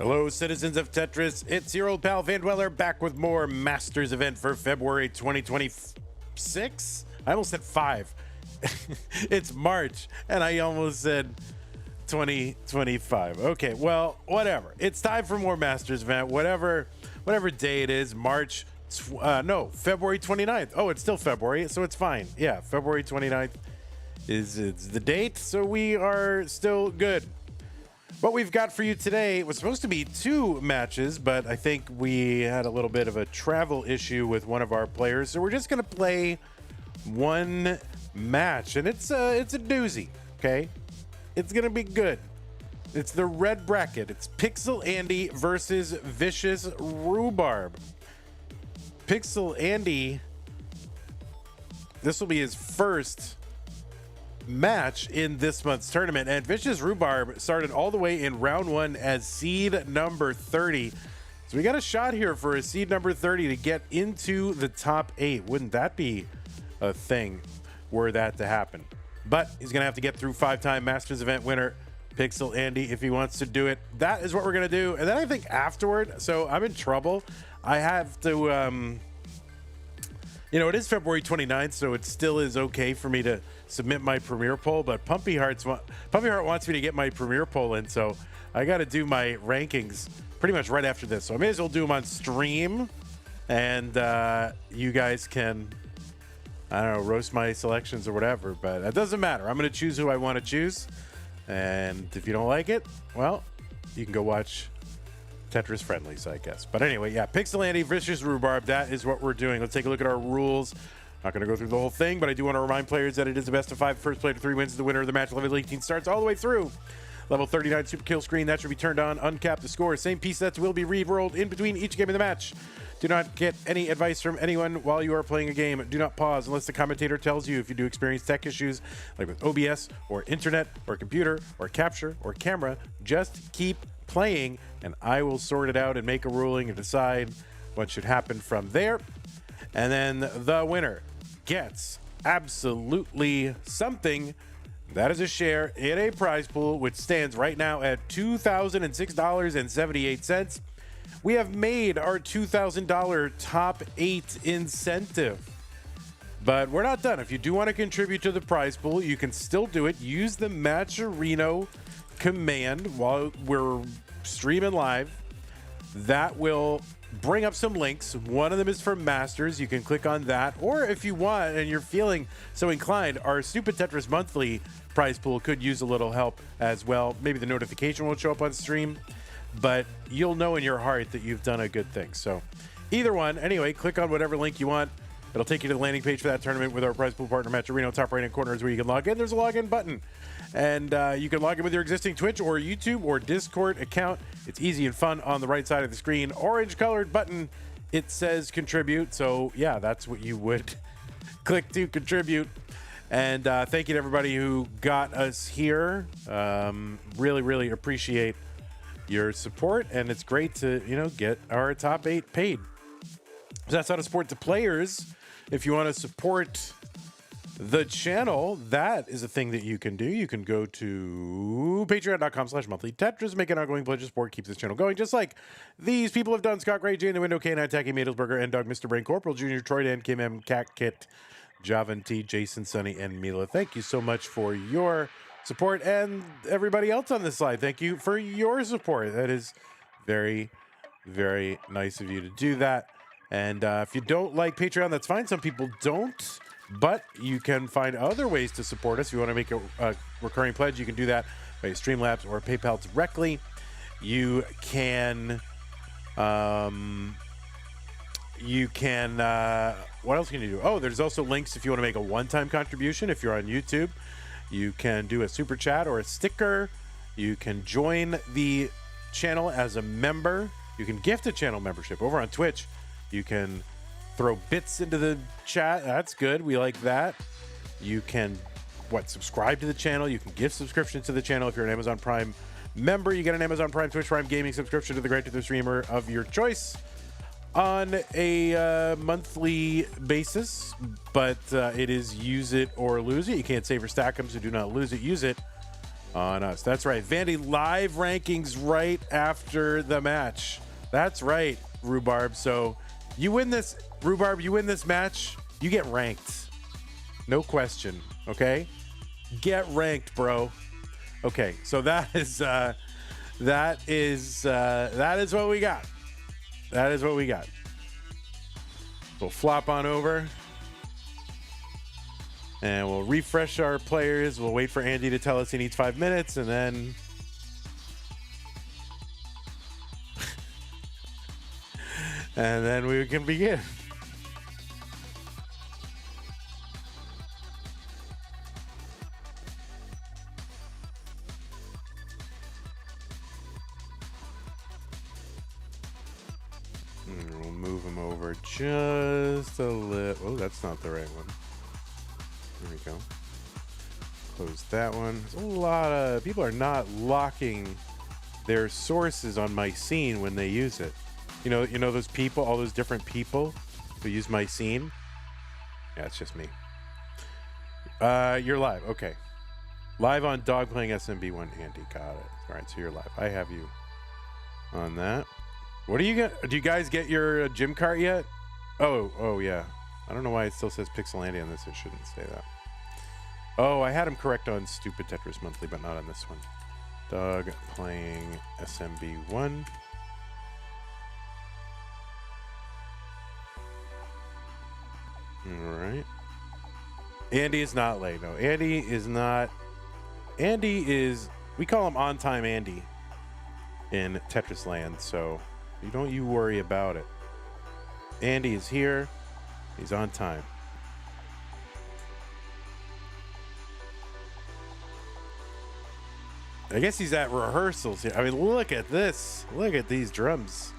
Hello, citizens of Tetris. It's your old pal Van Dweller back with more Masters event for February 2026. I almost said 5. It's March, and I almost said 2025. Okay, well, whatever. It's time for more Masters event. Whatever day it is, February 29th. Oh, it's still February, so it's fine. Yeah, February 29th is the date, so we are still good. What we've got for you today was supposed to be 2 matches, but I think we had a little bit of a travel issue with one of our players, so we're just going to play 1 match, and it's a doozy, okay? It's going to be good. It's the red bracket. It's Pixelandy versus Vicious Rhubarb. Pixelandy, this will be his first match in this month's tournament, and Vicious Rhubarb started all the way in round 1 as seed number 30. So we got a shot here for a seed number 30 to get into the top 8. Wouldn't that be a thing were that to happen? But he's gonna have to get through 5-time Masters event winner Pixelandy if he wants to do it. That is what we're gonna do. And then I think afterward, so I'm in trouble. I have to it is February 29th, so it still is okay for me to submit my premiere poll, but Pumpy Heart wants me to get my premiere poll in, so I got to do my rankings pretty much right after this. So I may as well do them on stream, and you guys can, I don't know, roast my selections or whatever, but it doesn't matter. I'm going to choose who I want to choose, and if you don't like it, well, you can go watch Tetris friendlies, I guess. But anyway, yeah, Pixelandy, Vicious Rhubarb, that is what we're doing. Let's take a look at our rules. Not going to go through the whole thing, but I do want to remind players that it is the best of 5. First player to 3 wins. The winner of the match. Level 18 starts all the way through level 39 super kill screen. That should be turned on. Uncap the score. Same piece sets will be re-rolled in between each game of the match. Do not get any advice from anyone while you are playing a game. Do not pause unless the commentator tells you. If you do experience tech issues like with OBS or internet or computer or capture or camera, just keep playing and I will sort it out and make a ruling and decide what should happen from there. And then the winner gets absolutely something. That is a share in a prize pool, which stands right now at $2,006.78. We have made our $2,000 top 8 incentive, but we're not done. If you do want to contribute to the prize pool, you can still do it. Use the Matcherino command while we're streaming live. That will bring up some links. One of them is for Masters. You can click on that, or if you want and you're feeling so inclined, our Stupid Tetris monthly prize pool could use a little help as well. Maybe the notification won't show up on stream, but you'll know in your heart that you've done a good thing. So either one, anyway, click on whatever link you want. It'll take you to the landing page for that tournament with our prize pool partner Matcherino. Top right hand corner is where you can log in. There's a login button, and you can log in with your existing Twitch or YouTube or Discord account. It's easy and fun. On the right side of the screen, orange colored button, it says contribute. So yeah, that's what you would click to contribute. And thank you to everybody who got us here. Really appreciate your support, and it's great to get our top 8 paid. So that's how to support the players. If you want to support the channel, that is a thing that you can do. You can go to patreon.com/monthly Tetris, make an ongoing pledge of support, keeps this channel going, just like these people have done. Scott Gray, Jane the Window, K9, Tacky, Madelsberger, and Doug, Mr. Brain, Corporal Jr., Troy Dan, Kim M, Cat Kit, Javan T, Jason, Sunny, and Mila. Thank you so much for your support, and everybody else on this slide, thank you for your support. That is very nice of you to do that. And if you don't like Patreon, that's fine. Some people don't, but you can find other ways to support us. If you want to make a recurring pledge, you can do that by Streamlabs or PayPal directly. You can what else can you do? Oh, there's also links if you want to make a one-time contribution. If you're on YouTube, you can do a super chat or a sticker. You can join the channel as a member. You can gift a channel membership. Over on Twitch, you can throw bits into the chat. That's good. We like that. You can subscribe to the channel. You can give subscriptions to the channel. If you're an Amazon Prime member, you get an Amazon Prime, Twitch Prime gaming subscription to the Great to the Streamer of your choice on a monthly basis, but it is use it or lose it. You can't save or stack them, so do not lose it. Use it on us. That's right. Vandy live rankings right after the match. That's right, Rhubarb. So you win this, Rhubarb, you win this match, you get ranked. No question. Okay? Get ranked, bro. Okay, so that is what we got. That is what we got. We'll flop on over. And we'll refresh our players. We'll wait for Andy to tell us he needs 5 minutes, and then and then we can begin. And we'll move him over just a little. Oh, that's not the right one. There we go. Close that one. There's a lot of people are not locking their sources on my scene when they use it. You know those people, all those different people who use my scene. Yeah, it's just me. You're live. Okay. Live on Dog Playing SMB1, Andy. Got it. All right, so you're live. I have you on that. What do you get? Do you guys get your gym cart yet? Oh yeah. I don't know why it still says Pixelandy on this. It shouldn't say that. Oh, I had him correct on Stupid Tetris Monthly, but not on this one. Dog Playing SMB1. All right. Andy is not late. No, Andy is not. Andy is, we call him On Time Andy in Tetris Land, so don't you worry about it. Andy is here. He's on time. I guess he's at rehearsals here. I mean, look at this. Look at these drums.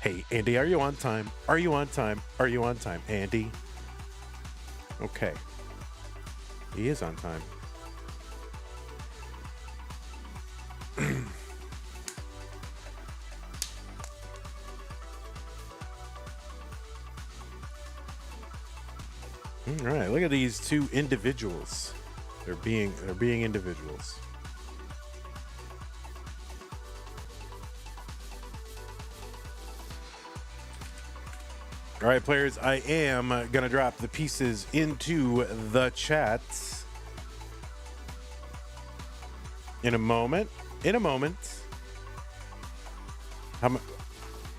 Hey, Andy, are you on time? Are you on time? Are you on time, Andy? Okay. He is on time. All right, look at these two individuals. They're being individuals. All right, players, I am gonna drop the pieces into the chat in a moment. All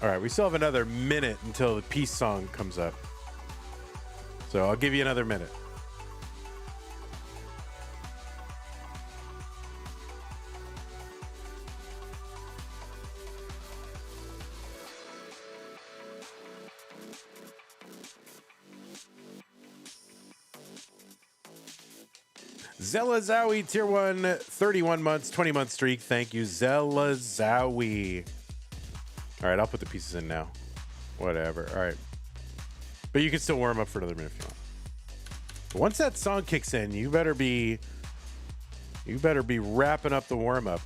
right, we still have another minute until the peace song comes up. So I'll give you another minute. Zella Zowie, tier 1, 31 months, 20 month streak. Thank you, Zella Zowie. All right, I'll put the pieces in now. Whatever. All right. But you can still warm up for another minute if you want. But once that song kicks in, you better be wrapping up the warm up.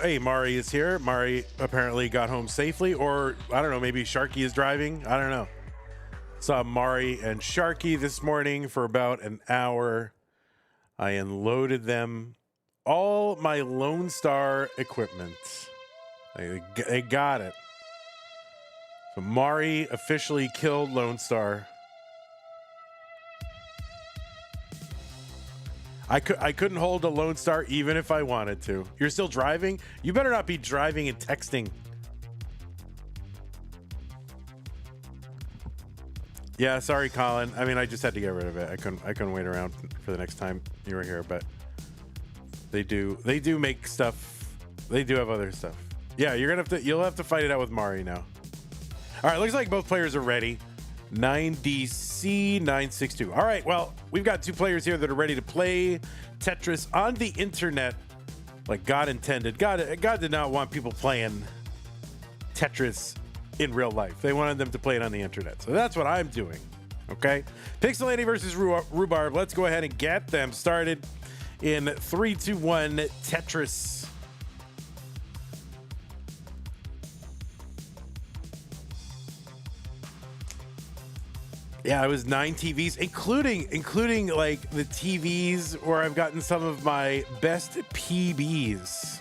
Hey, Mari is here. Mari apparently got home safely, or I don't know, maybe Sharky is driving. I don't know. Saw Mari and Sharky this morning for about an hour. I unloaded them. All my Lone Star equipment. They got it. So Mari officially killed Lone Star. I couldn't hold a Lone Star even if I wanted to. You're still driving? You better not be driving and texting. Yeah, sorry, Colin. I mean, I just had to get rid of it. I couldn't wait around for the next time you were here, but they do make stuff. They do have other stuff. Yeah, you'll have to fight it out with Mari now. All right, looks like both players are ready. 9DC 962. All right, well, we've got two players here that are ready to play Tetris on the internet like God intended. God did not want people playing Tetris in real life. They wanted them to play it on the internet. So that's what I'm doing. Okay. Pixelandy versus Rhubarb. Let's go ahead and get them started in 3, 2, 1 Tetris. Yeah, it was 9 TVs, including like the TVs where I've gotten some of my best PBs.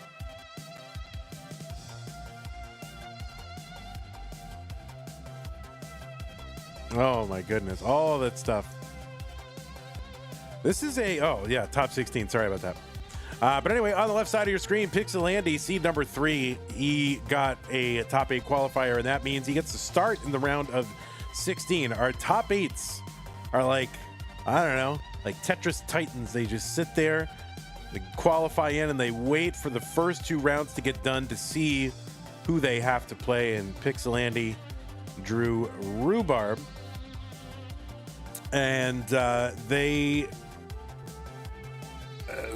Oh my goodness, all that stuff. This is top 16. Sorry about that. But anyway, on the left side of your screen, Pixelandy, seed number 3. He got a top 8 qualifier, and that means he gets to start in the round of 16. Our top 8s are like, I don't know, like Tetris Titans. They just sit there, they qualify in, and they wait for the first 2 rounds to get done to see who they have to play. And Pixelandy drew Rhubarb, and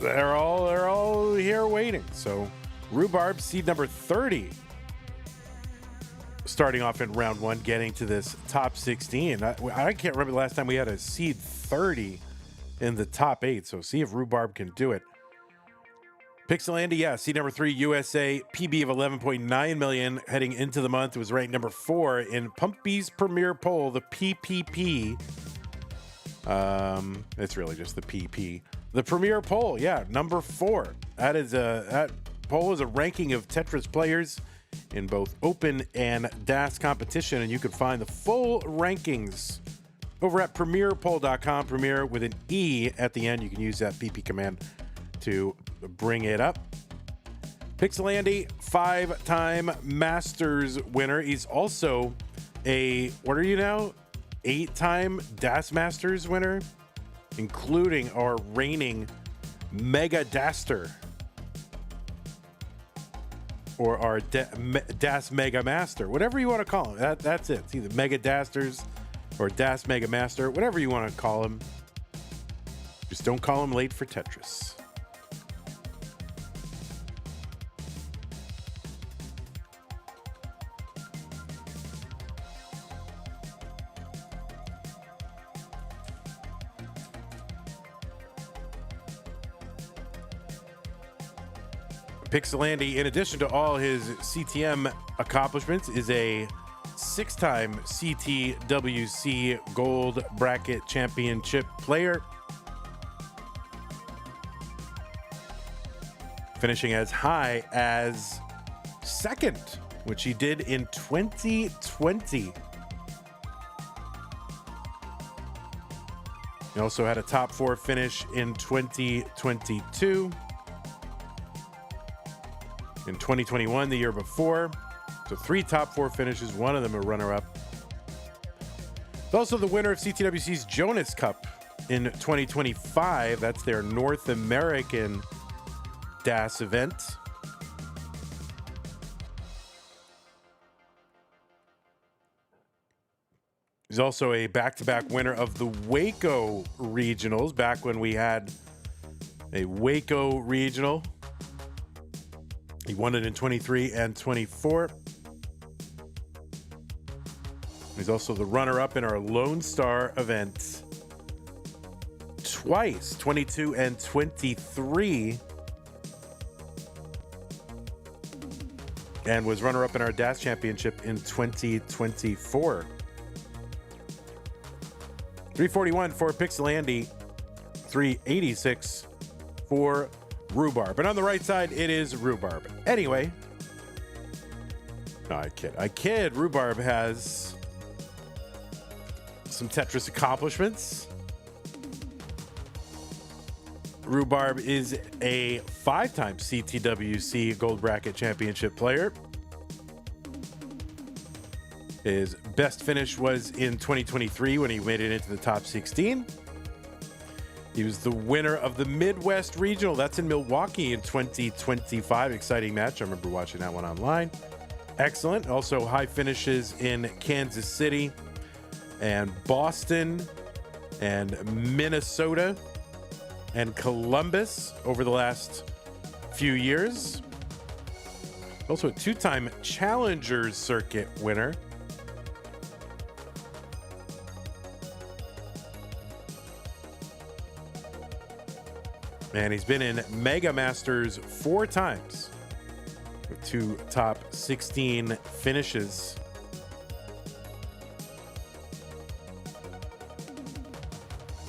they're all here waiting. So Rhubarb, seed number 30, starting off in round 1, getting to this top 16. I can't remember the last time we had a seed 30 in the top 8. So see if Rhubarb can do it. Pixelandy, yeah, seed number 3, USA, PB of 11.9 million heading into the month. It was ranked number 4 in Pumpy's premier poll, the PPP. It's really just the PP. The premier poll, yeah, number 4. That poll is a ranking of Tetris players in both open and DAS competition, and you can find the full rankings over at premierpoll.com. Premier with an E at the end. You can use that PP command to bring it up. Pixelandy, 5-time Masters winner. He's also a, what are you now? 8-time DAS Masters winner, including our reigning Mega Daster, or our DAS Mega Master, whatever you want to call him. That's it. It's either Mega Dasters or DAS Mega Master, whatever you want to call him. Just don't call him late for Tetris. Pixelandy, in addition to all his CTM accomplishments, is a 6-time CTWC Gold Bracket Championship player, finishing as high as 2nd, which he did in 2020. He also had a top 4 finish in 2022. In 2021, the year before. So 3 top 4 finishes, one of them a runner-up. He's also the winner of CTWC's Jonas Cup in 2025. That's their North American DAS event. He's also a back-to-back winner of the Waco Regionals, back when we had a Waco Regional. He won it in 23 and 24. He's also the runner-up in our Lone Star event twice, 22 and 23. And was runner-up in our DAS Championship in 2024. 341 for Pixelandy, 386 for Rhubarb. And on the right side, it is Rhubarb. Anyway, no, I kid. Rhubarb has some Tetris accomplishments. Rhubarb is a 5-time CTWC Gold Bracket Championship player. His best finish was in 2023 when he made it into the top 16. He was the winner of the Midwest Regional. That's in Milwaukee in 2025. Exciting match. I remember watching that one online. Excellent. Also high finishes in Kansas City and Boston and Minnesota and Columbus over the last few years. Also a 2-time Challengers Circuit winner. And he's been in Mega Masters 4 times with 2 top 16 finishes.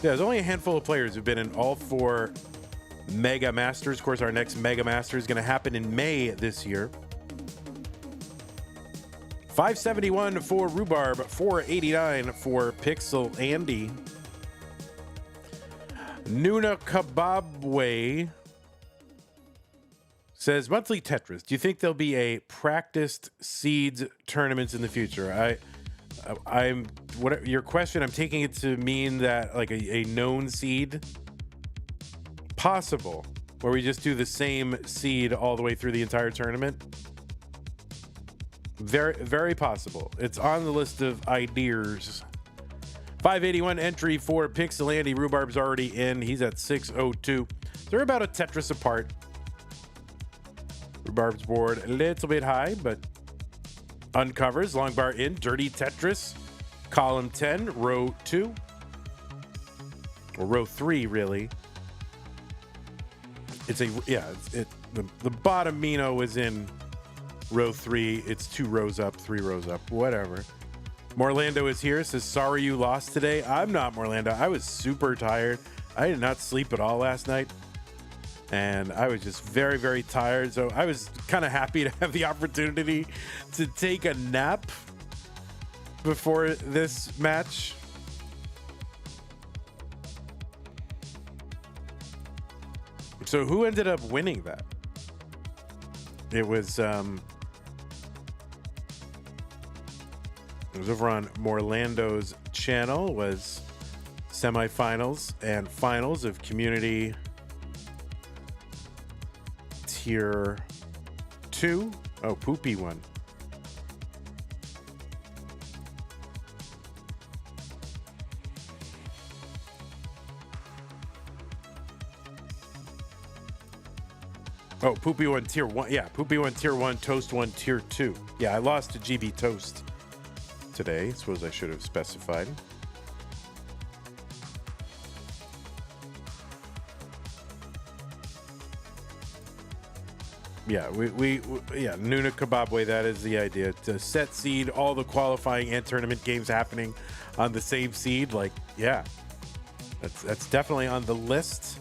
Yeah, there's only a handful of players who've been in all 4 Mega Masters. Of course, our next Mega Master is going to happen in May this year. 571 for Rhubarb, 489 for Pixelandy. Nuna Kababwe says, monthly Tetris. Do you think there'll be a practiced seeds tournaments in the future? I'm what your question, I'm taking it to mean that like a known seed. Possible, where we just do the same seed all the way through the entire tournament. Very, very possible. It's on the list of ideas. 581 entry for Pixelandy. Rhubarb's already in. He's at 602. They're about a Tetris apart. Rhubarb's board a little bit high, but uncovers. Long bar in. Dirty Tetris. Column 10, row 2. Or row 3, really. It's a, yeah, the bottom Mino is in row 3. It's 2 rows up, 3 rows up, whatever. Morlando is here, says, sorry you lost today. I'm not Morlando. I was super tired. I did not sleep at all last night. And I was just very, very tired. So I was kind of happy to have the opportunity to take a nap before this match. So who ended up winning that? It was over on Morlando's channel. Was semifinals and finals of community tier 2. Oh, Poopy won. Oh, Poopy won tier 1. Yeah, Poopy won tier 1, Toast won tier 2. Yeah, I lost to GB Toast today. Suppose I should have specified. Yeah, yeah, Nuna Kababwe, that is the idea. To set seed, all the qualifying and tournament games happening on the same seed. Like, yeah, that's definitely on the list.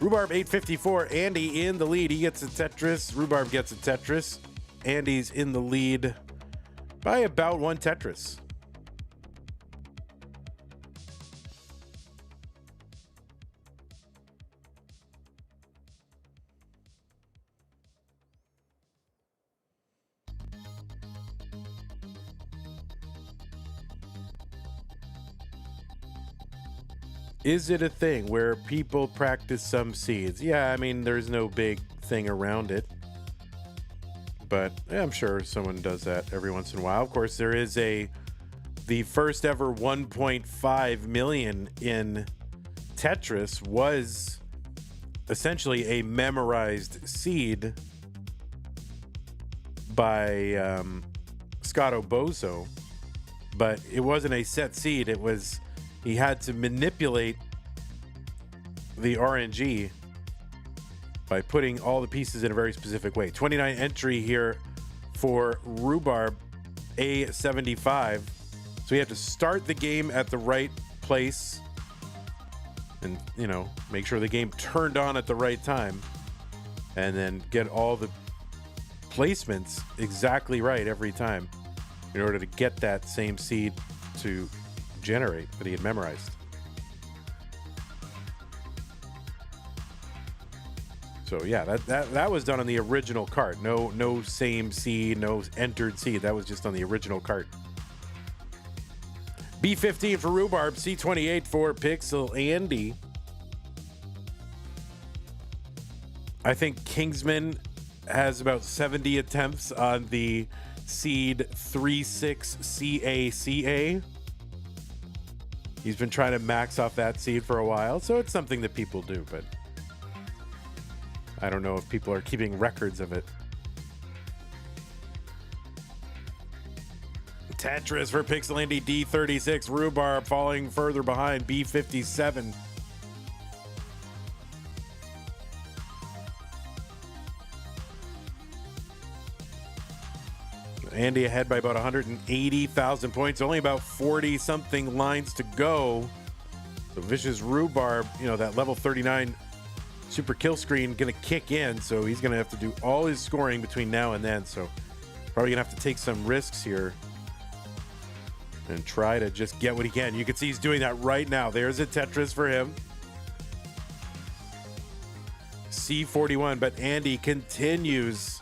Rhubarb 854, Andy in the lead. He gets a Tetris. Rhubarb gets a Tetris. Andy's in the lead by about 1 Tetris. Is it a thing where people practice some seeds? Yeah, I mean, there's no big thing around it. But yeah, I'm sure someone does that every once in a while. Of course, there is the first ever 1.5 million in Tetris was essentially a memorized seed by Scott Obozo. But it wasn't a set seed. It was... He had to manipulate the RNG by putting all the pieces in a very specific way. 29 entry here for Rhubarb, A75. So you have to start the game at the right place and, you know, make sure the game turned on at the right time and then get all the placements exactly right every time in order to get that same seed to generate that he had memorized. So yeah, that was done on the original cart. No same seed, no entered seed. That was just on the original cart. B15 for Rhubarb, C28 for Pixelandy. I think Kingsman has about 70 attempts on the seed 36CACA. He's been trying to max off that seed for a while, so it's something that people do, but I don't know if people are keeping records of it. Tetris for Pixelandy D36. Rhubarb falling further behind B57. Andy ahead by about 180,000 points. Only about 40-something lines to go. So Vicious Rhubarb, you know, that level 39 super kill screen going to kick in. So he's going to have to do all his scoring between now and then. So probably going to have to take some risks here and try to just get what he can. You can see he's doing that right now. There's a Tetris for him. C41, but Andy continues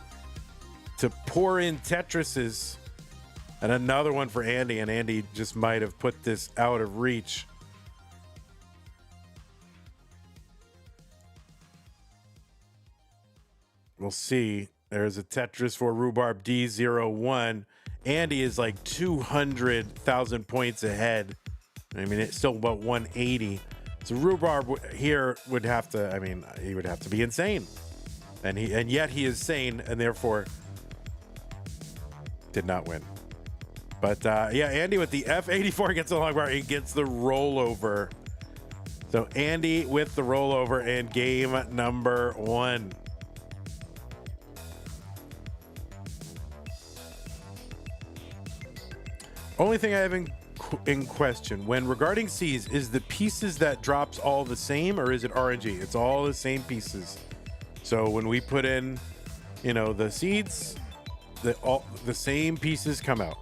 to pour in Tetrises. And another one for Andy, and Andy just might have put this out of reach. We'll see. There's a Tetris for Rhubarb D01. Andy is like 200,000 points ahead. I mean, it's still about 180. So Rhubarb here would have to, I mean, he would have to be insane. And yet he is sane, and therefore did not win. But yeah, Andy with the F84 gets the long bar. He gets the rollover. So Andy with the rollover in game number 1. Only thing I have in question when regarding C's is the pieces that drops all the same, or is it RNG? It's all the same pieces. So when we put in, you know, the seeds, the same pieces come out.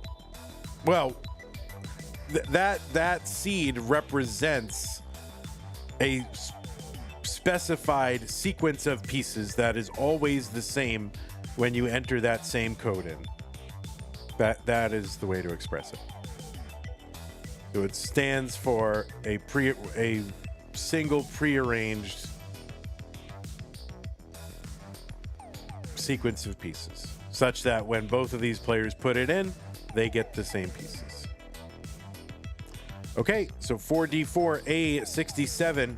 Well, that seed represents a specified sequence of pieces that is always the same when you enter that same code in. That is the way to express it. So it stands for a single prearranged sequence of pieces, such that when both of these players put it in, they get the same pieces. Okay, so 4D4A67.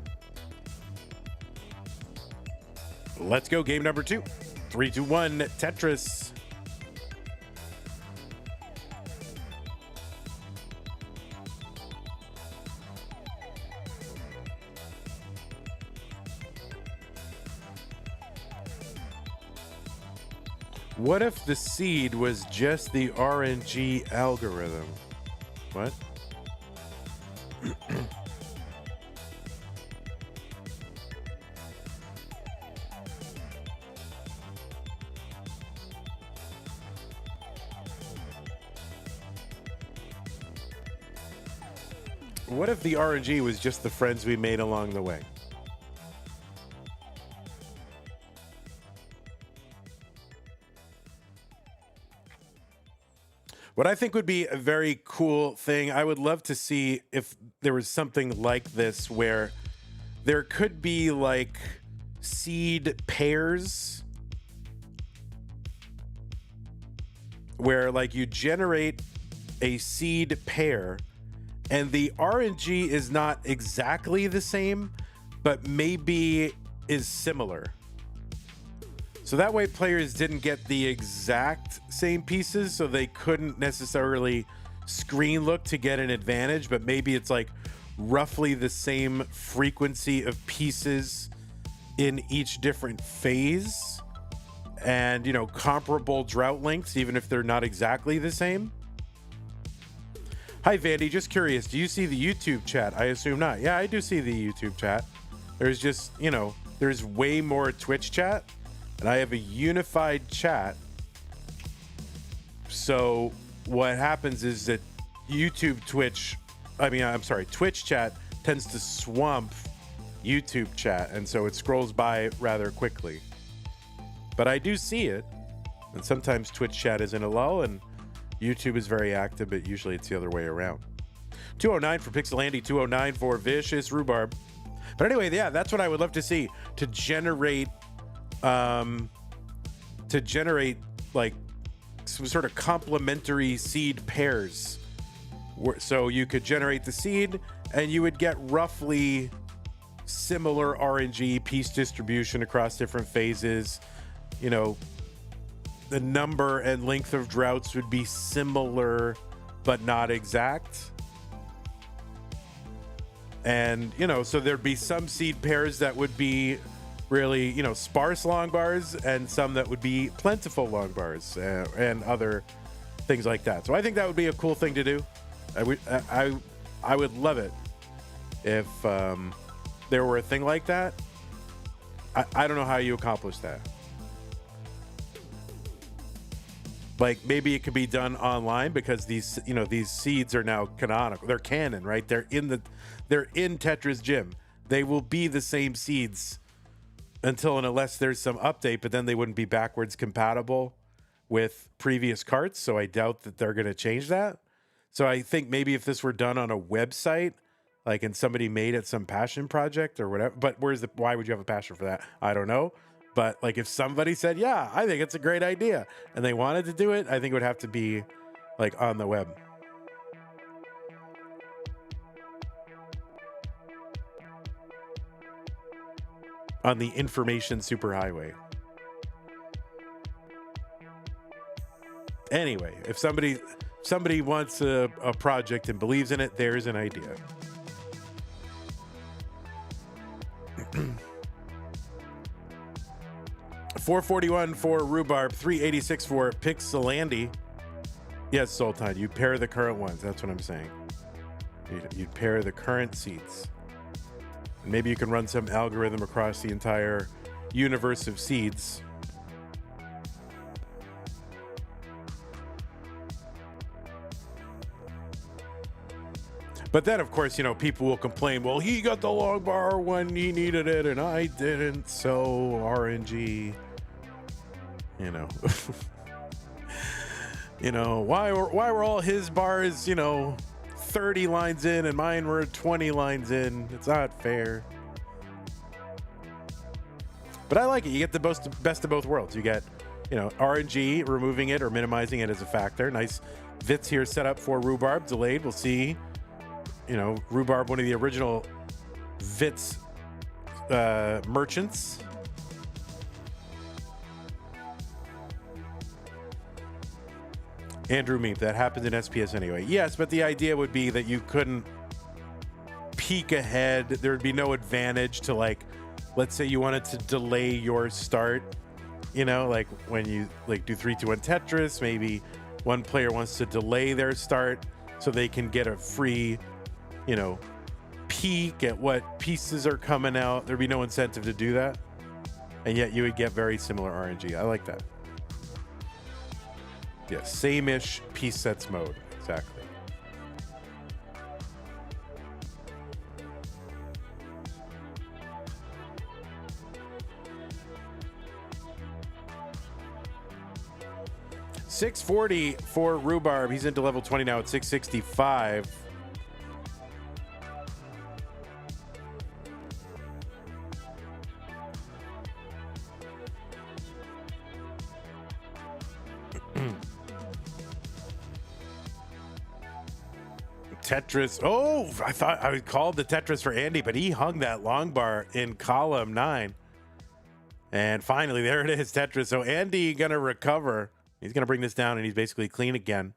Let's go, game number 2. 3, 2, 1, Tetris. What if the seed was just the RNG algorithm? What? What if the RNG was just the friends we made along the way? What I think would be a very cool thing, I would love to see if there was something like this where there could be like seed pairs where like you generate a seed pair and the RNG is not exactly the same, but maybe is similar. So that way players didn't get the exact same pieces, so they couldn't necessarily screen look to get an advantage, but maybe it's like roughly the same frequency of pieces in each different phase and, you know, comparable drought lengths, even if they're not exactly the same. Hi, Vandy. Just curious, do you see the YouTube chat? I assume not. Yeah, I do see the YouTube chat. There's just, you know, there's way more Twitch chat. And I have a unified chat. So what happens is that Twitch chat tends to swamp YouTube chat. And so it scrolls by rather quickly. But I do see it. And sometimes Twitch chat is in a lull and YouTube is very active, but usually it's the other way around. 209 for Pixelandy, 209 for Vicious Rhubarb. But anyway, yeah, that's what I would love to see, to generate like some sort of complementary seed pairs. So you could generate the seed and you would get roughly similar RNG piece distribution across different phases. You know, the number and length of droughts would be similar, but not exact. And, you know, so there'd be some seed pairs that would be really, you know, sparse long bars and some that would be plentiful long bars and other things like that. So I think that would be a cool thing to do. I would love it if there were a thing like that. I don't know how you accomplish that. Like maybe it could be done online because these, you know, these seeds are now canonical. They're canon, right? They're in Tetris Gym. They will be the same seeds until and unless there's some update, but then they wouldn't be backwards compatible with previous carts. So I doubt that they're going to change that. So I think maybe if this were done on a website, like, and somebody made it some passion project or whatever, but why would you have a passion for that? I don't know. But like if somebody said, yeah, I think it's a great idea and they wanted to do it, I think it would have to be like on the web. On the information superhighway. Anyway, if somebody wants a project and believes in it, there's an idea. $441 for Rhubarb, $386 for Pixelandy. Yes, Sultan, you pair the current ones. That's what I'm saying. You'd pair the current seeds. And maybe you can run some algorithm across the entire universe of seeds. But then, of course, you know, people will complain, well, he got the long bar when he needed it and I didn't, so RNG. You know. You know, why were all his bars, you know, 30 lines in and mine were 20 lines in? It's not fair. But I like it. You get the best of both worlds. You get, you know, RNG, removing it or minimizing it as a factor. Nice VITs here set up for Rhubarb. Delayed. We'll see. You know, Rhubarb, one of the original VITs merchants. Andrew Meep, that happens in SPS anyway. Yes, but the idea would be that you couldn't peek ahead. There would be no advantage to, like, let's say you wanted to delay your start, you know, like when you like do 3-2-1 Tetris, maybe one player wants to delay their start so they can get a free, you know, peek at what pieces are coming out. There'd be no incentive to do that. And yet you would get very similar RNG. I like that. Yeah, same-ish piece sets mode. Exactly. $640 for Rhubarb. He's into level 20 now at 665. Tetris. Oh, I thought I would call the Tetris for Andy, but he hung that long bar in column 9. And finally, there it is, Tetris. So Andy gonna recover. He's gonna bring this down, and he's basically clean again.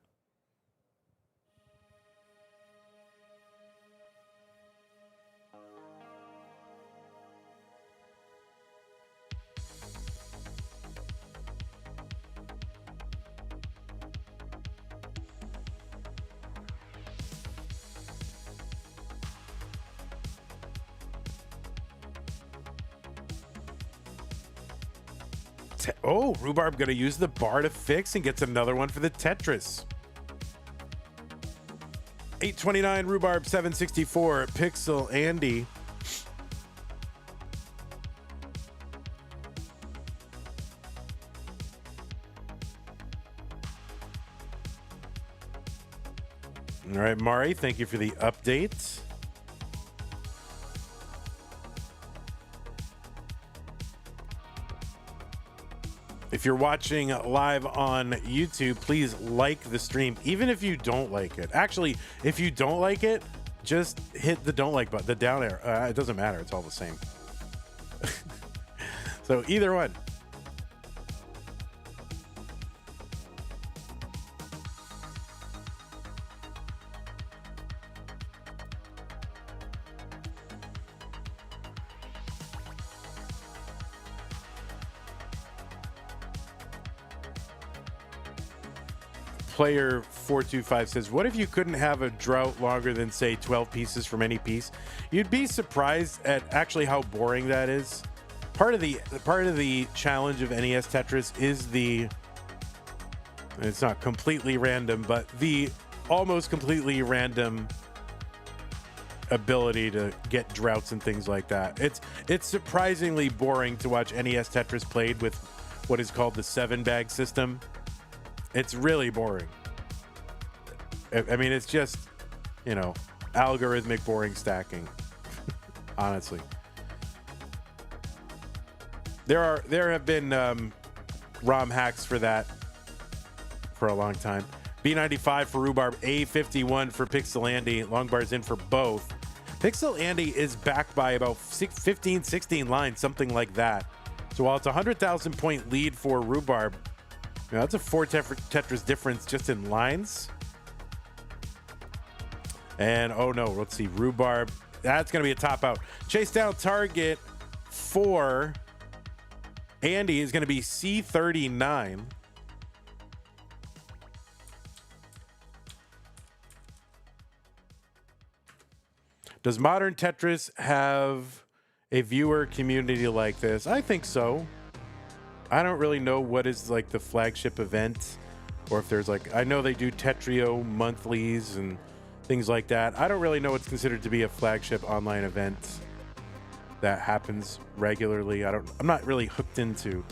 Oh, Rhubarb gonna use the bar to fix and gets another one for the Tetris. 829 Rhubarb, 764 Pixelandy. All right, Mari, thank you for the update. If you're watching live on YouTube, please like the stream, even if you don't like it. Actually, if you don't like it, just hit the don't like button, the down arrow. It doesn't matter. It's all the same. So either one. Player 425 says, what if you couldn't have a drought longer than, say, 12 pieces from any piece? You'd be surprised at actually how boring that is. Part of the challenge of NES Tetris is it's not completely random, but the almost completely random ability to get droughts and things like that. It's surprisingly boring to watch NES Tetris played with what is called the 7-bag system. It's really boring. I mean, it's just, algorithmic boring stacking. Honestly, there have been ROM hacks for that for a long time. B95 for Rhubarb, A51 for Pixelandy. Long bars in for both. Pixelandy is backed by about 15, 16 lines, something like that. So while it's a 100,000 point lead for Rhubarb, that's a 4 Tetris difference just in lines. And oh no, let's see, Rhubarb. That's going to be a top out. Chase down target for Andy is going to be C39. Does modern Tetris have a viewer community like this? I think so. I don't really know what is like the flagship event, or if there's I know they do Tetrio monthlies and things like that. I don't really know what's considered to be a flagship online event that happens regularly. I'm not really hooked into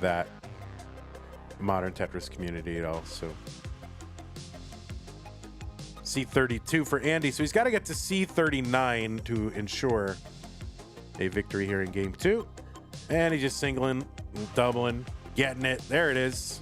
that modern Tetris community at all. So C32 for Andy. So he's got to get to C39 to ensure a victory here in game 2. And he's just singling, doubling, getting it. There it is.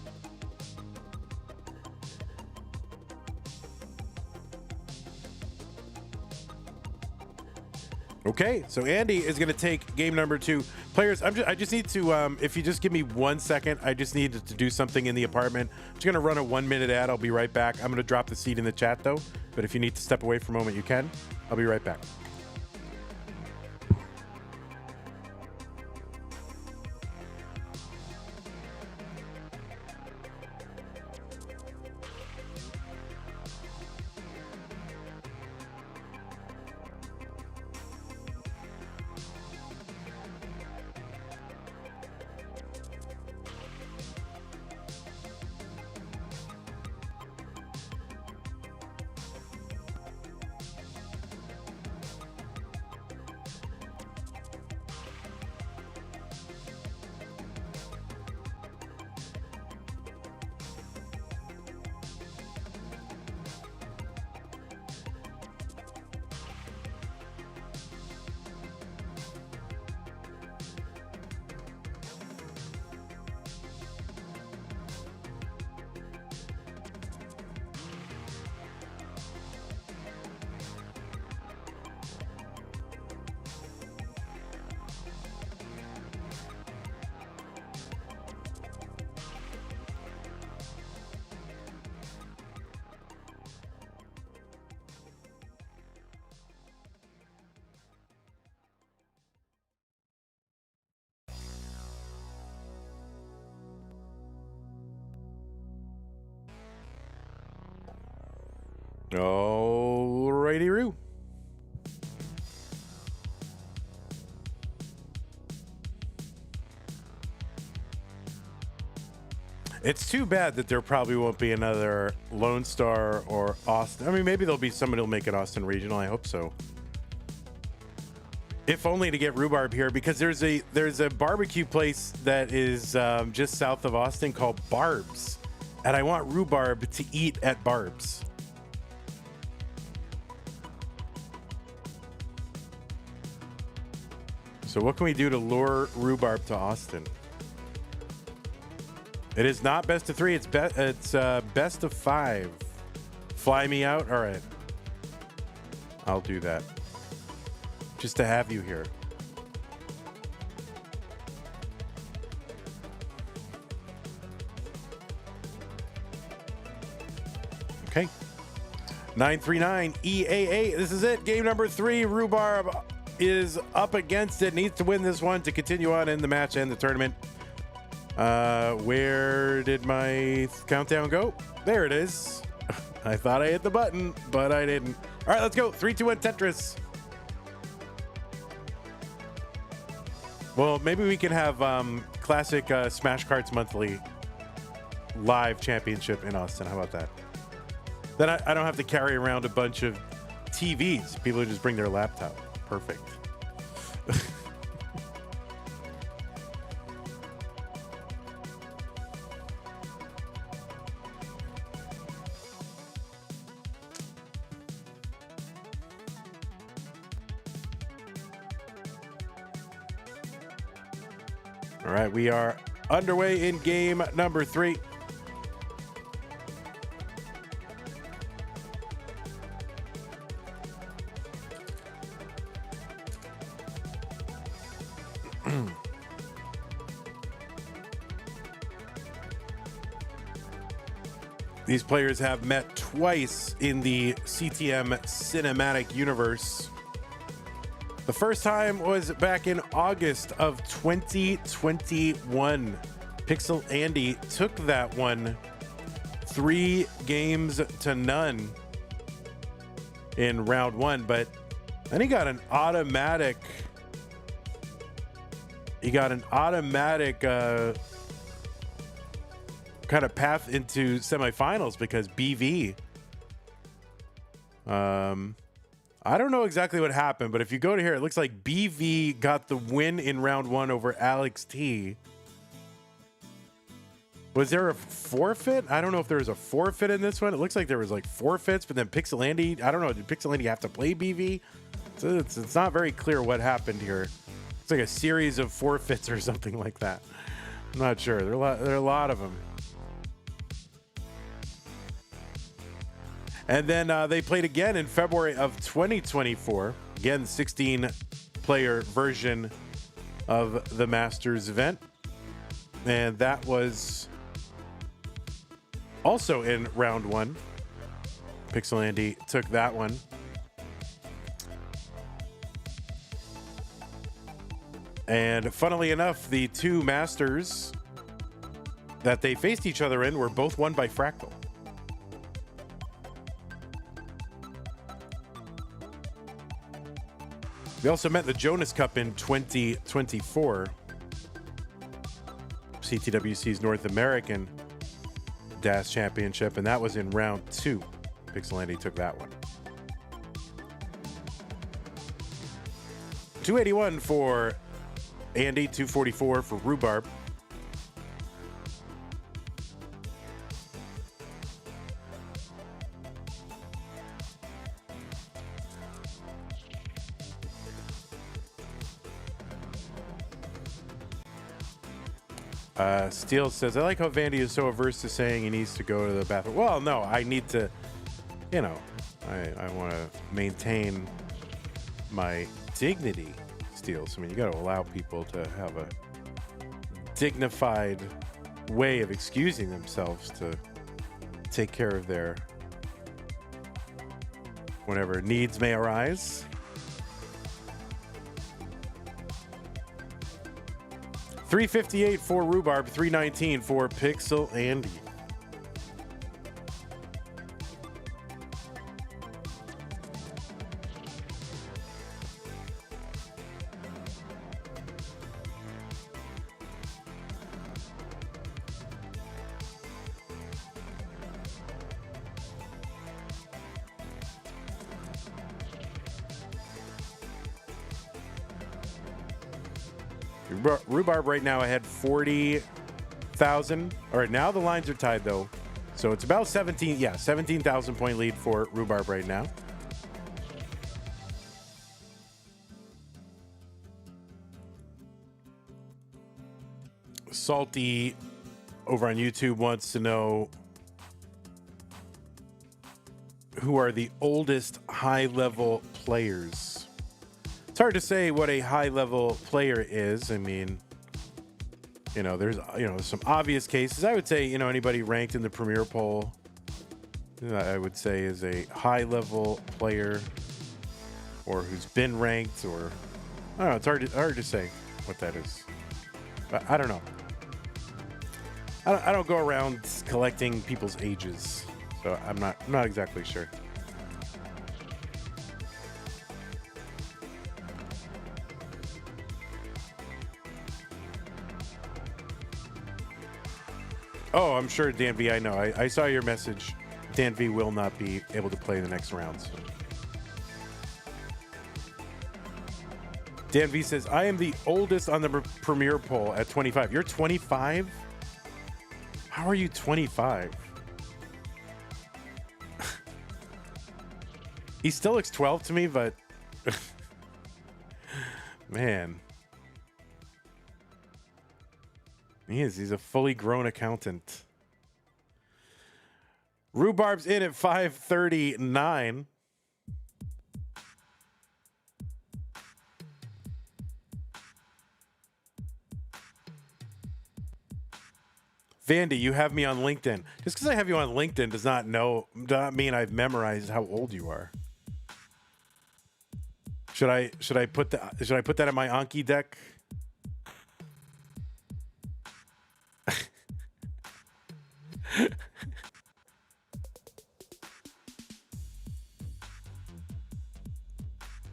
Okay, so Andy is going to take game number 2. Players, I just need to, if you just give me 1 second, I just need to do something in the apartment. I'm just going to run a 1-minute ad. I'll be right back. I'm going to drop the seed in the chat, though. But if you need to step away for a moment, you can. I'll be right back. Alrighty-roo. It's too bad that there probably won't be another Lone Star or Austin. I mean, maybe there'll be somebody who'll make it Austin Regional. I hope so. If only to get Rhubarb here, because there's a barbecue place that is just south of Austin called Barb's, and I want Rhubarb to eat at Barb's. So what can we do to lure Rhubarb to Austin? It is not best of 3. It's best of 5. Fly me out. All right. I'll do that. Just to have you here. Okay. 939 EAA. This is it. Game number 3. Rhubarb is up against it. Needs to win this one to continue on in the match and the tournament. Where did my countdown go? There it is. I thought I hit the button, but I didn't. All right, let's go. 3, 2, 1, Tetris. Well, maybe we can have classic Smash Carts Monthly live championship in Austin. How about that? Then I don't have to carry around a bunch of TVs. People just bring their laptop. Perfect. All right, we are underway in game number 3. These players have met twice in the CTM cinematic universe. The first time was back in August of 2021. Pixelandy took that one 3 games to none in round 1, but then he got an automatic kind of path into semifinals because BV. I don't know exactly what happened, but if you go to here, it looks like BV got the win in round 1 over Alex T. Was there a forfeit? I don't know if there was a forfeit in this one. It looks like there was like forfeits, but then Pixelandy, I don't know, did Pixelandy have to play BV? So it's not very clear what happened here. It's like a series of forfeits or something like that. I'm not sure. There are a lot of them. And then they played again in February of 2024. Again, 16-player version of the Masters event. And that was also in round 1. Pixelandy took that one. And funnily enough, the 2 Masters that they faced each other in were both won by Fractal. We also met the Jonas Cup in 2024. CTWC's North American DAS Championship, and that was in round 2. Pixelandy took that one. 281 for Andy, 244 for Rhubarb. Steele says, I like how Vandy is so averse to saying he needs to go to the bathroom. Well, no, I need to, you know, I want to maintain my dignity, Steele. So, I mean, you got to allow people to have a dignified way of excusing themselves to take care of their whatever needs may arise. 358 for Rhubarb, 319 for Pixelandy. Rhubarb right now ahead 40,000. All right, now the lines are tied though. So it's about 17,000 point lead for Rhubarb right now. Salty over on YouTube wants to know who are the oldest high-level players. It's hard to say what a high-level player is. I mean, there's some obvious cases. I would say, anybody ranked in the Premier Poll, I would say is a high-level player, or who's been ranked, or I don't know. It's hard to say what that is. But I don't know. I don't go around collecting people's ages, so I'm not exactly sure. Oh, I'm sure Dan V. I know. I saw your message. Dan V will not be able to play the next round. So. Dan V says, I am the oldest on the Premier Poll at 25. You're 25? How are you 25? He still looks 12 to me, but man. He is. He's a fully grown accountant. Rhubarb's in at 539. Vandy, you have me on LinkedIn. Just because I have you on LinkedIn does not mean I've memorized how old you are. Should I put that in my Anki deck?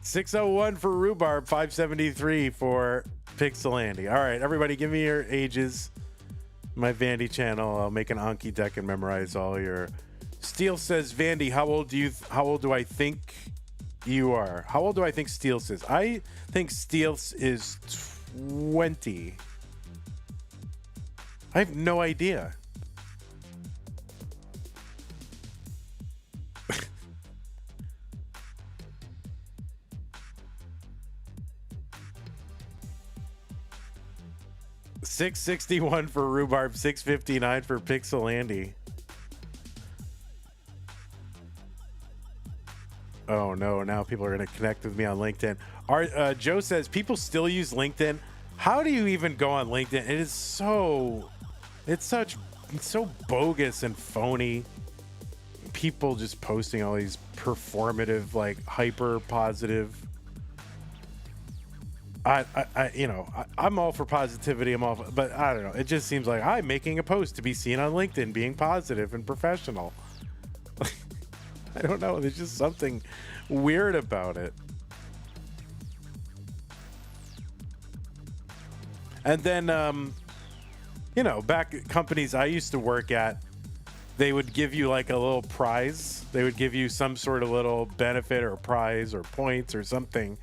601 for Rhubarb, 573 for Pixelandy. All right, everybody, give me your ages. My Vandy channel. I'll make an Anki deck and memorize all your. Steel says, Vandy, how old do I think you are? How old do I think Steel says? I think Steel is 20. I have no idea. $661 for Rhubarb, $659 for Pixelandy. Oh no, now people are going to connect with me on LinkedIn. Joe says, people still use LinkedIn. How do you even go on LinkedIn? It's so bogus and phony. People just posting all these performative, like hyper positive. I'm all for positivity. But I don't know. It just seems like I'm making a post to be seen on LinkedIn, being positive and professional. I don't know. There's just something weird about it. And then, back at companies I used to work at, they would give you like a little prize. They would give you some sort of little benefit or prize or points or something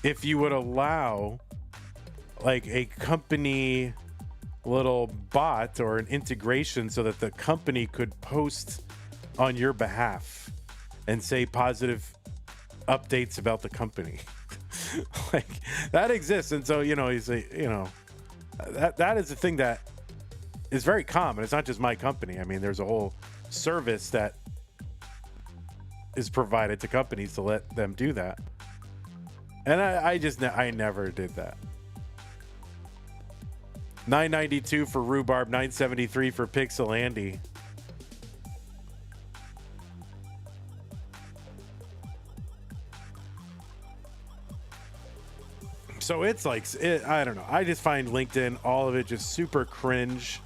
if you would allow like a company little bot or an integration so that the company could post on your behalf and say positive updates about the company. Like that exists. And so, you say, that is a thing that is very common. It's not just my company. I mean, there's a whole service that is provided to companies to let them do that. And I never did that. 992 for Rhubarb, 973 for Pixelandy. So it's like, I don't know. I just find LinkedIn, all of it just super cringe.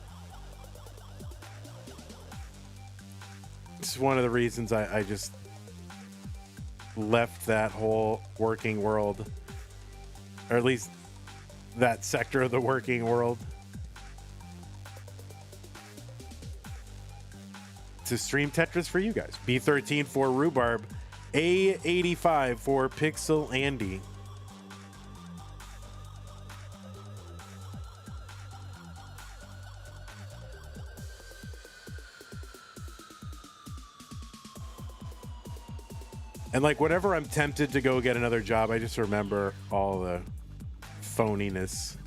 It's one of the reasons I just left that whole working world, or at least that sector of the working world, to stream Tetris for you guys. B13 for Rhubarb, A85 for Pixelandy. And like whenever I'm tempted to go get another job, I just remember all the phoniness.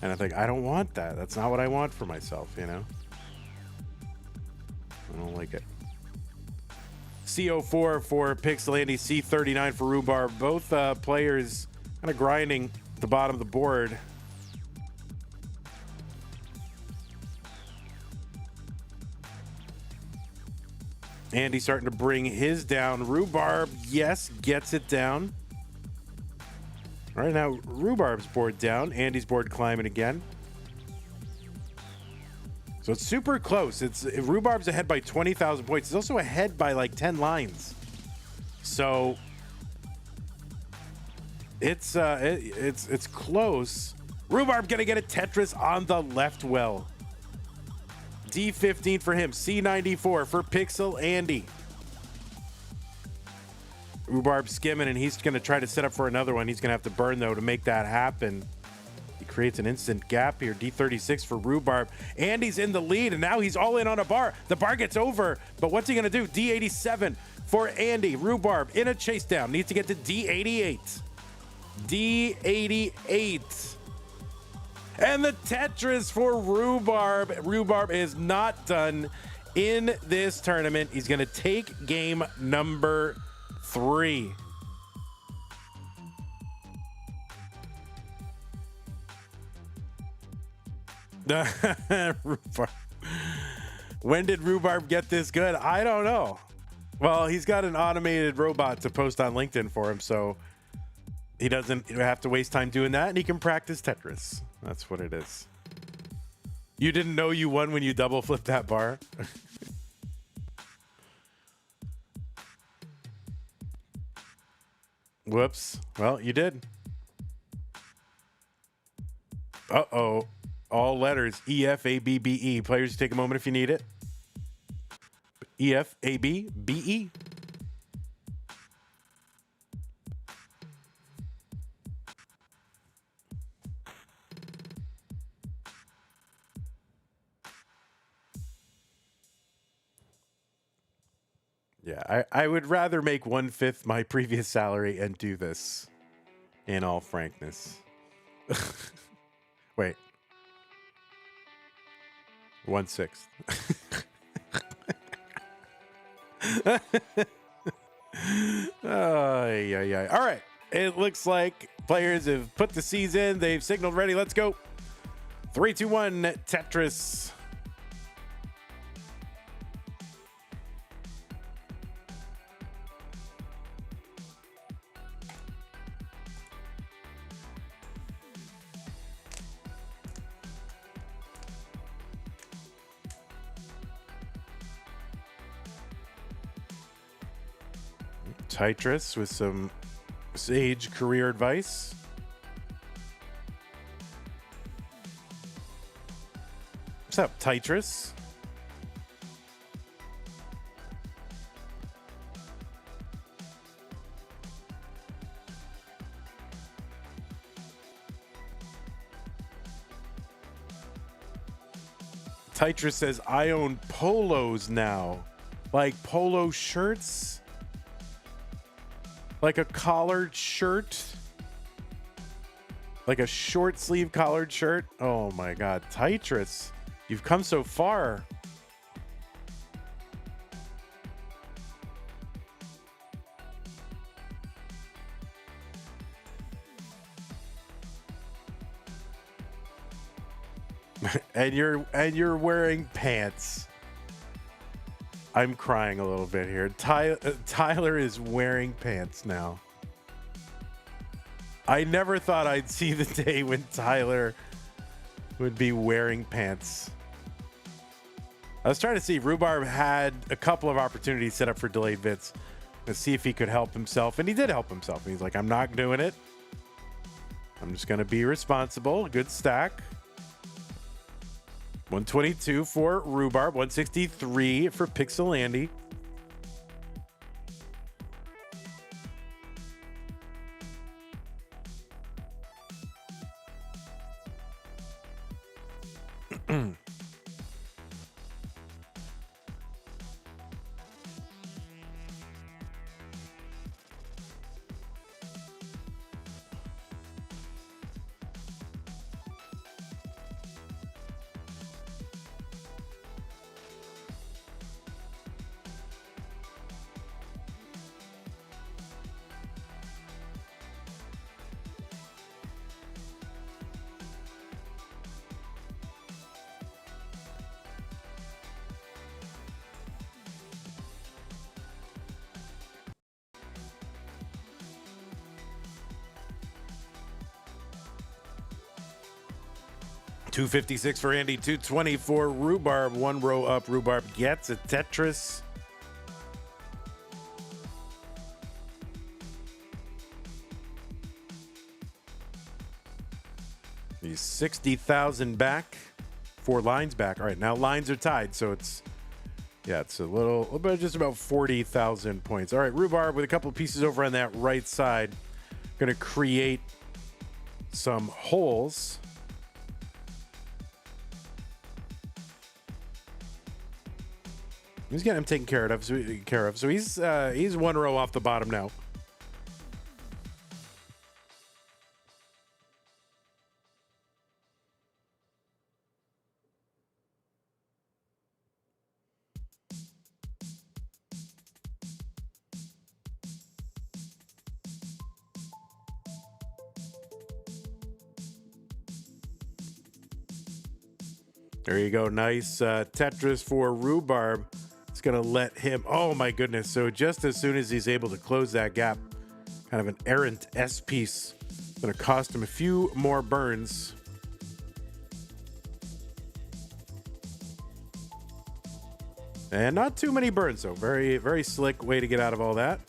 And I think, I don't want that. That's not what I want for myself, you know? I don't like it. CO4 for Pixelandy, C39 for Rhubarb. Both players kind of grinding at the bottom of the board. Andy starting to bring his down. Rhubarb, yes, gets it down. All right, now Rhubarb's board down. Andy's board climbing again. So it's super close. Rhubarb's ahead by 20,000 points. It's also ahead by like 10 lines. So it's close. Rhubarb gonna get a Tetris on the left well. D15 for him. C94 for Pixelandy. Rhubarb skimming, and he's gonna try to set up for another one. He's gonna have to burn though to make that happen. He creates an instant gap here. D36 for Rhubarb. Andy's in the lead, and now he's all in on a bar. The bar gets over, but what's he gonna do? D87 for Andy. Rhubarb in a chase down. Needs to get to D88. D88. And the Tetris for Rhubarb. Rhubarb is not done in this tournament. He's gonna take game number 3. Rhubarb. When did Rhubarb get this good? I don't know. Well, he's got an automated robot to post on LinkedIn for him, so he doesn't have to waste time doing that, and he can practice Tetris. That's what it is. You didn't know you won when you double flipped that bar? Whoops. Well, you did. Uh-oh. All letters. E, F, A, B, B, E. Players, take a moment if you need it. E, F, A, B, B, E. Yeah, I would rather make 1/5 my previous salary and do this, in all frankness. Wait. 1/6. Yeah. All right. It looks like players have put the C's in. They've signaled ready. Let's go. 3, 2, 1. Tetris. Tetris with some sage career advice. What's up, Tetris? Tetris says, I own polos now. Like polo shirts? Like a collared shirt? Like a short sleeve collared shirt? Oh my God, Tetris, you've come so far. and you're wearing pants. I'm crying a little bit here. Tyler is wearing pants now. I never thought I'd see the day when Tyler would be wearing pants. I was trying to see. Rhubarb had a couple of opportunities set up for delayed bits to see if he could help himself, and he did help himself. He's like, I'm not doing it. I'm just going to be responsible. Good stack. 122 for Rhubarb, 163 for Pixelandy. 256 for Andy, 220 for Rhubarb. One row up, Rhubarb gets a Tetris. He's 60,000 back, 4 lines back. All right, now lines are tied, so it's a little bit, just about 40,000 points. All right, Rhubarb with a couple of pieces over on that right side. Going to create some holes. He's getting him taken care of. So he's one row off the bottom now. There you go. Nice Tetris for Rhubarb. It's going to let him... Oh, my goodness. So just as soon as he's able to close that gap, kind of an errant S piece. Going to cost him a few more burns. And not too many burns, though. Very, very slick way to get out of all that.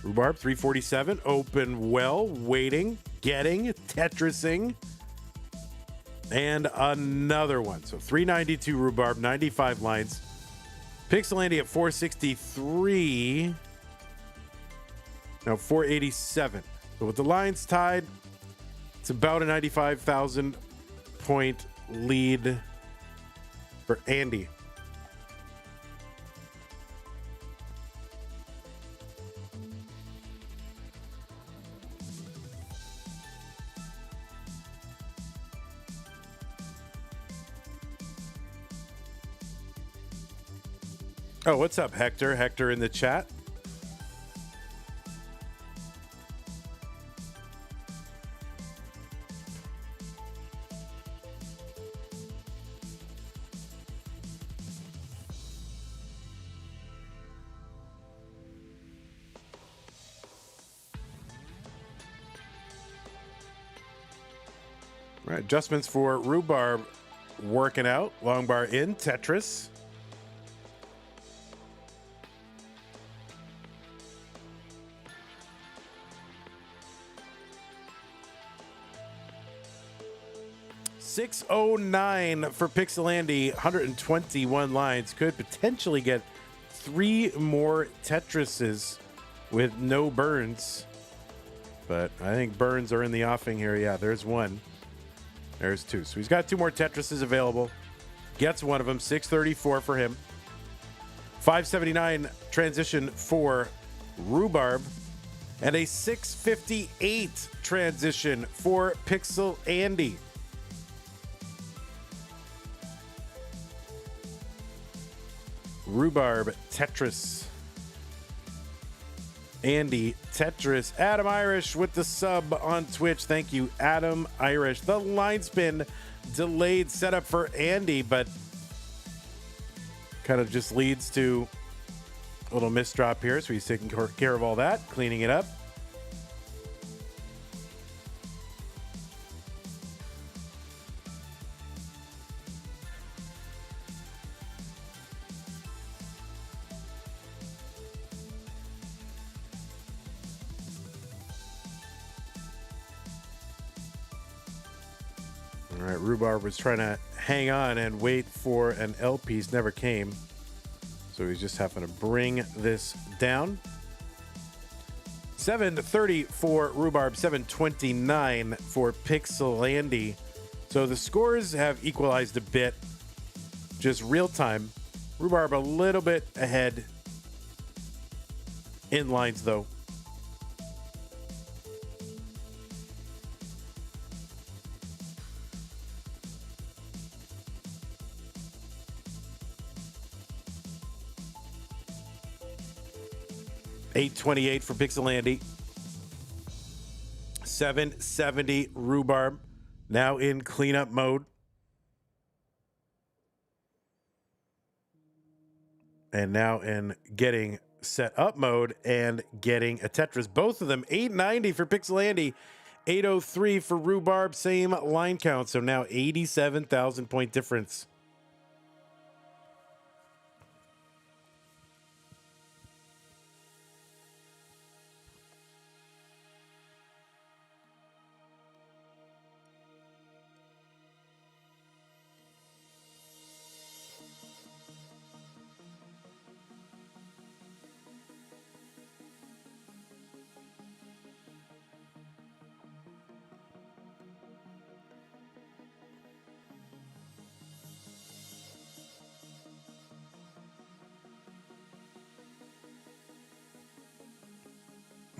Rhubarb, 347. Open well. Waiting. Getting. Tetrising. And another one. So 392 Rhubarb, 95 lines. Pixelandy at 463. Now 487. So with the lines tied, it's about a 95,000 point lead for Andy. Oh, what's up, Hector? Hector in the chat. All right, adjustments for Rhubarb working out. Long bar in, Tetris. $609 for Pixelandy, 121 lines. Could potentially get 3 more Tetrises with no burns. But I think burns are in the offing here. Yeah, there's one. There's 2. So he's got 2 more Tetrises available. Gets one of them. 634 for him. 579 transition for Rhubarb. And a 658 transition for Pixelandy. Rhubarb, Tetris. Andy, Tetris. Adam Irish with the sub on Twitch. Thank you, Adam Irish. The line spin delayed setup for Andy, but kind of just leads to a little misdrop here. So he's taking care of all that, cleaning it up. All right, Rhubarb was trying to hang on and wait for an L piece, never came. So he's just having to bring this down. 730 for Rhubarb, 729 for Pixelandy. So the scores have equalized a bit, just real time. Rhubarb a little bit ahead in lines, though. $828 for Pixelandy. 770 Rhubarb. Now in cleanup mode. And now in getting set up mode and getting a Tetris. Both of them $890 for Pixelandy. 803 for Rhubarb, same line count. So now 87,000 point difference.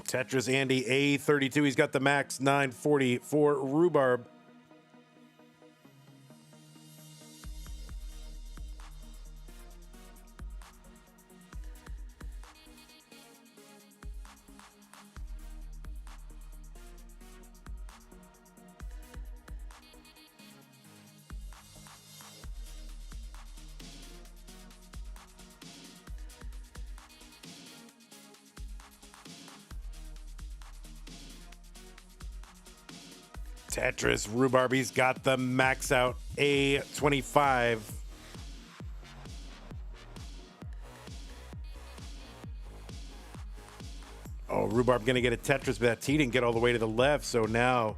Tetris Andy A32. He's got the max 940 for Rhubarb. Tetris Rhubarb, he's got the max out A25. Oh, Rhubarb gonna get a Tetris, but that T didn't get all the way to the left, so now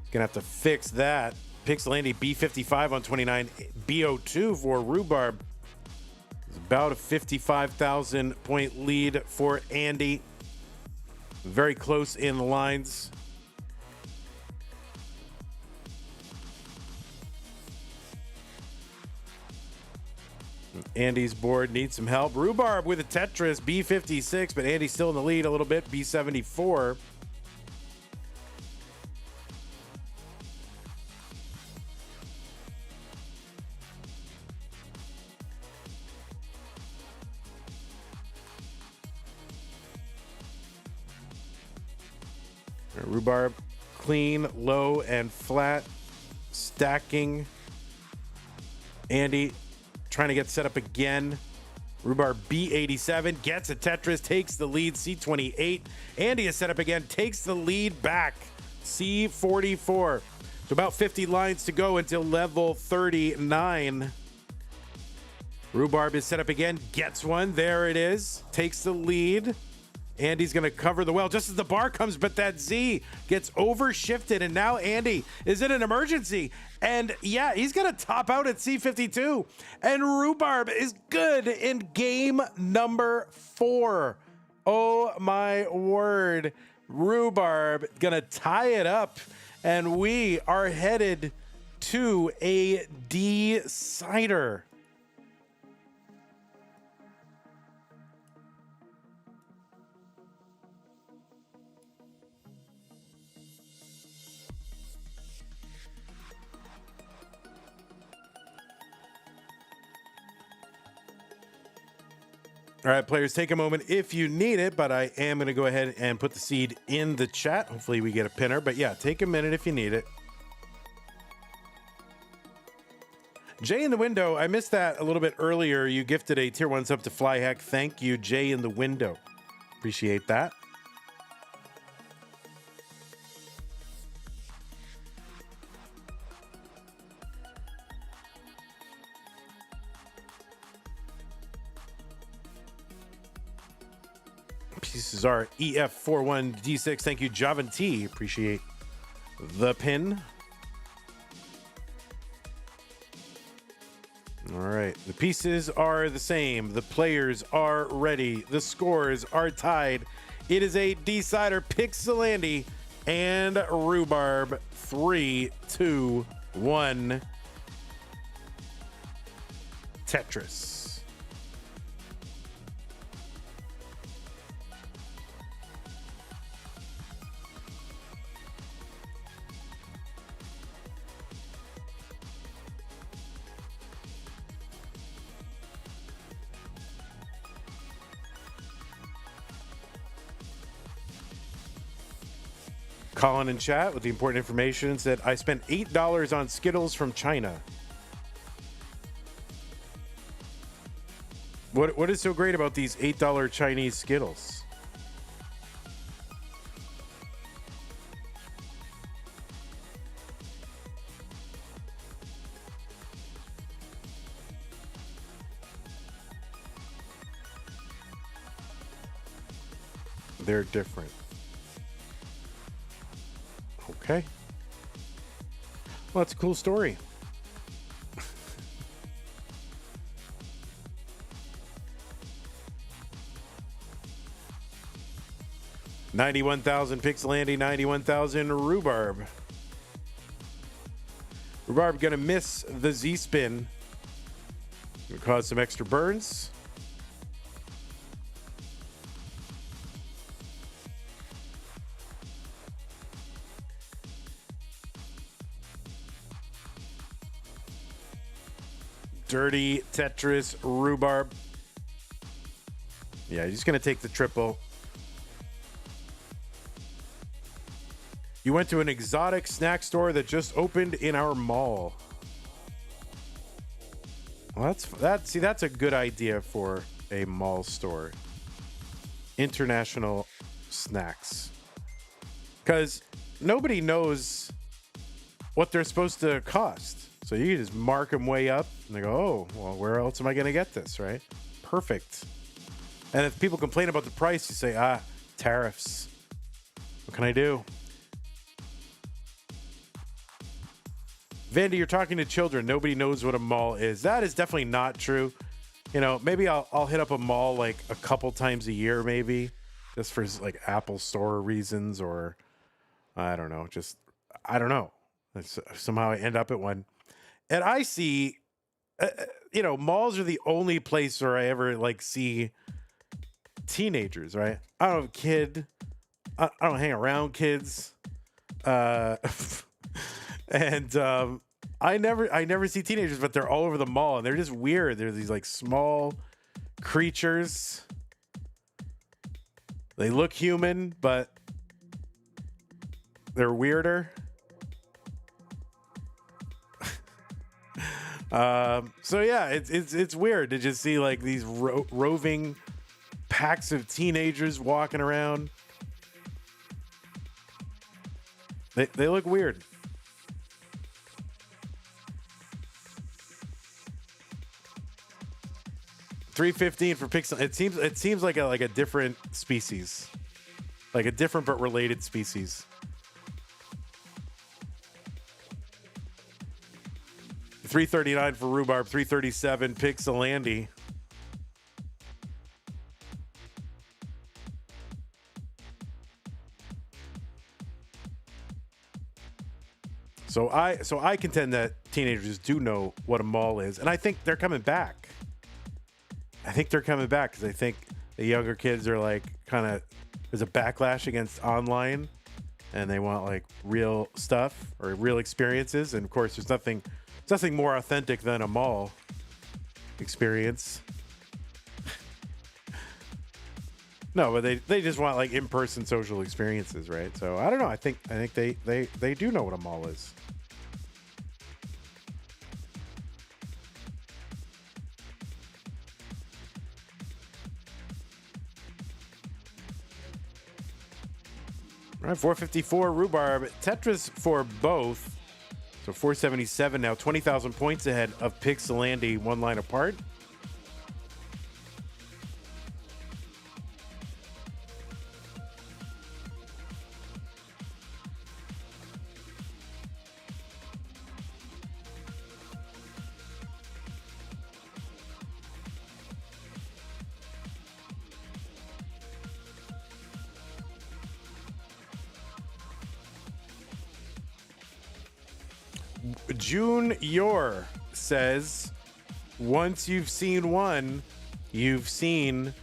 he's gonna have to fix that. Pixelandy B55 on 29, B02 for Rhubarb. It's about a 55,000 point lead for Andy. Very close in the lines. Andy's board needs some help. Rhubarb with a Tetris, B56, but Andy's still in the lead a little bit, B74. Rhubarb, clean, low, and flat, stacking. Andy trying to get set up again. Rhubarb B87 gets a Tetris, takes the lead, C28. Andy is set up again, takes the lead back, C44. So about 50 lines to go until level 39. Rhubarb is set up again, gets one, there it is, takes the lead. Andy's gonna cover the well just as the bar comes, but that Z gets overshifted, and now Andy is in an emergency. And yeah, he's gonna top out at C52. And Rhubarb is good in game number 4. Oh my word. Rhubarb gonna tie it up, and we are headed to a decider. All right, players, take a moment if you need it, but I am going to go ahead and put the seed in the chat. Hopefully we get a pinner, but yeah, take a minute if you need it. Jay in the window, I missed that a little bit earlier. You gifted a tier 1 sub to Flyhack. Thank you, Jay in the window. Appreciate that. Pieces are EF41D6. Thank you, Javan T. Appreciate the pin. All right. The pieces are the same. The players are ready. The scores are tied. It is a decider. Pixelandy and Rhubarb. 3, 2, 1. Tetris. Colin in chat with the important information said, I spent $8 on Skittles from China. What is so great about these $8 Chinese Skittles? they're different. Okay. Well, that's a cool story. $91,000 Pixelandy, 91,000 Rhubarb. Rhubarb gonna miss the Z spin. Gonna cause some extra burns. Dirty Tetris Rhubarb. Yeah, he's gonna take the triple. You went to an exotic snack store that just opened in our mall. Well, that's a good idea for a mall store. International snacks. Because nobody knows what they're supposed to cost. So you just mark them way up and they go, oh, well, where else am I going to get this, right? Perfect. And if people complain about the price, you say, tariffs. What can I do? Vandy, you're talking to children. Nobody knows what a mall is. That is definitely not true. You know, maybe I'll hit up a mall like a couple times a year, maybe just for like Apple Store reasons, or I don't know. I don't know. Somehow I end up at one, and I see, malls are the only place where I ever like see teenagers. Right? I don't have a kid. I don't hang around kids. And I never see teenagers, but they're all over the mall and they're just weird. They're these like small creatures. They look human, but they're weirder. So yeah, it's weird to just see like these roving packs of teenagers walking around. They look weird. $315 for Pixel. It seems like a different species, like a different but related species. $339 for Rhubarb. $337 Pixelandy. So I contend that teenagers do know what a mall is, and I think they're coming back. Because I think the younger kids are like there's a backlash against online, and they want like real stuff or real experiences. And of course, there's nothing more authentic than a mall experience. No, but they just want like in-person social experiences, right? So I don't know. I think they do know what a mall is. All right, 454 Rhubarb. Tetris for both. So 477 now, 20,000 points ahead of Pixelandy, one line apart. June says, once you've seen one, you've seen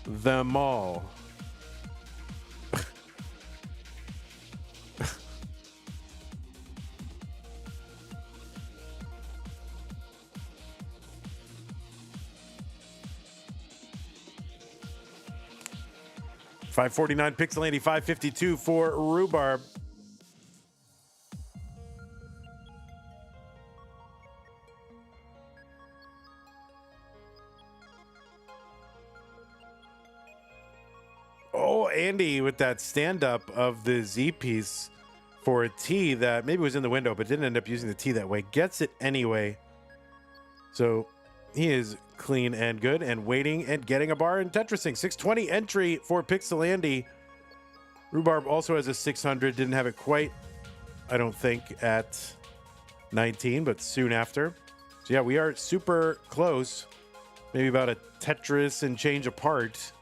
them all. $549 Pixelandy, $552 for Rhubarb. Oh, Andy with that stand-up of the Z piece for a T that maybe was in the window, but didn't end up using the T that way. Gets it anyway. So he is clean and good and waiting and getting a bar in Tetrising. 620 entry for Pixelandy. Rhubarb also has a 600. Didn't have it quite, I don't think, at 19, but soon after. So yeah, we are super close. Maybe about a Tetris and change apart.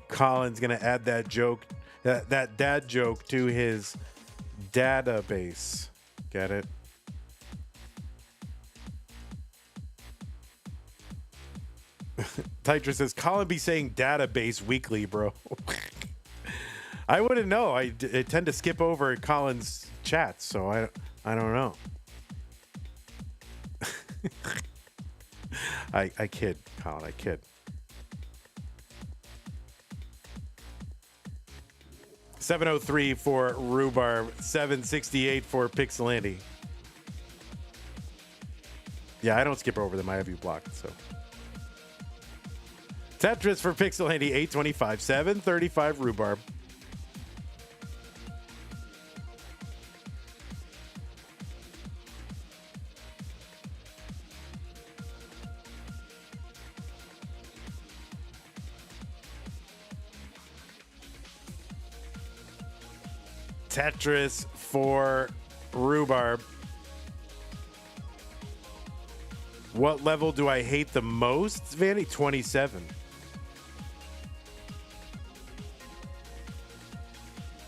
Colin's gonna add that joke, that dad joke to his database. Get it? Tetris says, Colin be saying database weekly, bro. I wouldn't know. I tend to skip over Colin's chats, so I don't know. I kid, Colin. I kid. 703 for Rhubarb, 768 for Pixelandy. Yeah, I don't skip over them. I have you blocked, so. Tetris for Pixelandy, 825, 735 Rhubarb. Tetris for Rhubarb. What level do I hate the most, Vanny? 27.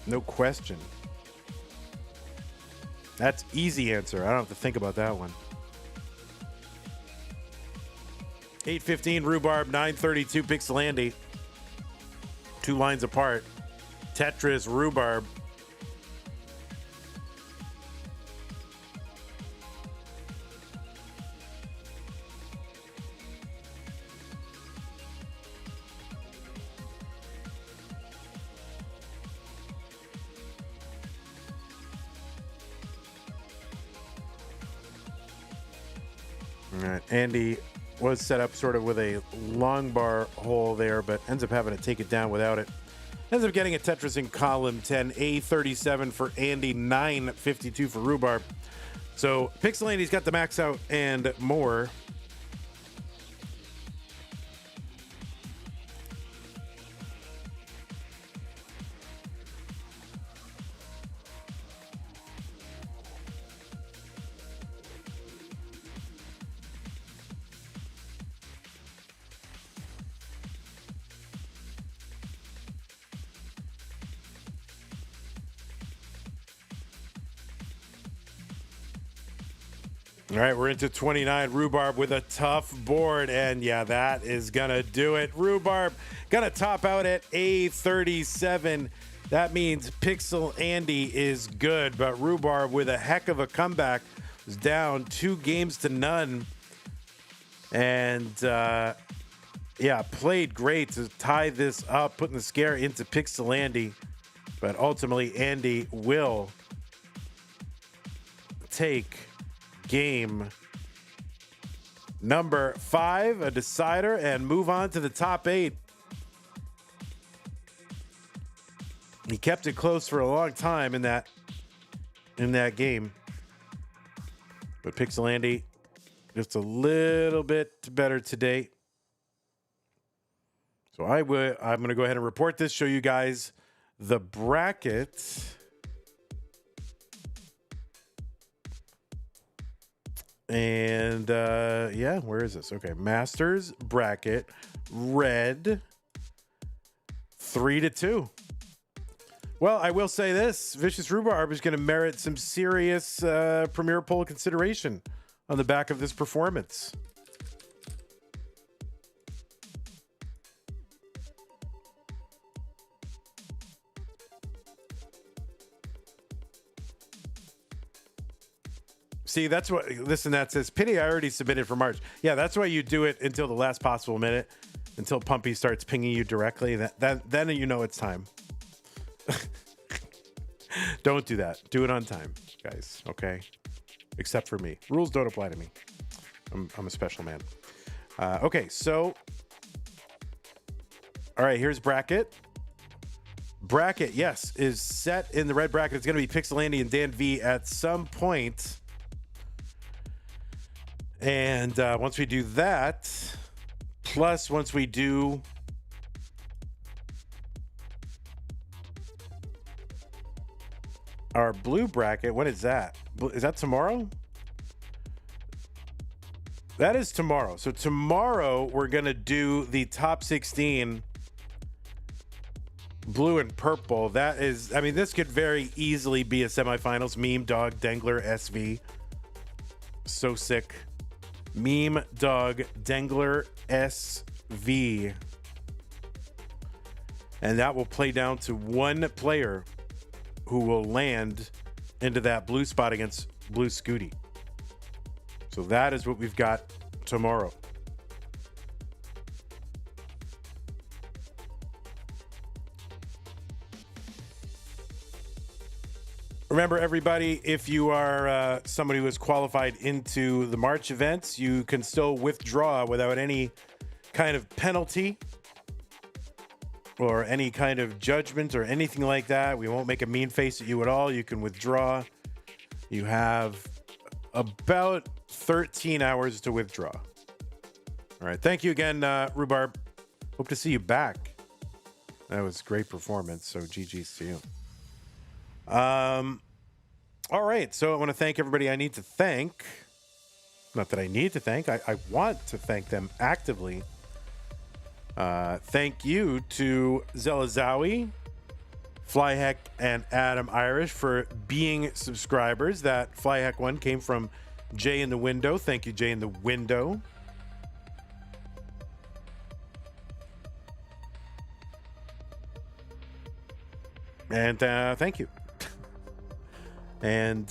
No question. That's easy answer. I don't have to think about that one. 815 Rhubarb, 932 Pixelandy. 2 lines apart. Tetris, Rhubarb. All right, Andy was set up sort of with a long bar hole there, but ends up having to take it down without it. Ends up getting a Tetris in column 10, A37 for Andy, 952 for Rhubarb. So Pixelandy's got the max out and more. All right, we're into 29. Rhubarb with a tough board, and yeah, that is gonna do it. Rhubarb gonna top out at A37. That means Pixelandy is good, but Rhubarb with a heck of a comeback was down 2 games to none, and yeah, played great to tie this up, putting the scare into Pixelandy, but ultimately Andy will take game number 5, a decider, and move on to the top 8. He kept it close for a long time in that game, but Pixelandy just a little bit better today. So I'm going to go ahead and report this, show you guys the bracket. And yeah, where is this? Okay, Masters bracket, red, 3-2. Well, I will say this: Vicious Rhubarb is going to merit some serious Premier Poll consideration on the back of this performance. See, that's what, listen, that says, Pity, I already submitted for March. Yeah, that's why you do it until the last possible minute, until Pumpy starts pinging you directly. Then you know it's time. Don't do that. Do it on time, guys, okay? Except for me. Rules don't apply to me. I'm a special man. Okay, so, all right, here's bracket. bracket, yes, is set in the red bracket. It's going to be Pixelandy and Dan V at some point. And once we do that, plus once we do our blue bracket, when is that? Is that tomorrow? That is tomorrow. So tomorrow we're going to do the top 16 blue and purple. That is, I mean, this could very easily be a semifinals. Meme Dog Dangler SV. So sick. Meme Dog Dangler SV. And that will play down to one player who will land into that blue spot against Blue Scooty. So that is what we've got tomorrow. Remember, everybody, if you are somebody who is qualified into the March events, you can still withdraw without any kind of penalty or any kind of judgment or anything like that. We won't make a mean face at you at all. You can withdraw. You have about 13 hours to withdraw. All right. Thank you again, Rhubarb. Hope to see you back. That was a great performance. So GG's to you. All right. So I want to thank everybody I need to thank. Not that I need to thank. I want to thank them actively. Thank you to Zelazawi, Flyheck, and Adam Irish for being subscribers. That Flyheck one came from Jay in the Window. Thank you, Jay in the Window. And thank you. And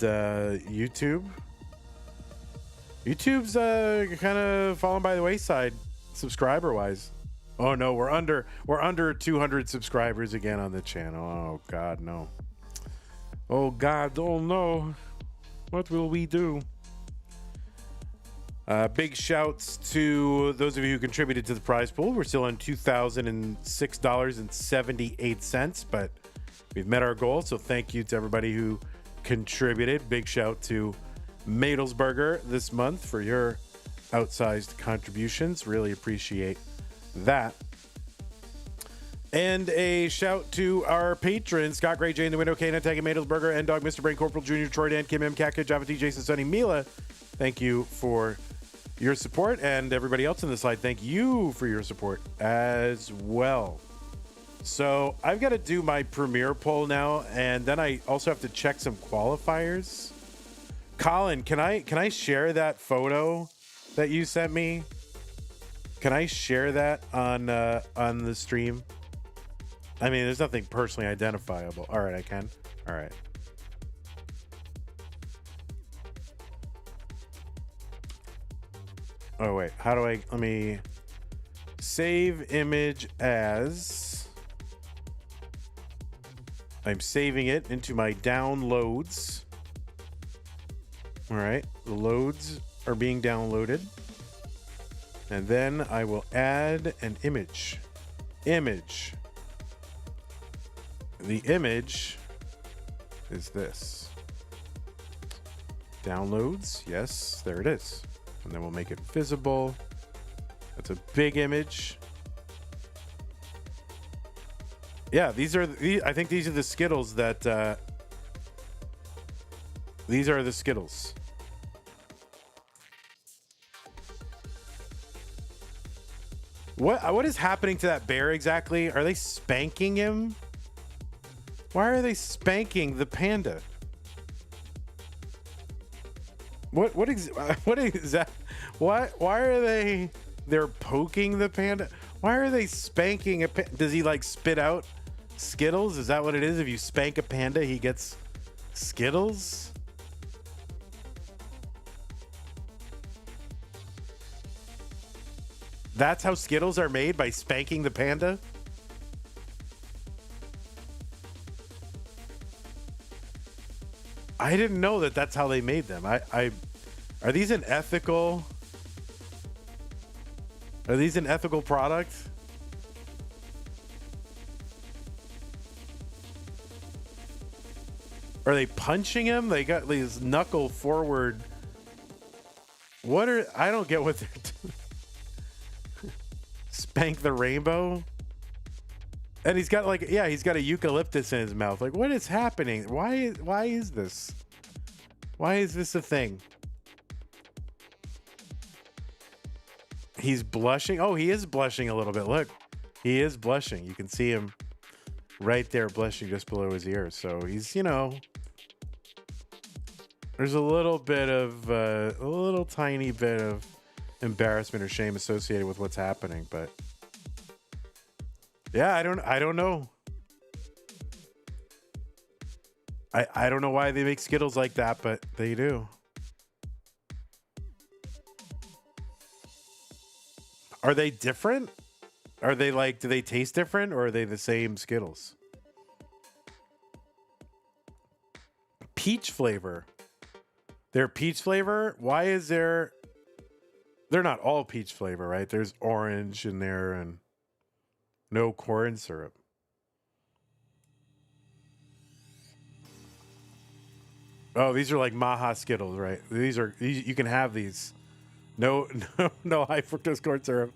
YouTube's kind of falling by the wayside subscriber wise. Oh no, we're under 200 subscribers again on the channel. Oh God, no. Oh God, oh no. What will we do? Big shouts to those of you who contributed to the prize pool. We're still on $2,006.78, but we've met our goal. So thank you to everybody who contributed. Big shout to Madelsberger this month for your outsized contributions. Really appreciate that. And a shout to our patrons: Scott Gray, Jay in the Window, Kane, Tag, Madelsberger, N Dog, Mr. Brain, Corporal Jr., Troy Dan, Kim M, Kaka, Java T, Jason, Sunny, Mila. Thank you for your support, and everybody else in the slide, thank you for your support as well. So I've got to do my premiere poll now, and then I also have to check some qualifiers. Colin, can I share that photo that you sent me? Can I share that on the stream? I mean, there's nothing personally identifiable. All right, I can. All right. Oh wait, how do I? Let me save image as. I'm saving it into my downloads. All right, the loads are being downloaded. And then I will add an image. Image. The image is this. Downloads. Yes, there it is. And then we'll make it visible. That's a big image. Yeah, I think these are the Skittles that these are the Skittles. What is happening to that bear exactly? Are they spanking him? Why are they spanking the panda? What is that? Why are they're poking the panda? Why are they spanking a panda? Does he like spit out Skittles? Is that what it is? If you spank a panda, he gets Skittles? That's how Skittles are made, by spanking the panda? I didn't know that that's how they made them. Are these an ethical? Are these an ethical product? Are they punching him? They got these knuckle forward. What are, I don't get what they're doing. Spank the rainbow? And he's got like, yeah, he's got a eucalyptus in his mouth. Like, what is happening? Why is this? Why is this a thing? He's blushing. Oh, he is blushing a little bit. Look, he is blushing. You can see him right there blushing just below his ears. So he's, you know, there's a little bit of, a little tiny bit of embarrassment or shame associated with what's happening. But yeah, I don't know. I don't know why they make Skittles like that, but they do. Are they different? Are they like, do they taste different, or are they the same Skittles? Peach flavor. They're peach flavor? Why is there... They're not all peach flavor, right? There's orange in there and no corn syrup. Oh, these are like Maha Skittles, right? These are, you can have these. No high fructose corn syrup.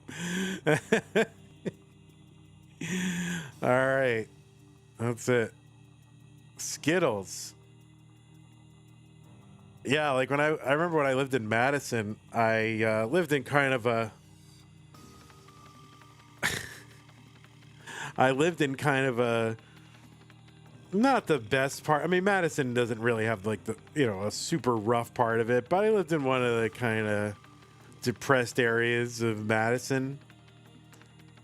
All right. That's it. Skittles. Yeah, like when I remember when I lived in Madison, I lived in kind of a... I lived in kind of a... Not the best part. I mean, Madison doesn't really have like the, you know, a super rough part of it, but I lived in one of the kind of depressed areas of Madison.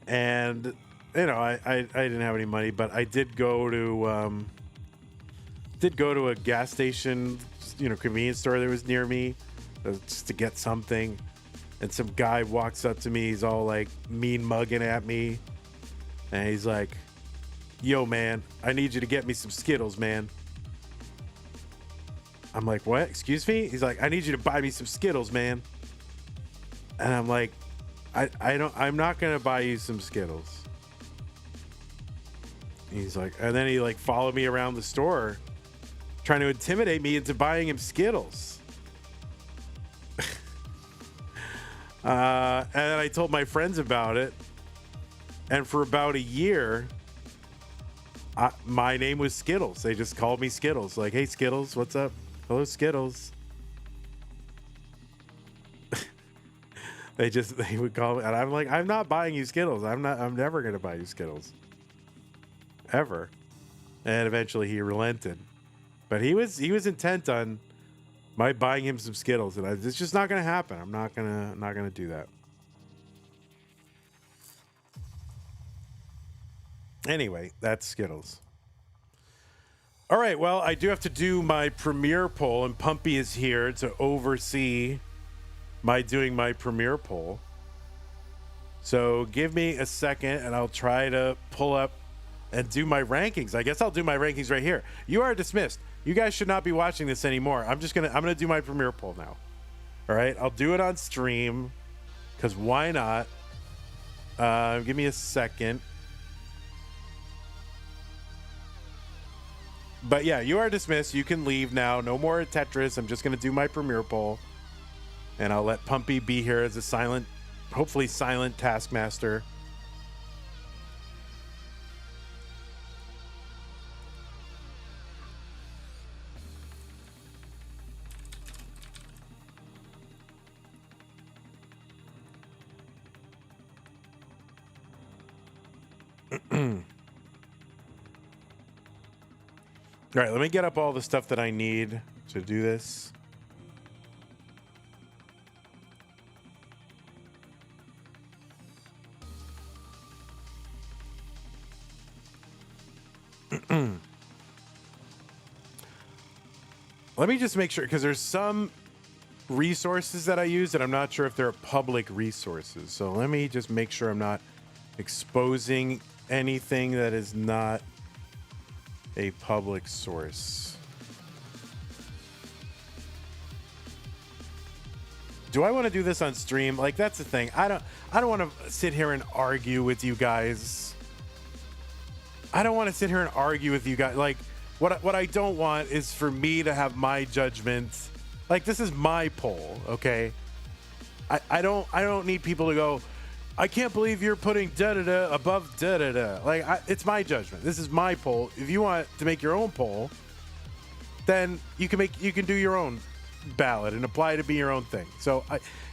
And, you know, I didn't have any money, but I did go to a gas station, you know, convenience store that was near me just to get something. And some guy walks up to me. He's all like mean mugging at me. And he's like, "Yo, man, I need you to get me some Skittles, man." I'm like, "What? Excuse me?" He's like, "I need you to buy me some Skittles, man." And I'm like, I'm not going to buy you some Skittles. He's like, and then he like followed me around the store trying to intimidate me into buying him Skittles. And then I told my friends about it. And for about a year, my name was Skittles. They just called me Skittles. Like, "Hey, Skittles, what's up? Hello, Skittles." They would call me, and I'm like, "I'm not buying you Skittles. I'm never going to buy you Skittles. Ever." And eventually he relented. But he was intent on my buying him some Skittles, and it's just not going to happen. I'm not going to do that. Anyway, that's Skittles. All right, well, I do have to do my premiere poll, and Pumpy is here to oversee doing my premiere poll. So give me a second, and I'll try to pull up and do my rankings. I guess I'll do my rankings right here. You are dismissed. You guys should not be watching this anymore. I'm gonna do my premiere poll now. All right, I'll do it on stream, because why not? Give me a second. But yeah, you are dismissed. You can leave now. No more Tetris. I'm just going to do my premiere poll. And I'll let Pumpy be here as a hopefully silent taskmaster. All right, let me get up all the stuff that I need to do this. Let me just make sure, because there's some resources that I use that I'm not sure if they're public resources. So let me just make sure I'm not exposing anything that is not a public source. Do I want to do this on stream? Like, that's the thing. I don't want to sit here and argue with you guys. I don't want to sit here and argue with you guys. Like, What I don't want is for me to have my judgment. Like, this is my poll, okay? I don't need people to go, I can't believe you're putting da-da-da above da-da-da. Like, it's my judgment. This is my poll. If you want to make your own poll, then you can do your own ballot and apply to be your own thing. So,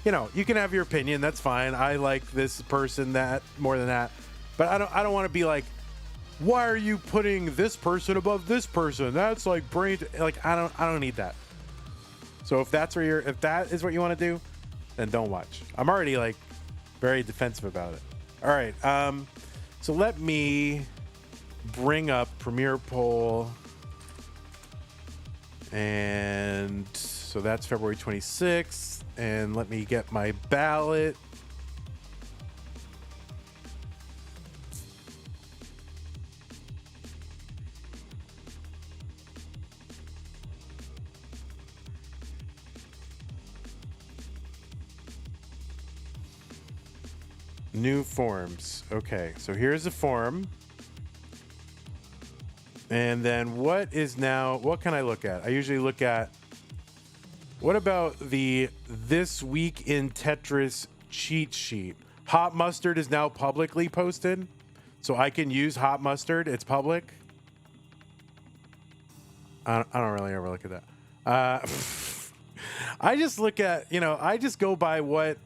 you can have your opinion. That's fine. I like this person that more than that. But I don't want to be like, why are you putting this person above this person? That's like like, I don't need that. So if that is what you want to do, then don't watch. I'm already like very defensive about it. All right. So let me bring up Premiere Poll. And so that's February 26th. And let me get my ballot. New forms. Okay, so here's a form. And then what can I look at? I usually look at, what about the This Week in Tetris cheat sheet? Hot Mustard is now publicly posted, so I can use Hot Mustard. It's public. I don't really ever look at that. I just look at, I just go by what,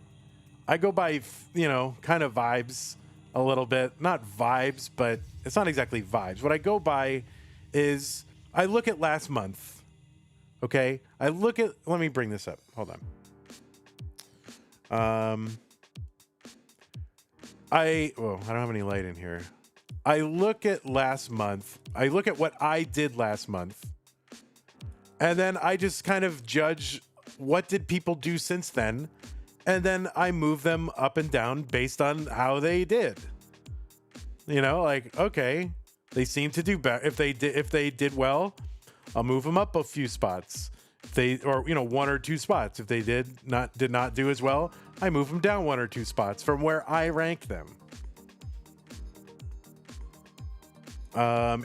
I go by, kind of vibes a little bit. Not vibes, but it's not exactly vibes. What I go by is I look at last month. Okay? Let me bring this up. Hold on. I don't have any light in here. I look at last month. I look at what I did last month. And then I just kind of judge what did people do since then. And then I move them up and down based on how they did. Like, okay, they seem to do better. If they did well, I'll move them up a few spots. Or one or two spots. If they did not do as well, I move them down one or two spots from where I rank them.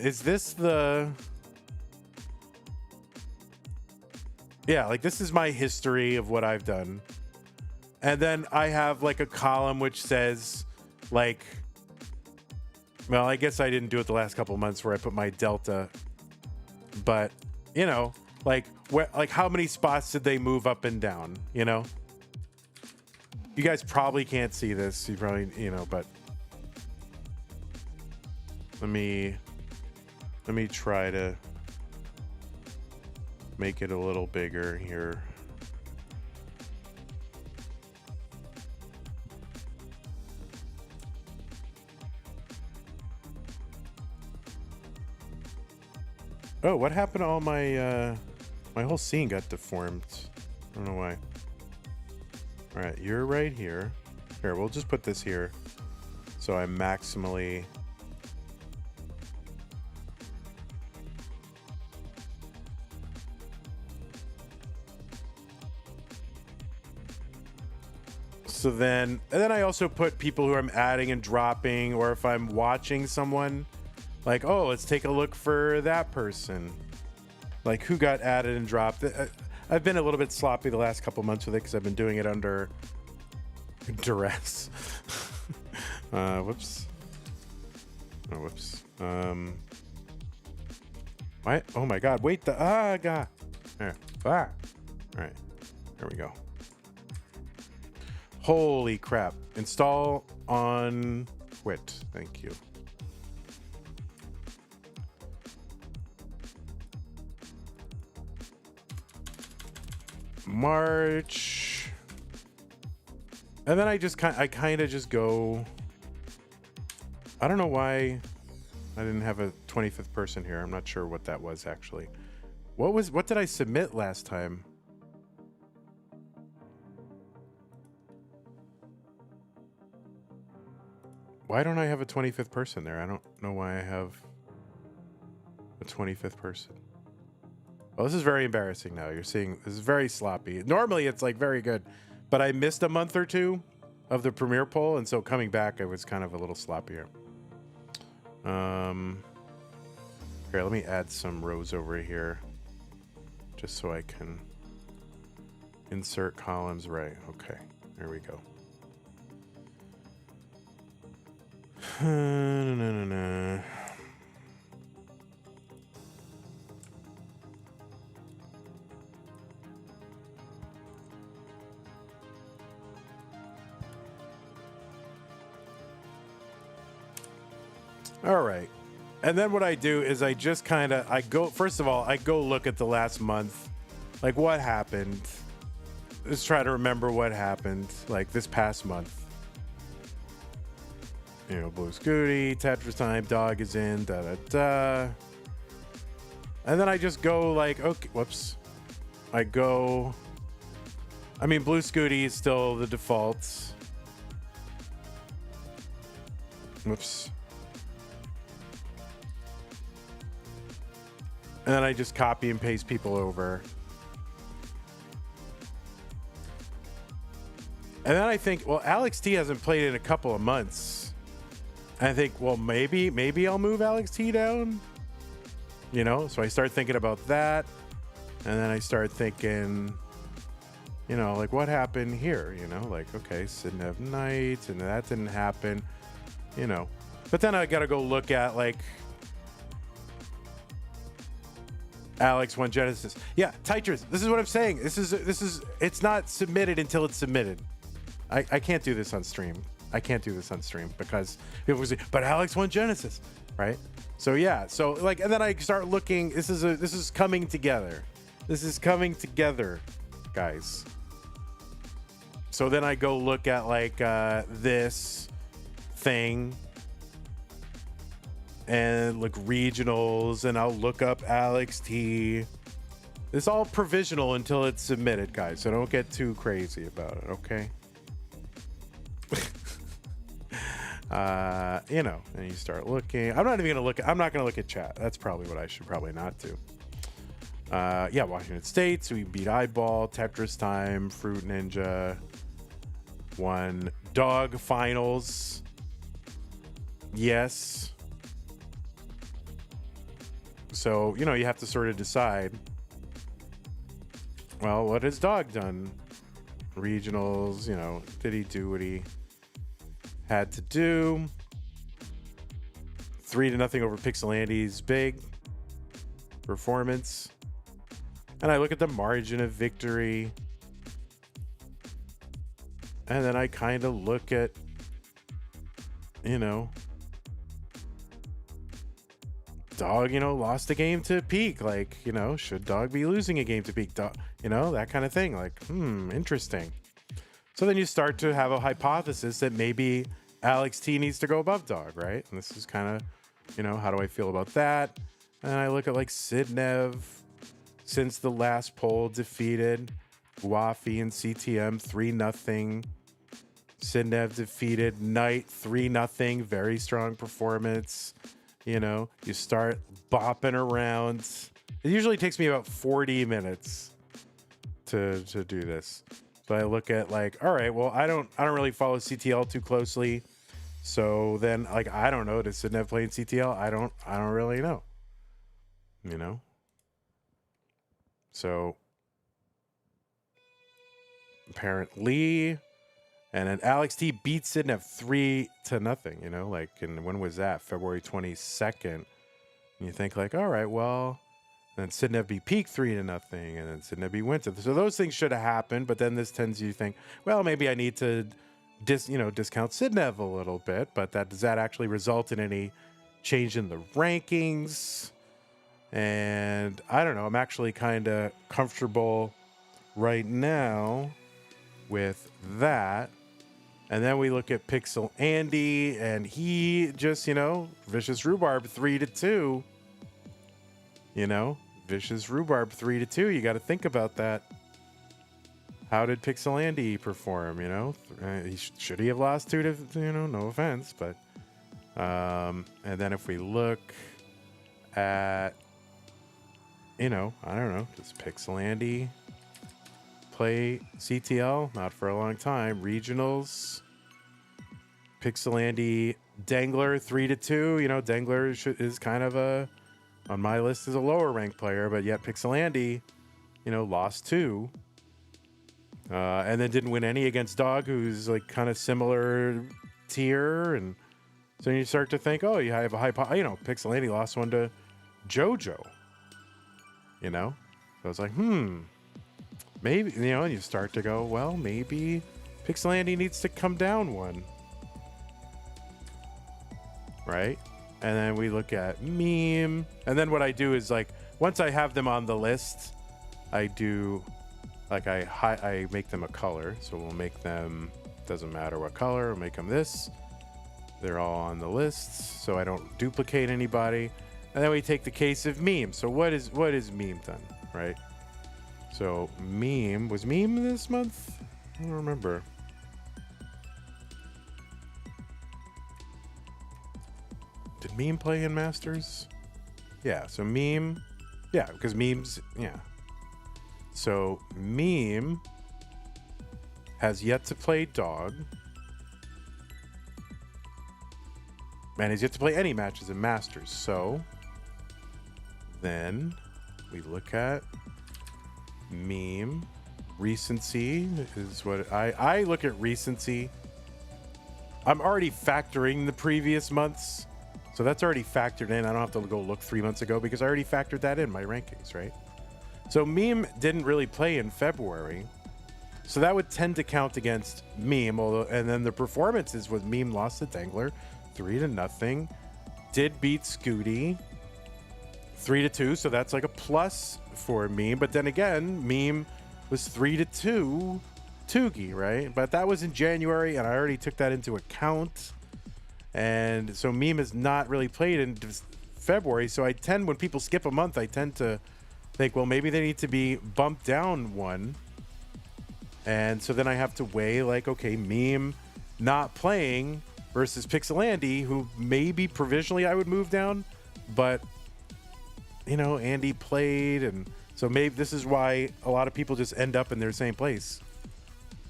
Is this the? Yeah, like this is my history of what I've done. And then I have like a column which says like, well, I guess I didn't do it the last couple of months where I put my delta, but like how many spots did they move up and down? You guys probably can't see this. You probably, but let me try to make it a little bigger here. Oh, what happened to all my my whole scene got deformed. I don't know why. All right, you're right here. Here, we'll just put this here. So I'm maximally. So then I also put people who I'm adding and dropping, or if I'm watching someone. Like, oh, let's take a look for that person. Like, who got added and dropped. I've been a little bit sloppy the last couple months with it because I've been doing it under duress. Whoops. Oh, whoops. What? Oh, my God. Wait, God. There. All right. There we go. Holy crap. Install on quit. Thank you. March, and then I kind of just go. I don't know why I didn't have a 25th person here. I'm not sure what that was actually. What did I submit last time? Why don't I have a 25th person there? I don't know why I have a 25th person. Well, this is very embarrassing now. You're seeing this is very sloppy. Normally it's like very good, but I missed a month or two of the Premiere Poll, and so coming back, I was kind of a little sloppier. Here, let me add some rows over here just so I can insert columns right. Okay, there we go. All right. And then what I do is I just kind of, first of all, I go look at the last month, like what happened. Just try to remember what happened, like this past month. You know, Blue Scooty, Tetris time, dog is in, da da da. And then I just go like, okay, whoops. I mean, Blue Scooty is still the default. Whoops. And then I just copy and paste people over. And then I think, well, Alex T hasn't played in a couple of months. And I think, well, maybe I'll move Alex T down. You know, so I start thinking about that. And then I start thinking, you know, like what happened here? You know, like, okay, Sidnev Knight, and that didn't happen, you know. But then I got to go look at like Alex won Genesis. Yeah, Tetris. This is what I'm saying. This is it's not submitted until it's submitted. I can't do this on stream. I can't do this on stream because people will say, but Alex won Genesis, right? So yeah, so like, and then I start looking. This is coming together. This is coming together, guys. So then I go look at like this thing and look regionals, and I'll look up Alex T. It's all provisional until it's submitted, guys. So don't get too crazy about it, okay? You know, and you start looking. I'm not gonna look at chat. That's probably what I should probably not do. Yeah, Washington State. So we beat Eyeball, Tetris time, Fruit Ninja, won Dog Finals. Yes. So, you know, you have to sort of decide, well, what has Dog done? Regionals, you know, did he do what he had to do? 3-0 over Pixelandy's big performance. And I look at the margin of victory. And then I kind of look at, you know, Dog, you know, lost a game to Peak. Like, you know, should Dog be losing a game to Peak? Dog, you know, that kind of thing. Like, interesting. So then you start to have a hypothesis that maybe Alex T needs to go above Dog, right? And this is kind of, you know, how do I feel about that? And I look at like Sidnev, since the last poll, defeated Wafi and CTM 3-0. Sidnev defeated Knight 3-0. Very strong performance. You know, you start bopping around. It usually takes me about 40 minutes to do this. So I look at like, all right, well, I don't really follow CTL too closely. So then, like, I don't know. Does Sidnev play in CTL? I don't really know. You know. So apparently, and then Alex T beat Sidnev 3-0. You know, like, and when was that? February 22nd. And you think like, all right, well, then Sidnev beat Peak 3-0, and then Sidnev beat Winter. So those things should have happened. But then this tends you to think, well, maybe I need to discount Sidnev a little bit. But does that actually result in any change in the rankings? And I don't know. I'm actually kind of comfortable right now with that. And then we look at Pixelandy, and he just, you know, Vicious Rhubarb 3-2. You know, Vicious Rhubarb 3-2. You got to think about that. How did Pixelandy perform? You know, should he have lost 2 to, you know, no offense, but and then if we look at, you know, I don't know, does Pixelandy play CTL? Not for a long time. Regionals, Pixelandy Dangler 3-2. You know, Dangler is kind of a on my list is a lower ranked player, but yet Pixelandy, lost 2. And then didn't win any against Dog, who's like kind of similar tier. And so you start to think, oh, you have a high, Pixelandy lost one to JoJo, So I was like, maybe, and you start to go, well, maybe Pixelandy needs to come down one. Right? And then we look at meme. And then what I do is like, once I have them on the list, I do like, I make them a color. So we'll make them, doesn't matter what color, we'll make them this. They're all on the list, so I don't duplicate anybody. And then we take the case of meme. So what is meme done, right? So meme, was meme this month? I don't remember. Did meme play in Masters? Yeah, so meme, yeah, because memes, yeah. So meme has yet to play Dog. And he's yet to play any matches in Masters. So then we look at meme. Recency is what I look at recency. I'm already factoring the previous months. So that's already factored in. I don't have to go look 3 months ago because I already factored that in my rankings, right? So meme didn't really play in February. So that would tend to count against meme. And then the performances with meme lost to Dangler 3-0. Did beat Scooty 3-2. So that's like a plus for meme. But then again, meme was 3-2 Tugi, right? But that was in January and I already took that into account. And so meme has not really played in February. So I tend, when people skip a month, I tend to think, well, maybe they need to be bumped down one. And so then I have to weigh like, okay, meme not playing versus Pixelandy, who maybe provisionally I would move down, but Andy played. And so maybe this is why a lot of people just end up in their same place.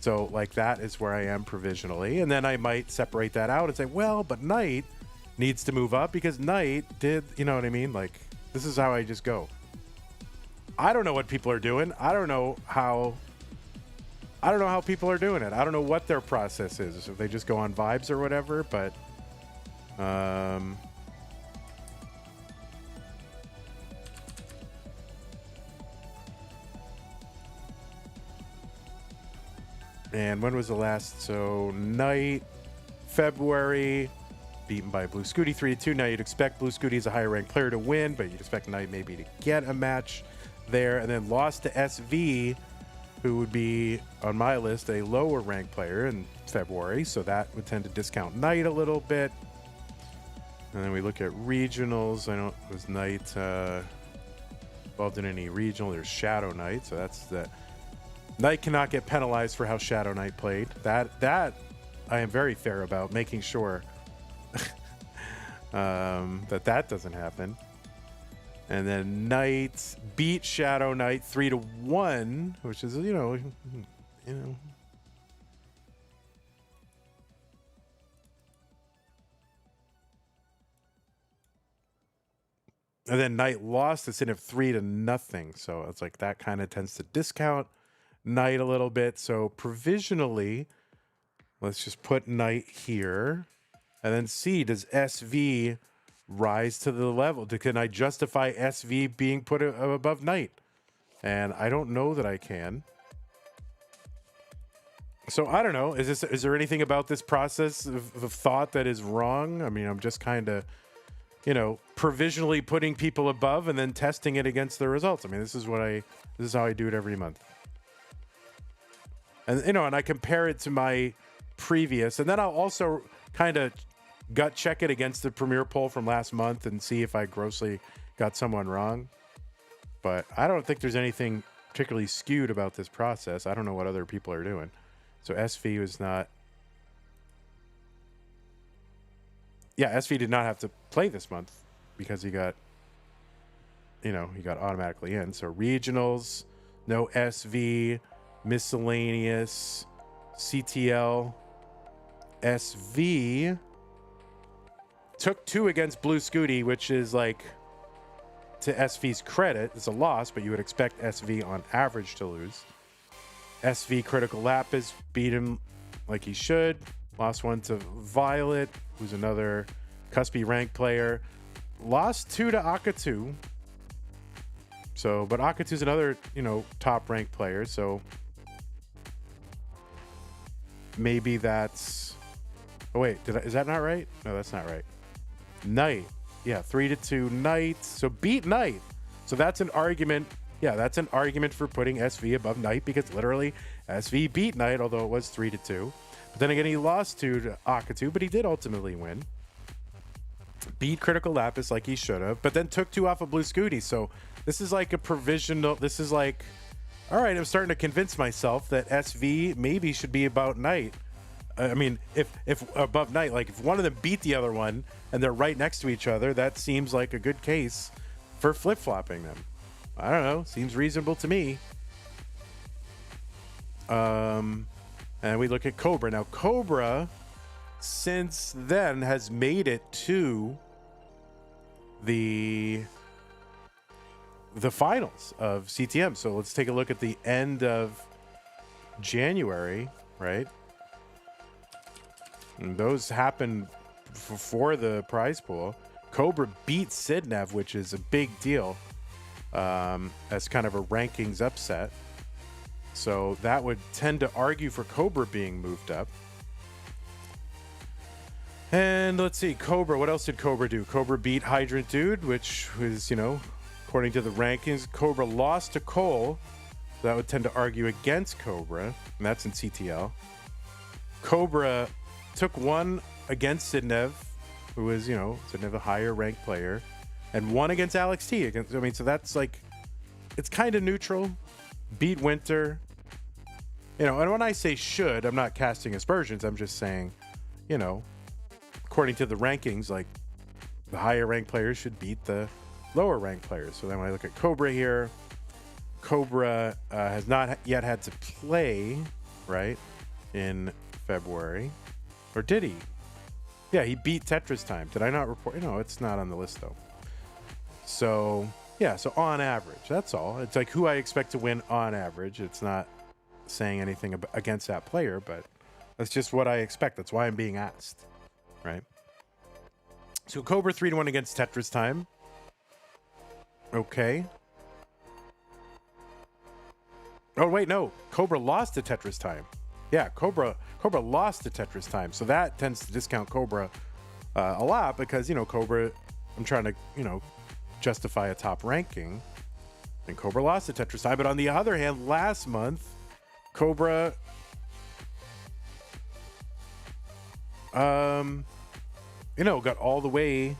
So like that is where I am provisionally. And then I might separate that out and say, well, but Knight needs to move up because Knight did, you know what I mean? Like, this is how I just go. I don't know what people are doing. I don't know how people are doing it. I don't know what their process is. If they just go on vibes or whatever, but and when was the last? So Knight, February, beaten by Blue Scooty 3-2. Now you'd expect Blue Scooty as a higher ranked player to win, but you'd expect Knight maybe to get a match there. And then lost to SV, who would be on my list a lower ranked player in February. So that would tend to discount Knight a little bit. And then we look at regionals. I don't, was Knight involved in any regional? There's Shadow Knight. So that's that. Knight cannot get penalized for how Shadow Knight played. That I am very fair about, making sure that doesn't happen. And then Knight beat Shadow Knight 3-1, which is, you know. And then Knight lost this in of 3-0. So it's like that kind of tends to discount Knight a little bit. So provisionally, let's just put Knight here and then see, does SV rise to the level? Can I justify SV being put above Knight? And I don't know that I can. So I don't know. Is there anything about this process of thought that is wrong? I mean, I'm just kind of, provisionally putting people above and then testing it against the results. I mean, this is how I do it every month. And, and I compare it to my previous, and then I'll also kind of gut check it against the Premier poll from last month and see if I grossly got someone wrong. But I don't think there's anything particularly skewed about this process. I don't know what other people are doing. So SV was not. Yeah, SV did not have to play this month because he got automatically in. So regionals, no SV, miscellaneous, CTL, SV. Took 2 against Blue Scooty, which is like to SV's credit, it's a loss, but you would expect SV on average to lose. SV Critical Lapis beat him like he should. Lost one to Violet, who's another cuspy rank player. Lost 2 to Akatu. So, but Akatu's another, top rank player. So maybe that's. Oh wait, is that not right? No, that's not right. Knight, yeah, 3-2 Knight. So beat Knight. So that's an argument. Yeah, that's an argument for putting SV above Knight because literally SV beat Knight, although it was 3-2. But then again, he lost to Akatu, but he did ultimately win. Beat Critical Lapis like he should have, but then took 2 off of Blue Scooty. So this is like a provisional. This is like, all right, I'm starting to convince myself that SV maybe should be about Knight. I mean, if above Knight, like if one of them beat the other one and they're right next to each other, that seems like a good case for flip-flopping them. I don't know. Seems reasonable to me. And we look at Cobra. Now, Cobra, since then, has made it to the finals of CTM. So let's take a look at the end of January, right? And those happened before the prize pool. Cobra beat Sidnev, which is a big deal, as kind of a rankings upset. So that would tend to argue for Cobra being moved up. And let's see, Cobra, what else did Cobra do? Cobra beat Hydrant Dude, which was, according to the rankings. Cobra lost to Cole. So that would tend to argue against Cobra, and that's in CTL. Cobra took one against Sidnev, who was, Sidnev a higher ranked player, and one against Alex T. So that's like, it's kind of neutral. Beat Winter, and when I say should, I'm not casting aspersions. I'm just saying, according to the rankings, like the higher ranked players should beat the lower ranked players. So then when I look at Cobra here, Cobra has not yet had to play, right, in February. Or did he? Yeah, he beat Tetris Time. Did I not report? No, it's not on the list, though. So, yeah, so on average, that's all. It's like who I expect to win on average. It's not saying anything against that player, but that's just what I expect. That's why I'm being asked, right? So Cobra 3-1 against Tetris Time. Okay. Oh, wait, no. Cobra lost to Tetris Time. Yeah, Cobra lost to Tetris Time. So that tends to discount Cobra a lot because, Cobra, I'm trying to, justify a top ranking. And Cobra lost to Tetris Time. But on the other hand, last month, Cobra got all the way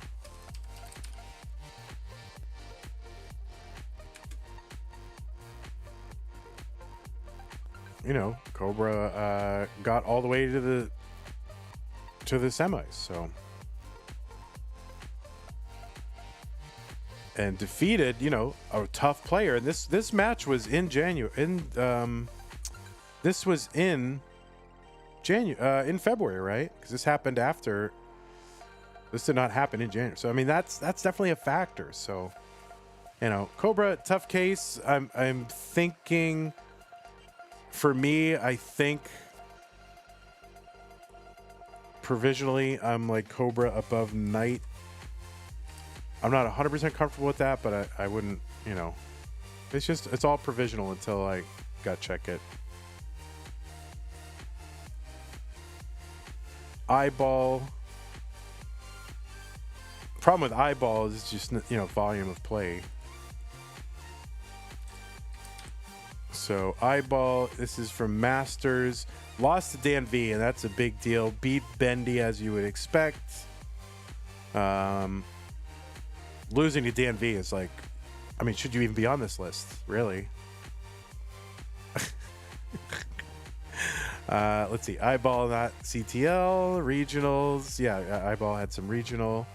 Cobra got all the way to the semis, so, and defeated, a tough player. And this match was in January. This was in February, right? Because this happened after. This did not happen in January. So I mean, that's definitely a factor. So, Cobra, tough case. I'm thinking. For me, I think provisionally, I'm like Cobra above Knight. I'm not 100% comfortable with that, but I wouldn't, it's all provisional until I gut check it. Eyeball. Problem with Eyeball is just, volume of play. So Eyeball, this is from Masters. Lost to Dan V, and that's a big deal. Beat Bendy as you would expect. Losing to Dan V is like, should you even be on this list? Really? Let's see. Eyeball, not CTL. Regionals. Yeah, Eyeball had some regional.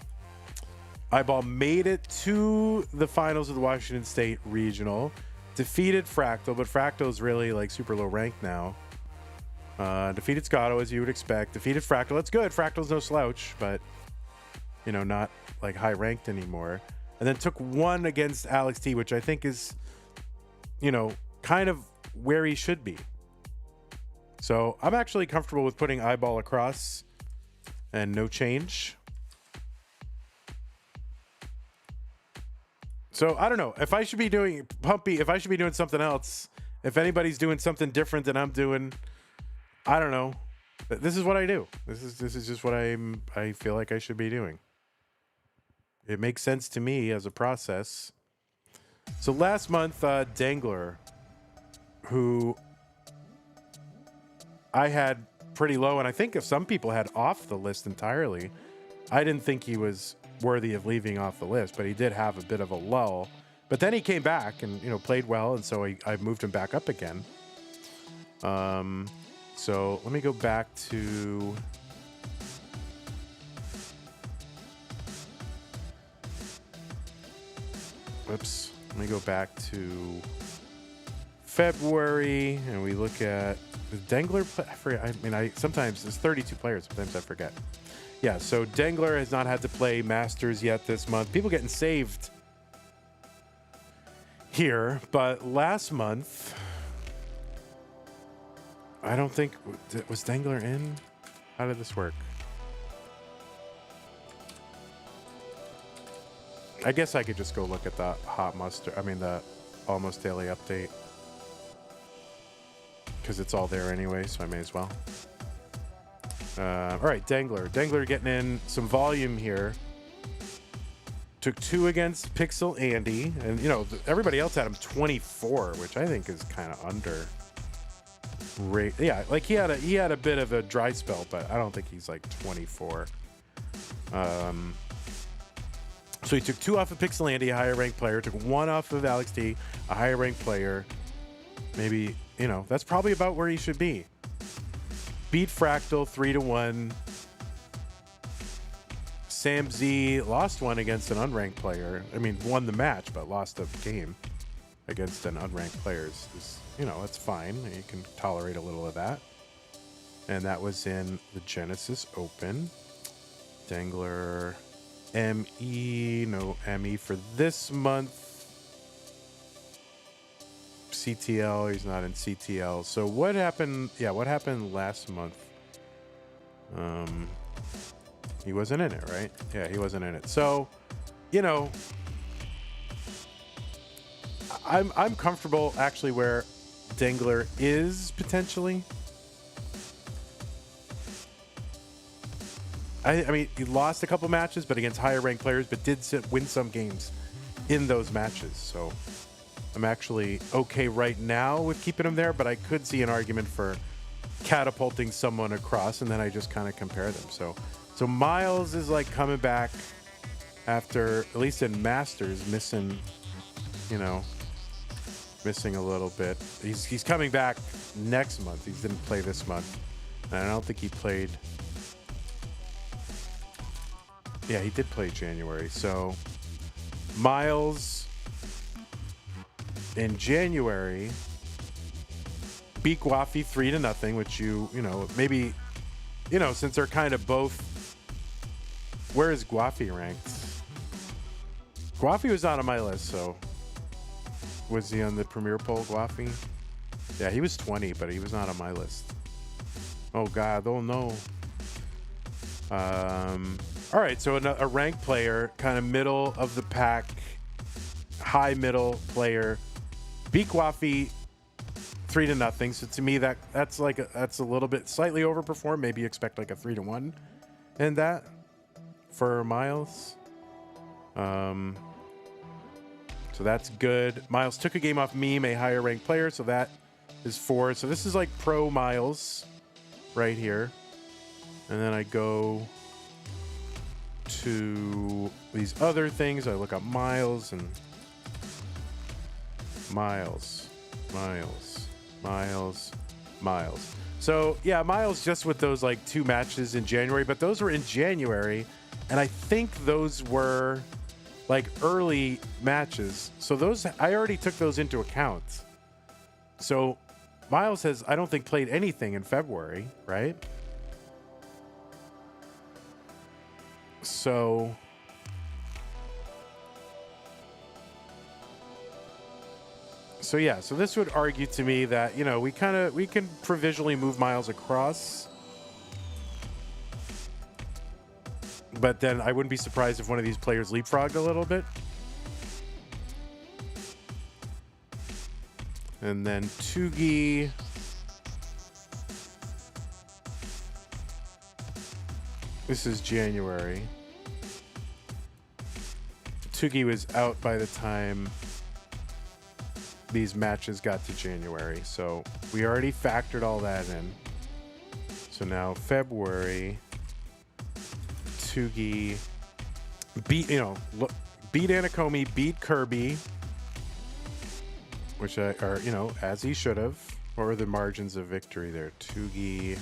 Eyeball made it to the finals of the Washington State Regional. Defeated Fractal, but Fractal's really like super low ranked now. Defeated Scotto, as you would expect. Defeated Fractal. That's good. Fractal's no slouch, but not like high ranked anymore. and then took one against Alex T, which I think is, you know, kind of where he should be. So I'm actually comfortable with putting eyeball across and no change. So I don't know if I should be doing Pumpy, if I should be doing something else, if anybody's doing something different than I'm doing, I don't know. This is what I do. This is just what I feel like I should be doing. It makes sense to me as a process. So last month, Dangler, who I had pretty low, and I think if some people had off the list entirely, I didn't think he was worthy of leaving off the list, but he did have a bit of a lull. But then he came back and, you know, played well, and so I moved him back up again. So let me go back to... Whoops. Let me go back to February, and we look at the Dangler. I forget. I mean, sometimes there's 32 players. Sometimes I forget. Yeah, so Dangler has not had to play Masters yet this month. People getting saved here, but last month, I don't think... Was Dangler in? How did this work? I guess I could just go look at the the Almost Daily Update, because it's all there anyway, so I may as well. All right, Dangler getting in some volume here. Took 2 against Pixelandy, and you know everybody else had him 24, which I think is kind of under. Yeah, like he had a bit of a dry spell, but I don't think he's like 24. So he took 2 off of Pixelandy, a higher ranked player. Took 1 off of Alex T, a higher ranked player. Maybe, you know, that's probably about where he should be. Beat Fractal 3-1. Sam Z lost one against an unranked player. I mean, won the match, but lost a game against an unranked player. You know, that's fine. You can tolerate a little of that. And that was in the Genesis Open. Dangler... ME, no ME for this month. CTL, he's not in CTL. So what happened? Yeah, what happened last month? He wasn't in it, right? Yeah, he wasn't in it. So, you know, I'm comfortable actually where Dangler is potentially. I mean, he lost a couple matches, but against higher ranked players, but did win some games in those matches. So I'm actually okay right now with keeping him there, but I could see an argument for catapulting someone across, and then I just kind of compare them. So Miles is like coming back after, at least in Masters, missing a little bit. He's coming back next month. He didn't play this month, and I don't think he played. Yeah, he did play January. So Miles in January beat Guafi 3-0, which you know, maybe, you know, since they're kind of both. Where is Guafi ranked? Guafi was not on my list, so was he on the Premier Poll, Guafi? Yeah, he was 20, but he was not on my list. Oh God, oh no. All right, so a ranked player, kind of middle of the pack, high middle player, beat Guafi 3-0. So to me, that's a little bit slightly overperformed. Maybe you expect like a 3-1 in that for Miles. So that's good. Miles took a game off Meme, a higher ranked player, so that is 4. So this is like pro Miles right here. And then I go to these other things. I look up Miles and Miles. So yeah, Miles just with those like 2 matches in January, but those were in January, and I think those were like early matches. So those, I already took those into account. So Miles has, I don't think, played anything in February, right? So So yeah, so this would argue to me that, you know, we can provisionally move Miles across. But then I wouldn't be surprised if one of these players leapfrogged a little bit. And then Tugi. This is January. Tugi was out by the time these matches got to January. So we already factored all that in. So now February, Tugi beat Anakomi, beat Kirby, which are, you know, as he should have. What were the margins of victory there? Tugi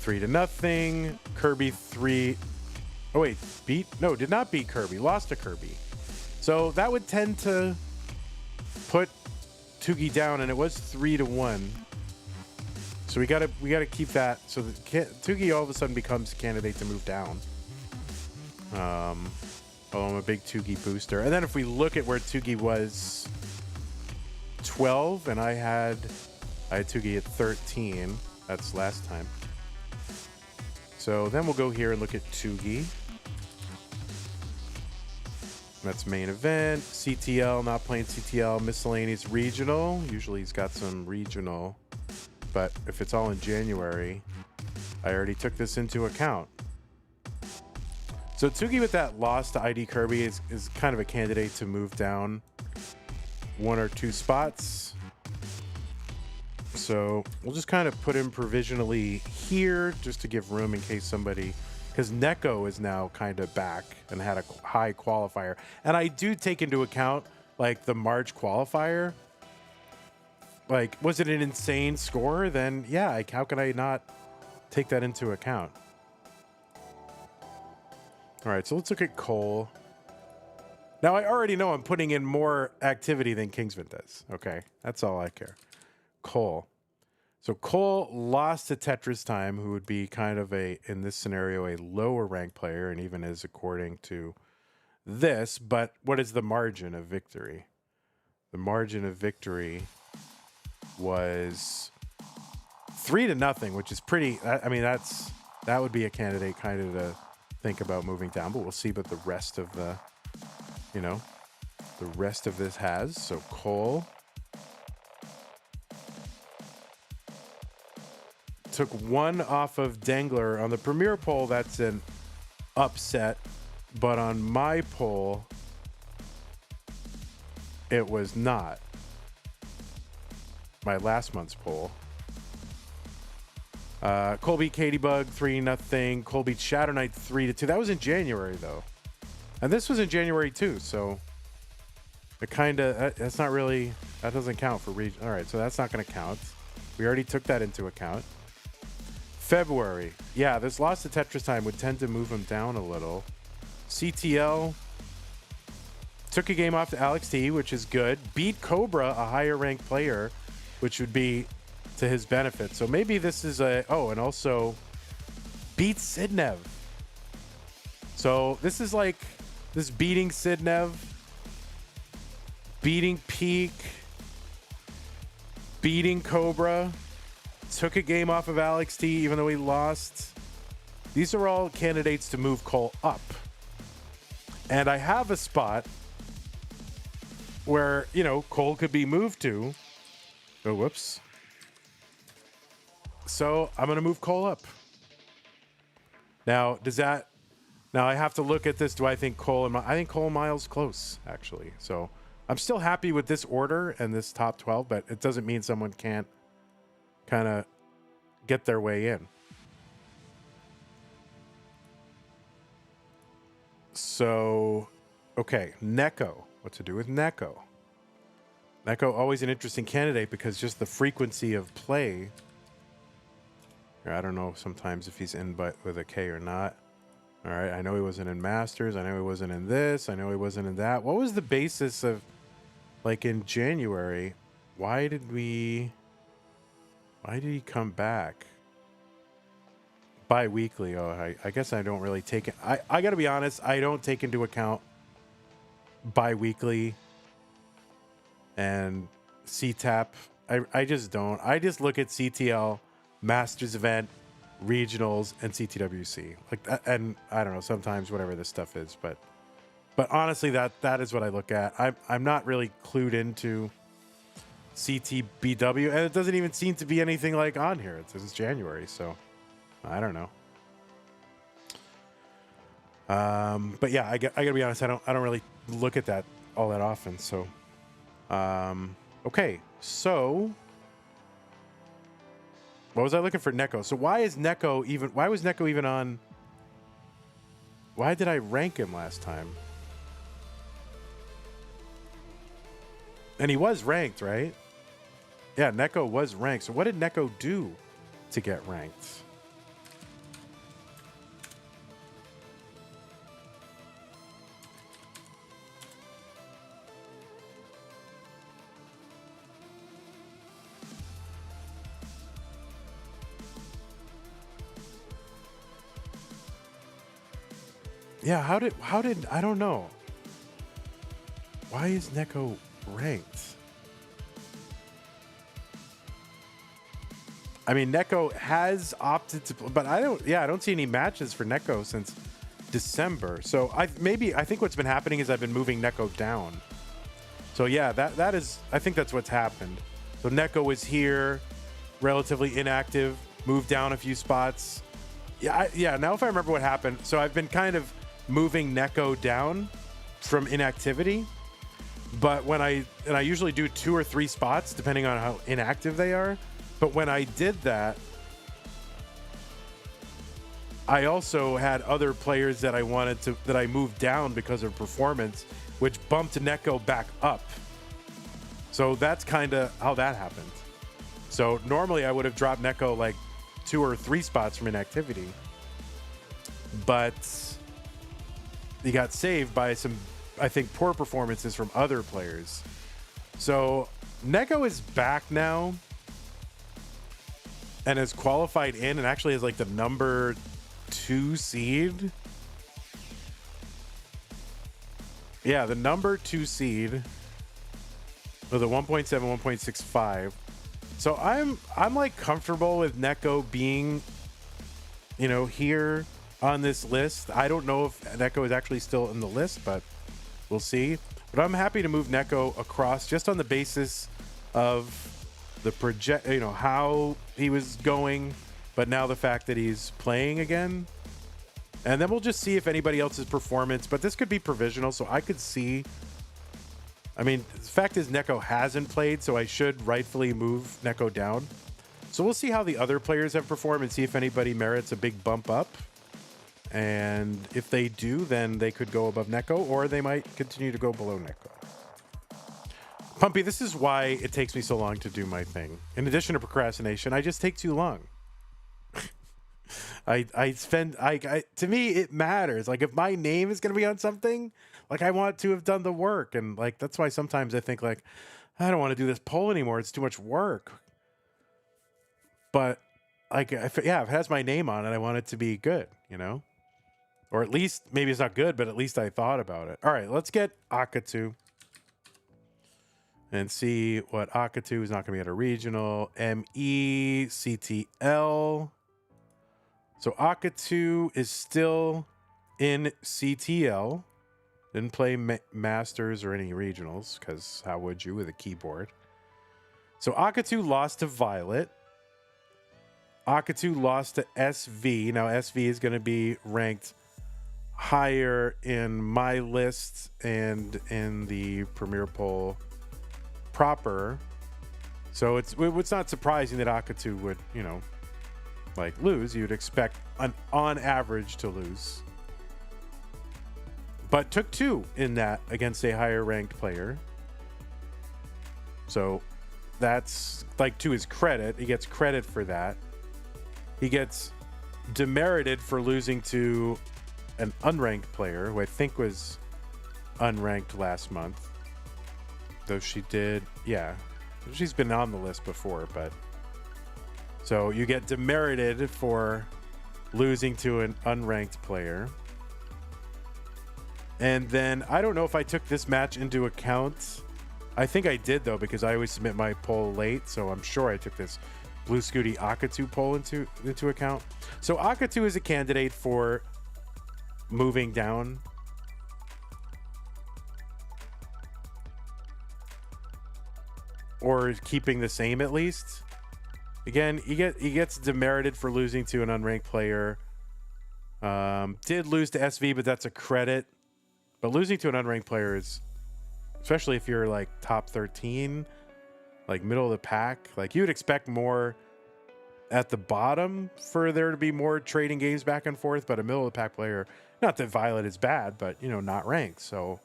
3-0. Kirby 3. Oh wait, did not beat Kirby. Lost to Kirby. So that would tend to put Tugi down, and it was 3-1. So we gotta keep that. So that Tugi all of a sudden becomes a candidate to move down. Although I'm a big Tugi booster. And then if we look at where Tugi was 12, and I had Tugi at 13. That's last time. So then we'll go here and look at Tugi. That's main event. CTL, not playing CTL. Miscellaneous regional. Usually he's got some regional. But if it's all in January, I already took this into account. So Tugi with that loss to ID Kirby is kind of a candidate to move down 1 or 2 spots. So we'll just kind of put him provisionally here just to give room in case somebody, because Neko is now kind of back and had a high qualifier. And I do take into account like the March qualifier. Like, was it an insane score? Then yeah, like, how can I not take that into account? All right, so let's look at Cole. Now I already know I'm putting in more activity than Kingsman does. Okay, that's all I care. Cole. So Cole lost to Tetris Time, who would be kind of in this scenario, a lower ranked player, and even is according to this. But what is the margin of victory? The margin of victory was 3-0, which is pretty. I mean, that would be a candidate kind of to think about moving down. But we'll see what the rest of the, you know, the rest of this has. So Cole took 1 off of Dangler on the Premier poll. That's an upset, but on my poll, it was not. My last month's poll. Cole beat Katybug 3-0. Cole beat Shadow Knight 3-2. That was in January though, and this was in January too. So it kind of that's not really, that doesn't count for region. All right, so that's not going to count. We already took that into account. February. Yeah, this loss to Tetris Time would tend to move him down a little. CTL took a game off to Alex T, which is good. Beat Cobra, a higher ranked player, which would be to his benefit. So maybe this is and also beat Sidnev. So this is like this beating Sidnev, beating Peak, beating Cobra. Took a game off of Alex T, even though he lost. These are all candidates to move Cole up. And I have a spot where, you know, Cole could be moved to. Oh, whoops. So I'm going to move Cole up. Now, now I have to look at this. Do I think I think Cole and Miles close, actually. So I'm still happy with this order and this top 12, but it doesn't mean someone can't kind of get their way in. So, okay, Neko. What to do with Neko? Neko, always an interesting candidate because just the frequency of play. I don't know sometimes if he's in but with a K or not. All right, I know he wasn't in Masters. I know he wasn't in this. I know he wasn't in that. What was the basis of, like, in January? Why did he come back? Bi-weekly. Oh, I guess I don't really take it. I got to be honest. I don't take into account bi-weekly and CTAP. I just don't. I just look at CTL, Masters event, regionals, and CTWC. Like that, and I don't know, sometimes whatever this stuff is, but honestly, that is what I look at. I'm not really clued into CTBW, and it doesn't even seem to be anything like on here. It says it's January, so I don't know. But yeah, I gotta be honest. I don't really look at that all that often. So, okay. So, what was I looking for? Neko. So why was Neko even on? Why did I rank him last time? And he was ranked, right? Yeah, Neko was ranked. So what did Neko do to get ranked? Yeah, how did I don't know. Why is Neko ranked? I mean, Neko has opted to, but I don't see any matches for Neko since December. So I think what's been happening is I've been moving Neko down. So yeah, that is, I think that's what's happened. So Neko was here, relatively inactive, moved down a few spots. Yeah. Now if I remember what happened, so I've been kind of moving Neko down from inactivity, but when I usually do 2 or 3 spots depending on how inactive they are. But when I did that, I also had other players that I moved down because of performance, which bumped Neko back up. So that's kind of how that happened. So normally I would have dropped Neko like 2 or 3 spots from inactivity, but he got saved by some, I think, poor performances from other players. So Neko is back now and has qualified in and actually is like the number 2 seed. Yeah, the number 2 seed with a 1.7, 1.65. So I'm like comfortable with Neko being, here on this list. I don't know if Neko is actually still in the list, but we'll see. But I'm happy to move Neko across just on the basis of the project, how he was going, but now the fact that he's playing again. And then we'll just see if anybody else's performance, but this could be provisional, so I could see. I mean, the fact is Neko hasn't played, so I should rightfully move Neko down. So we'll see how the other players have performed and see if anybody merits a big bump up. And if they do, then they could go above Neko, or they might continue to go below Neko. Pumpy, this is why it takes me so long to do my thing. In addition to procrastination, I just take too long. To me, it matters. Like, if my name is going to be on something, like, I want to have done the work. And, like, that's why sometimes I think, like, I don't want to do this poll anymore. It's too much work. But, like, if it has my name on it, I want it to be good, Or at least, maybe it's not good, but at least I thought about it. All right, let's get Akatu and see what Akatu is not going to be at a regional. MECTL. So Akatu is still in CTL. Didn't play Masters or any regionals, because how would you with a keyboard? So Akatu lost to Violet. Akatu lost to SV. Now SV is going to be ranked higher in my list and in the Premier Poll proper. So it's not surprising that Akatu would, lose. You'd expect on average to lose. But took 2 in that against a higher ranked player. So that's like to his credit. He gets credit for that. He gets demerited for losing to an unranked player who I think was unranked last month. Though she did, she's been on the list before, but so you get demerited for losing to an unranked player. And then I don't know if I took this match into account I think I did, though, because I always submit my poll late, so I'm sure I took this Blue Scooty Akatu poll into account. So Akatu is a candidate for moving down. Or keeping the same, at least. Again, he gets demerited for losing to an unranked player. Did lose to SV, but that's a credit. But losing to an unranked player is, especially if you're like top 13, like middle of the pack, like you would expect more at the bottom for there to be more trading games back and forth. But a middle of the pack player, not that Violet is bad, but you know, not ranked. So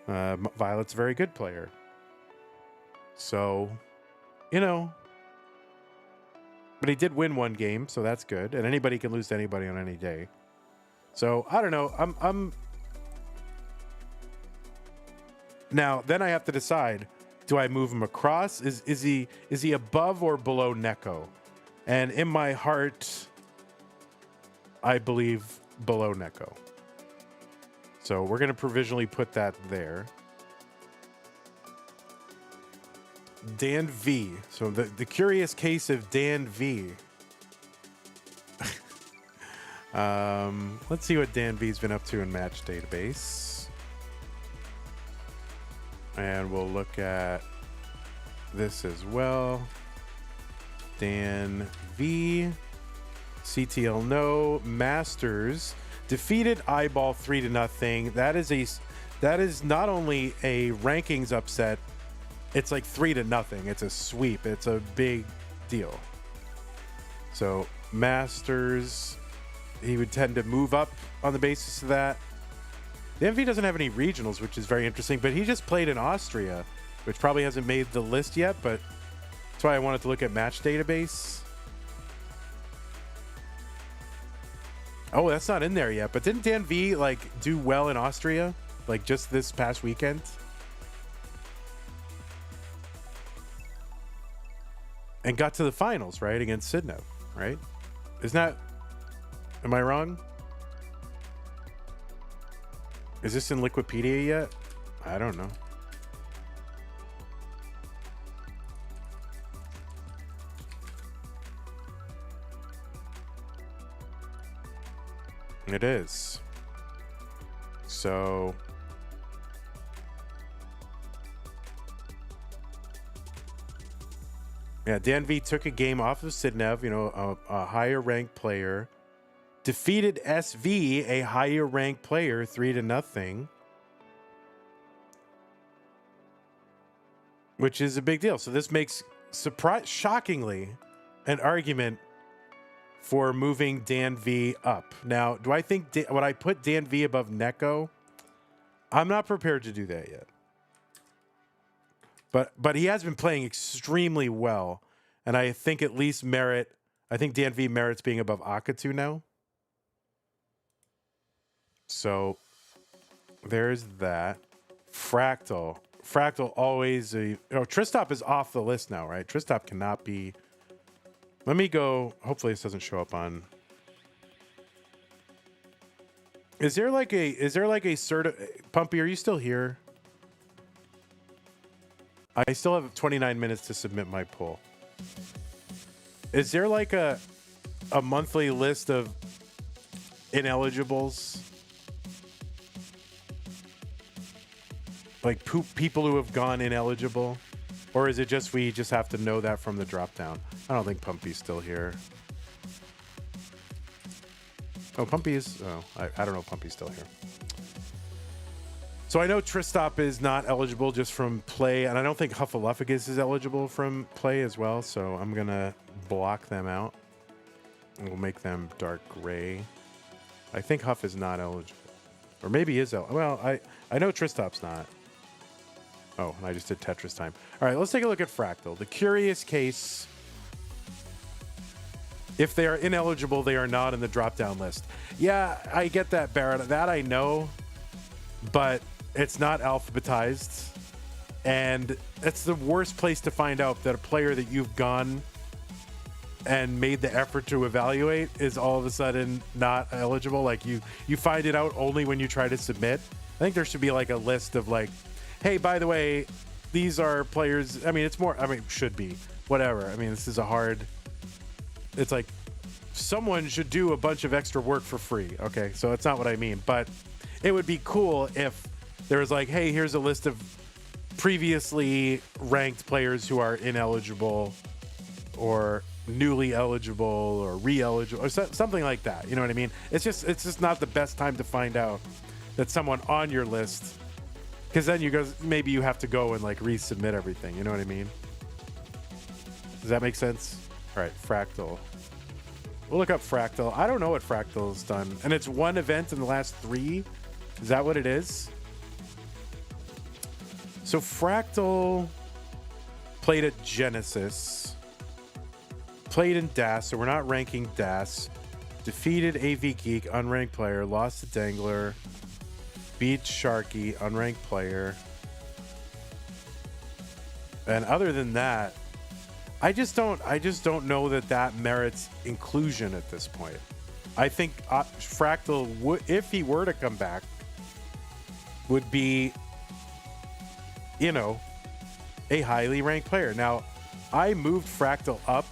Violet's a very good player. So, you know, but he did win one game, so that's good. And anybody can lose to anybody on any day. So I don't know. I'm now. Then I have to decide: do I move him across? Is he above or below Neko? And in my heart, I believe below Neko. So we're gonna provisionally put that there. Dan V. So the curious case of Dan V. Let's see what Dan V's been up to in match database. And we'll look at this as well. Dan V. CTL no. Masters. Defeated Eyeball 3-0. That is not only a rankings upset, it's like 3-0. It's a sweep. It's a big deal. So Masters, he would tend to move up on the basis of that. The MV doesn't have any regionals, which is very interesting, but he just played in Austria, which probably hasn't made the list yet, but that's why I wanted to look at match database. Oh, that's not in there yet, but didn't Dan V like do well in Austria, like just this past weekend? And got to the finals, right? Against Sidnev, right? Isn't that... Am I wrong? Is this in Liquipedia yet? I don't know. It is. So... Yeah, Dan V took a game off of Sidnev, you know, a higher ranked player. Defeated SV, a higher ranked player, 3-0. Which is a big deal. So this makes, shockingly, an argument for moving Dan V up. Now, do I think, would I put Dan V above Neko? I'm not prepared to do that yet. But he has been playing extremely well, and I think at least I think Dan V merits being above Akatu now. So there's that. Fractal always Tristop is off the list now, right? Tristop cannot be. Let me go. Hopefully this doesn't show up on. Is there like a Pumpy, are you still here? I still have 29 minutes to submit my poll. Is there like a monthly list of ineligibles? Like people who have gone ineligible? Or is it just we just have to know that from the drop down? I don't think Pumpy's still here. Oh, Pumpy is... Oh, I don't know if Pumpy's still here. So I know Tristop is not eligible just from play, and I don't think Huffaluffagus is eligible from play as well, so I'm going to block them out. We'll make them dark gray. I think Huff is not eligible. Or maybe he is eligible. Well, I know Tristop's not. Oh, and I just did Tetris time. All right, let's take a look at Fractal. The curious case... If they are ineligible, they are not in the drop-down list. Yeah, I get that, Barrett. That I know, but it's not alphabetized. And it's the worst place to find out that a player that you've gone and made the effort to evaluate is all of a sudden not eligible. Like you find it out only when you try to submit. I think there should be like a list of like, hey, by the way, these are players. I mean, it's more. I mean, should be whatever. I mean, this is a hard. It's like someone should do a bunch of extra work for free. Okay, so that's not what I mean, but it would be cool if there was like, hey, here's a list of previously ranked players who are ineligible or newly eligible or re-eligible or something like that. You know what I mean? It's just not the best time to find out that someone on your list, because then maybe you have to go and like resubmit everything. You know what I mean? Does that make sense? All right, Fractal. We'll look up Fractal. I don't know what Fractal's done. And it's one event in the last 3. Is that what it is? So Fractal played at Genesis, played in DAS, so we're not ranking DAS, defeated AV Geek, unranked player, lost to Dangler, beat Sharky, unranked player. And other than that, I just don't know that merits inclusion at this point. I think Fractal if he were to come back, would be, you know, a highly ranked player. Now, I moved Fractal up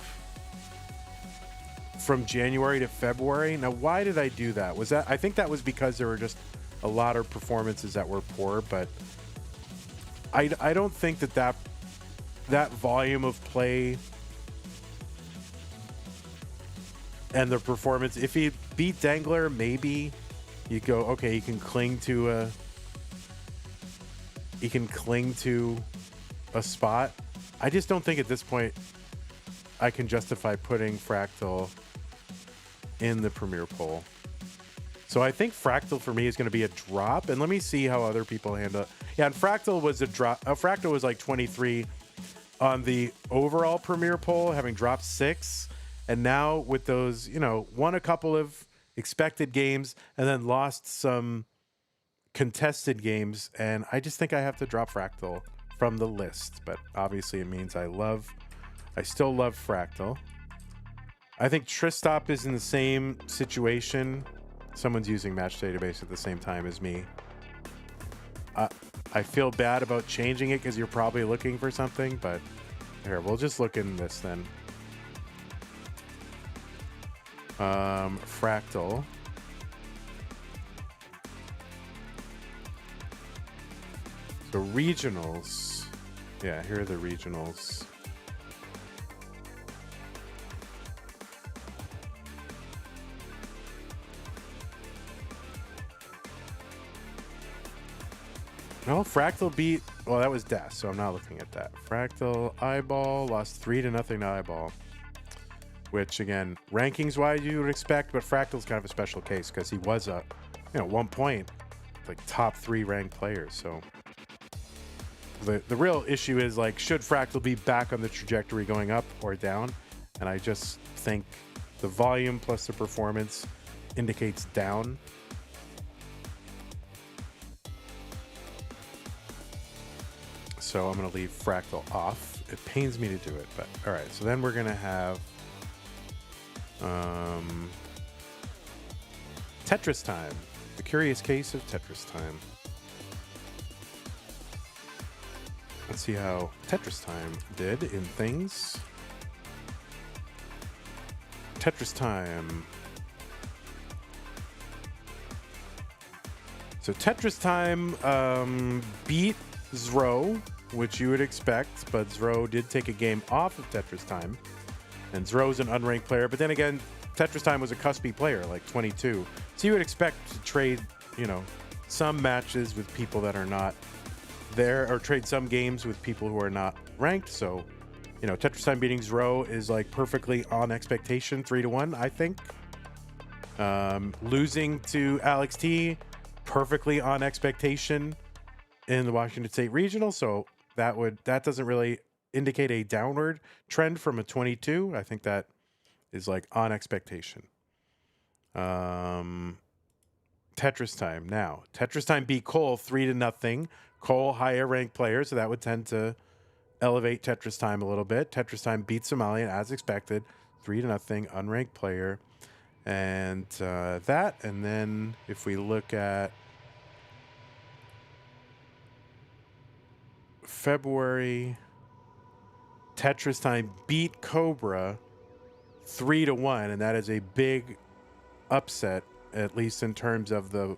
from January to February. Now, why did I do that? I think that was because there were just a lot of performances that were poor, but I don't think that volume of play and the performance, if he beat Dangler, maybe you go, okay, he can cling to a spot. I just don't think at this point I can justify putting Fractal in the Premier poll. So I think Fractal for me is going to be a drop, and let me see how other people handle it. Yeah, and Fractal was a drop. Fractal was like 23 on the overall Premier poll, having dropped 6. And now with those, you know, won a couple of expected games and then lost some contested games. And I just think I have to drop Fractal from the list. But obviously it means I still love Fractal. I think Tristop is in the same situation. Someone's using Match Database at the same time as me. I feel bad about changing it because you're probably looking for something, but here, we'll just look in this then. Fractal. So regionals. Yeah, here are the regionals. No, Fractal beat. Well, that was DAS, so I'm not looking at that. Fractal Eyeball lost 3-0 to Eyeball, which again, rankings wise you would expect, but Fractal's kind of a special case because he was a, you know, 1 point like top 3 ranked players. So the real issue is like, should Fractal be back on the trajectory going up or down? And I just think the volume plus the performance indicates down. So I'm going to leave Fractal off. It pains me to do it, but all right. So then we're going to have Tetris Time. The curious case of Tetris Time. Let's see how Tetris Time did in things. Tetris Time. So Tetris Time beat Zro, which you would expect, but Zro did take a game off of Tetris Time. And Zro's an unranked player, but then again, Tetris Time was a cuspy player, like 22. So you would expect to trade, you know, some matches with people that are not there, or trade some games with people who are not ranked. So, you know, Tetris Time beating Zro is like perfectly on expectation, 3-1, I think. Losing to Alex T, perfectly on expectation in the Washington State Regional. So that doesn't really indicate a downward trend from a 22. I think that is like on expectation. Tetris Time now. Tetris Time beat Cole 3-0. Cole higher ranked player, so that would tend to elevate Tetris Time a little bit. Tetris Time beat Somalian as expected, 3-0, unranked player, and that. And then if we look at February, Tetris Time beat Cobra 3-1, and that is a big upset, at least in terms of the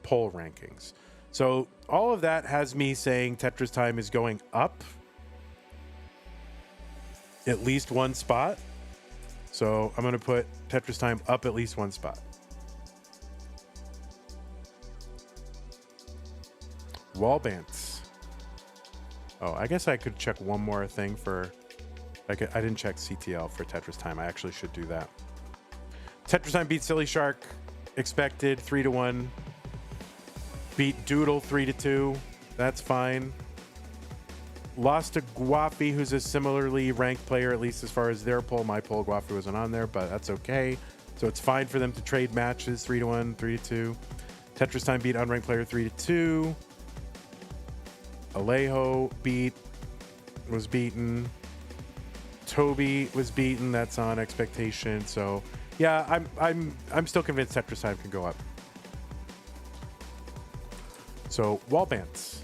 poll rankings. So all of that has me saying Tetris Time is going up at least one spot. So I'm going to put Tetris Time up at least one spot. Wall bants. Oh, I guess I could check one more thing for... I didn't check CTL for Tetris Time. I actually should do that. Tetris Time beat Silly Shark. Expected 3-1. Beat Doodle 3-2. That's fine. Lost to Guafi, who's a similarly ranked player, at least as far as their poll. My poll, Guafi wasn't on there, but that's okay. So it's fine for them to trade matches 3-1, 3-2. Tetris Time beat unranked player 3-2. Alejo was beaten. Toby was beaten. That's on expectation. So yeah, I'm still convinced Tetris Time can go up. So wall bants.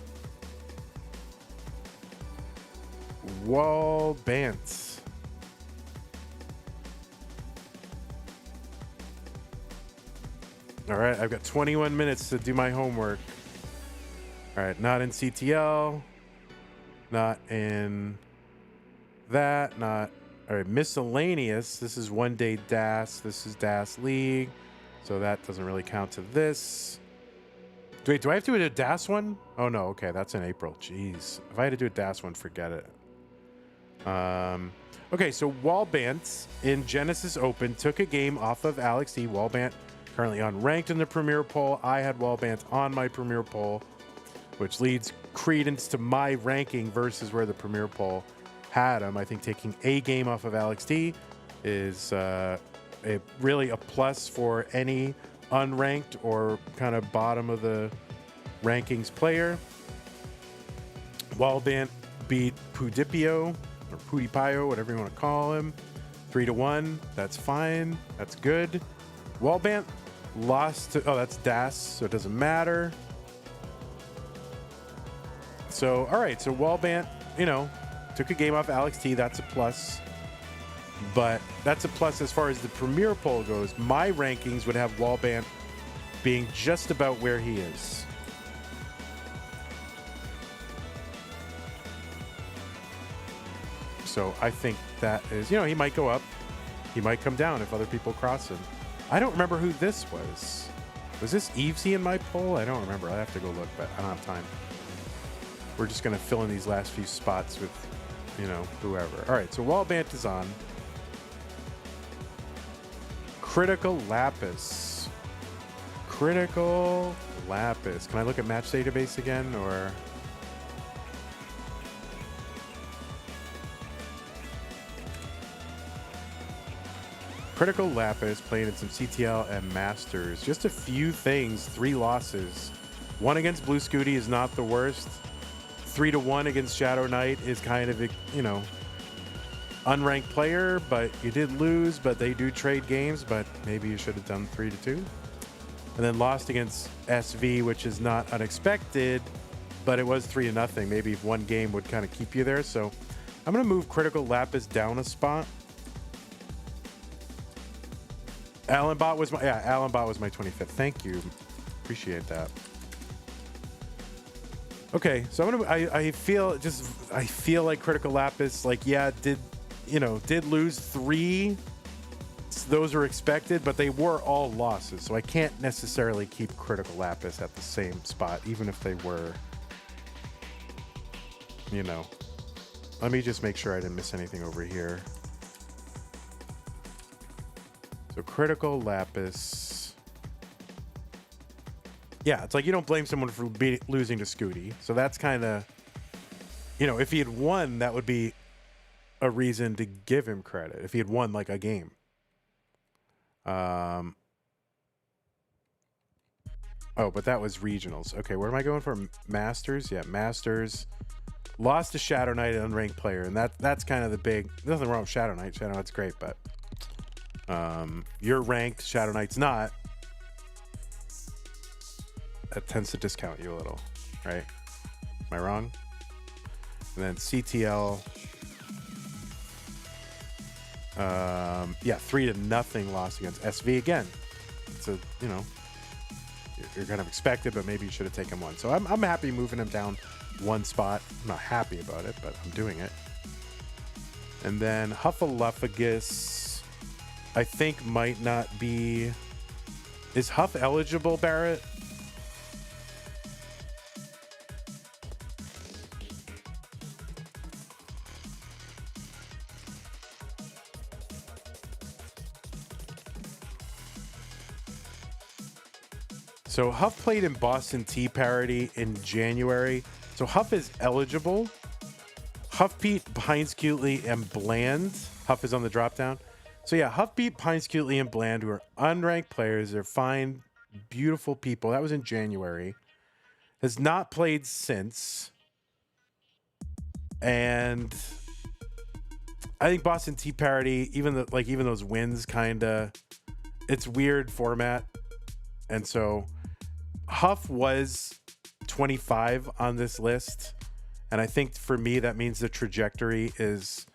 Wall bants. All right, I've got 21 minutes to do my homework. All right, not in CTL, not in that, not... All right, miscellaneous. This is one day DAS. This is DAS League. So that doesn't really count to this. Wait, do I have to do a DAS one? Oh, no. Okay, that's in April. Jeez. If I had to do a DAS one, forget it. Okay, so Wallbant in Genesis Open took a game off of Alex D. Wallbant currently unranked in the Premier poll. I had Wallbant on my Premier poll, which leads credence to my ranking versus where the Premier poll had him. I think taking a game off of Alex D is really a plus for any unranked or kind of bottom of the rankings player. Wallbant beat Pudipio or Pudipayo, whatever you want to call him, 3-1. That's fine. That's good. Wallbant lost to, oh, that's DAS, so it doesn't matter. So, all right, so Wallbant, you know, took a game off Alex T. That's a plus. But that's a plus as far as the Premier poll goes. My rankings would have Wallbant being just about where he is. So I think that is, you know, he might go up. He might come down if other people cross him. I don't remember who this was. Was this Evesy in my poll? I don't remember. I have to go look, but I don't have time. We're just going to fill in these last few spots with, you know, whoever. All right, so Wallbant is on. Critical Lapis. Critical Lapis. Can I look at match database again, or... Critical Lapis playing in some CTL and Masters. Just a few things. 3 losses. 1 against Blue Scooty is not the worst. 3-1 against Shadow Knight is kind of, you know, unranked player, but you did lose, but they do trade games, but maybe you should have done 3-2. And then lost against SV, which is not unexpected, but it was 3-0. Maybe if one game would kind of keep you there. So I'm going to move Critical Lapis down a spot. Alan Bot was my 25th. Thank you. Appreciate that. Okay, so I feel like Critical Lapis, like, yeah, did lose 3. Those are expected, but they were all losses. So I can't necessarily keep Critical Lapis at the same spot, even if they were, you know. Let me just make sure I didn't miss anything over here. So Critical Lapis. Yeah, it's like you don't blame someone for losing to Scooty. So that's kind of, you know, if he had won, that would be a reason to give him credit. If he had won like a game. Oh, but that was regionals. Okay, where am I going for? Masters? Yeah, Masters. Lost to Shadow Knight, an unranked player. And that's kind of the big... Nothing wrong with Shadow Knight. Shadow Knight's great, but... you're ranked, Shadow Knight's not. That tends to discount you a little, right? Am I wrong? And then CTL. Yeah, 3-0 loss against SV again. It's a, you know, you're kind of expected, but maybe you should have taken one. So I'm happy moving him down one spot. I'm not happy about it, but I'm doing it. And then Huffaluffagus, I think might not be. Is Huff eligible, Barrett? So Huff played in Boston Tea Parody in January. So Huff is eligible. Huff beat Pines Cutely and Bland. Huff is on the drop down. So yeah, Huff beat Pines Cutely and Bland, who are unranked players. They're fine, beautiful people. That was in January. Has not played since. And I think Boston Tea Parody, even those wins, kinda, it's weird format. And so Huff was 25 on this list. And I think for me, that means the trajectory is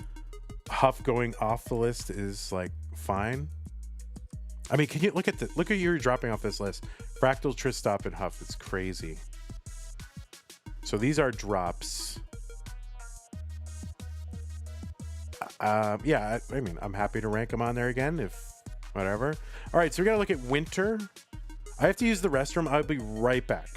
Huff going off the list is like fine. I mean, can you look at you dropping off this list? Fractal, Tristop, and Huff. It's crazy. So these are drops. Yeah, I mean, I'm happy to rank them on there again, if whatever. All right, so we got to look at Winter. I have to use the restroom. I'll be right back.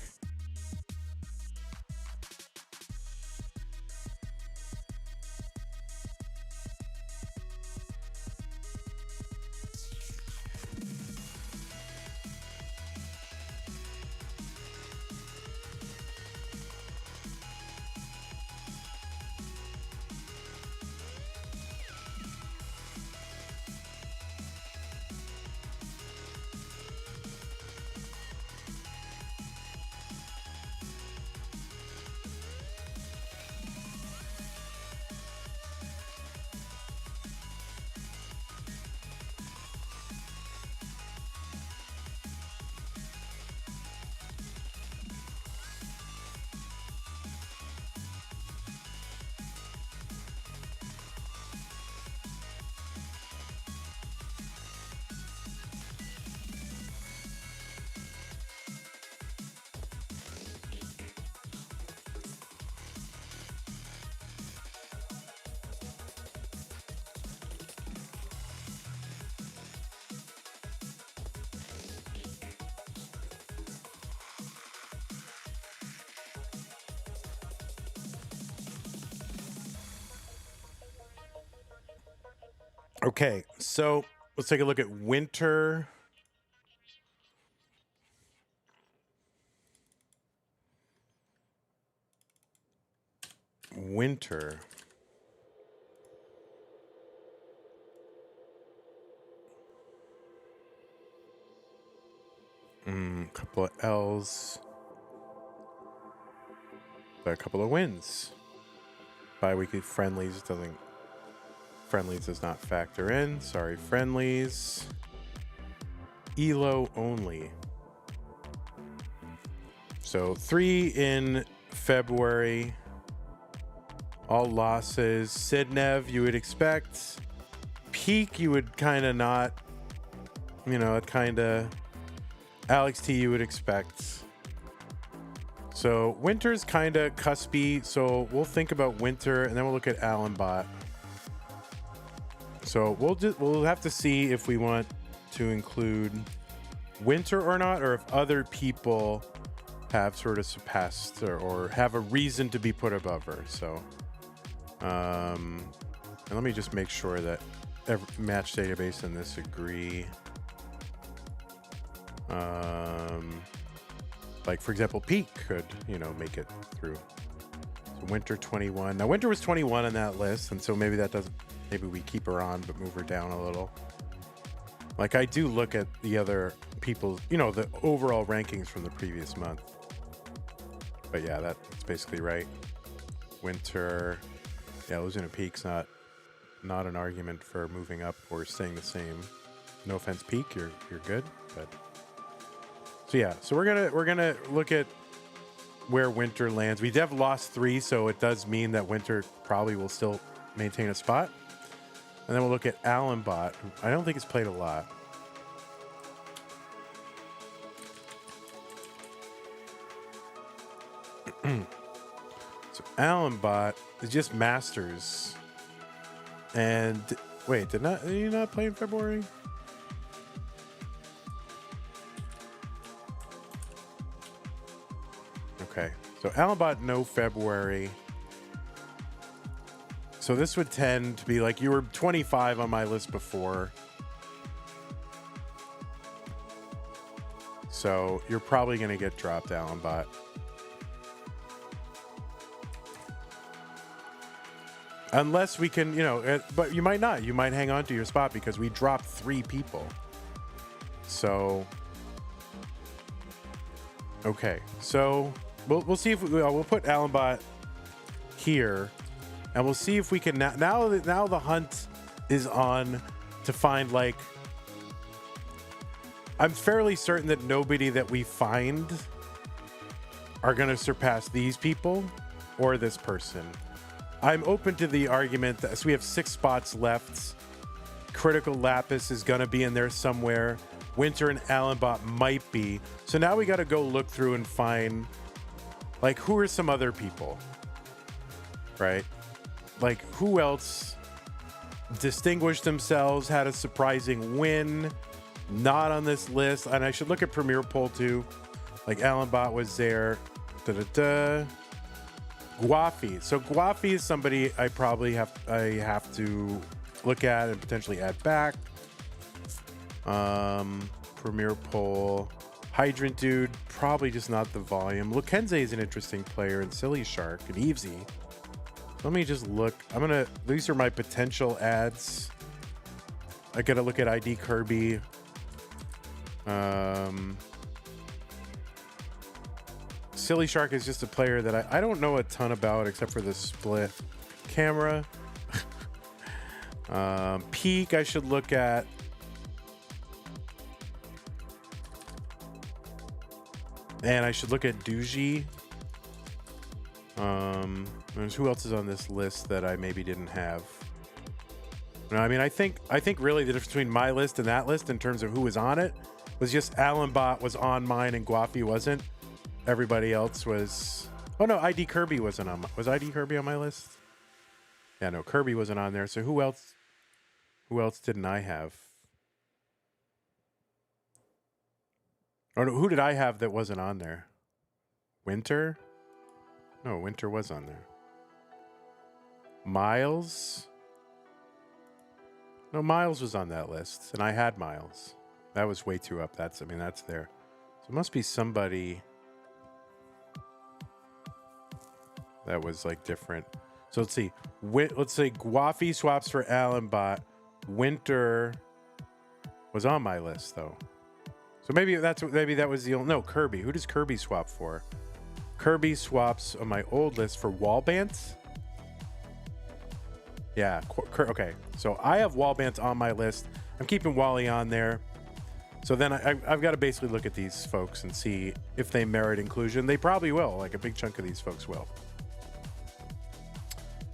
Okay, so let's take a look at Winter. Winter. Couple of L's. But a couple of wins. Bi-weekly friendlies doesn't. Friendlies does not factor in. Sorry, friendlies. ELO only. So 3 in February. All losses. Sidnev, you would expect. Peak, you would kind of not. You know, it kind of. Alex T, you would expect. So Winter's kind of cuspy. So we'll think about Winter, and then we'll look at Allenbot. So we'll have to see if we want to include Winter or not, or if other people have sort of surpassed or have a reason to be put above her. So, and let me just make sure that every match database and this agree. Like for example, Peak could, you know, make it through. So Winter 21. Now Winter was 21 on that list, and so maybe that doesn't. Maybe we keep her on, but move her down a little. Like I do look at the other people, you know, the overall rankings from the previous month. But yeah, that's basically right. Winter, yeah, losing a Peak's not an argument for moving up or staying the same. No offense, Peak, you're good, but so yeah, so we're gonna look at where Winter lands. We have lost 3, so it does mean that Winter probably will still maintain a spot. And then we'll look at Allenbot. I don't think it's played a lot. So Allenbot is just Masters. And wait, did you not play in February? Okay, so Allenbot, no February. So this would tend to be like you were 25 on my list before. So you're probably going to get dropped, Allenbot. Unless we can, but you might not. You might hang on to your spot because we dropped 3 people. So, okay. So we'll see if we'll put Allenbot here, and we'll see if we can now the hunt is on to find, like, I'm fairly certain that nobody that we find are going to surpass these people or this person. I'm open to the argument that so we have 6 spots left. Critical Lapis is going to be in there somewhere. Winter and Allenbot might be. So now we got to go look through and find, like, who are some other people, right? Like, who else distinguished themselves, had a surprising win, not on this list. And I should look at Premier Poll too. Like, Allenbot was there. Guafi. So Guafi is somebody I have to look at and potentially add back. Premier Poll. Hydrant Dude, probably just not the volume. Lukenze is an interesting player, and Silly Shark and Evesy. Let me just look. These are my potential ads. I gotta look at ID Kirby. Silly Shark is just a player that I don't know a ton about except for the split camera. Peak I should look at. And I should look at Duji. Who else is on this list that I maybe didn't have? No, I mean, I think really the difference between my list and that list in terms of who was on it was just Allenbot was on mine and Guafi wasn't. Everybody else was. Oh no, ID Kirby wasn't on. Was ID Kirby on my list? Yeah, no, Kirby wasn't on there. So who else? Who else didn't I have? Or no, who did I have that wasn't on there? Winter? No, Winter was on there. Miles? No, Miles was on that list, and I had Miles. That was way too up. That's there. So it must be somebody that was like different. So let's see. Let's say Guafi swaps for Allenbot. Winter was on my list though. So maybe that was the only. No, Kirby. Who does Kirby swap for? Kirby swaps on my old list for Wallbant. Yeah. Okay. So I have Wallbant on my list. I'm keeping Wally on there. So then I've got to basically look at these folks and see if they merit inclusion. They probably will. Like a big chunk of these folks will.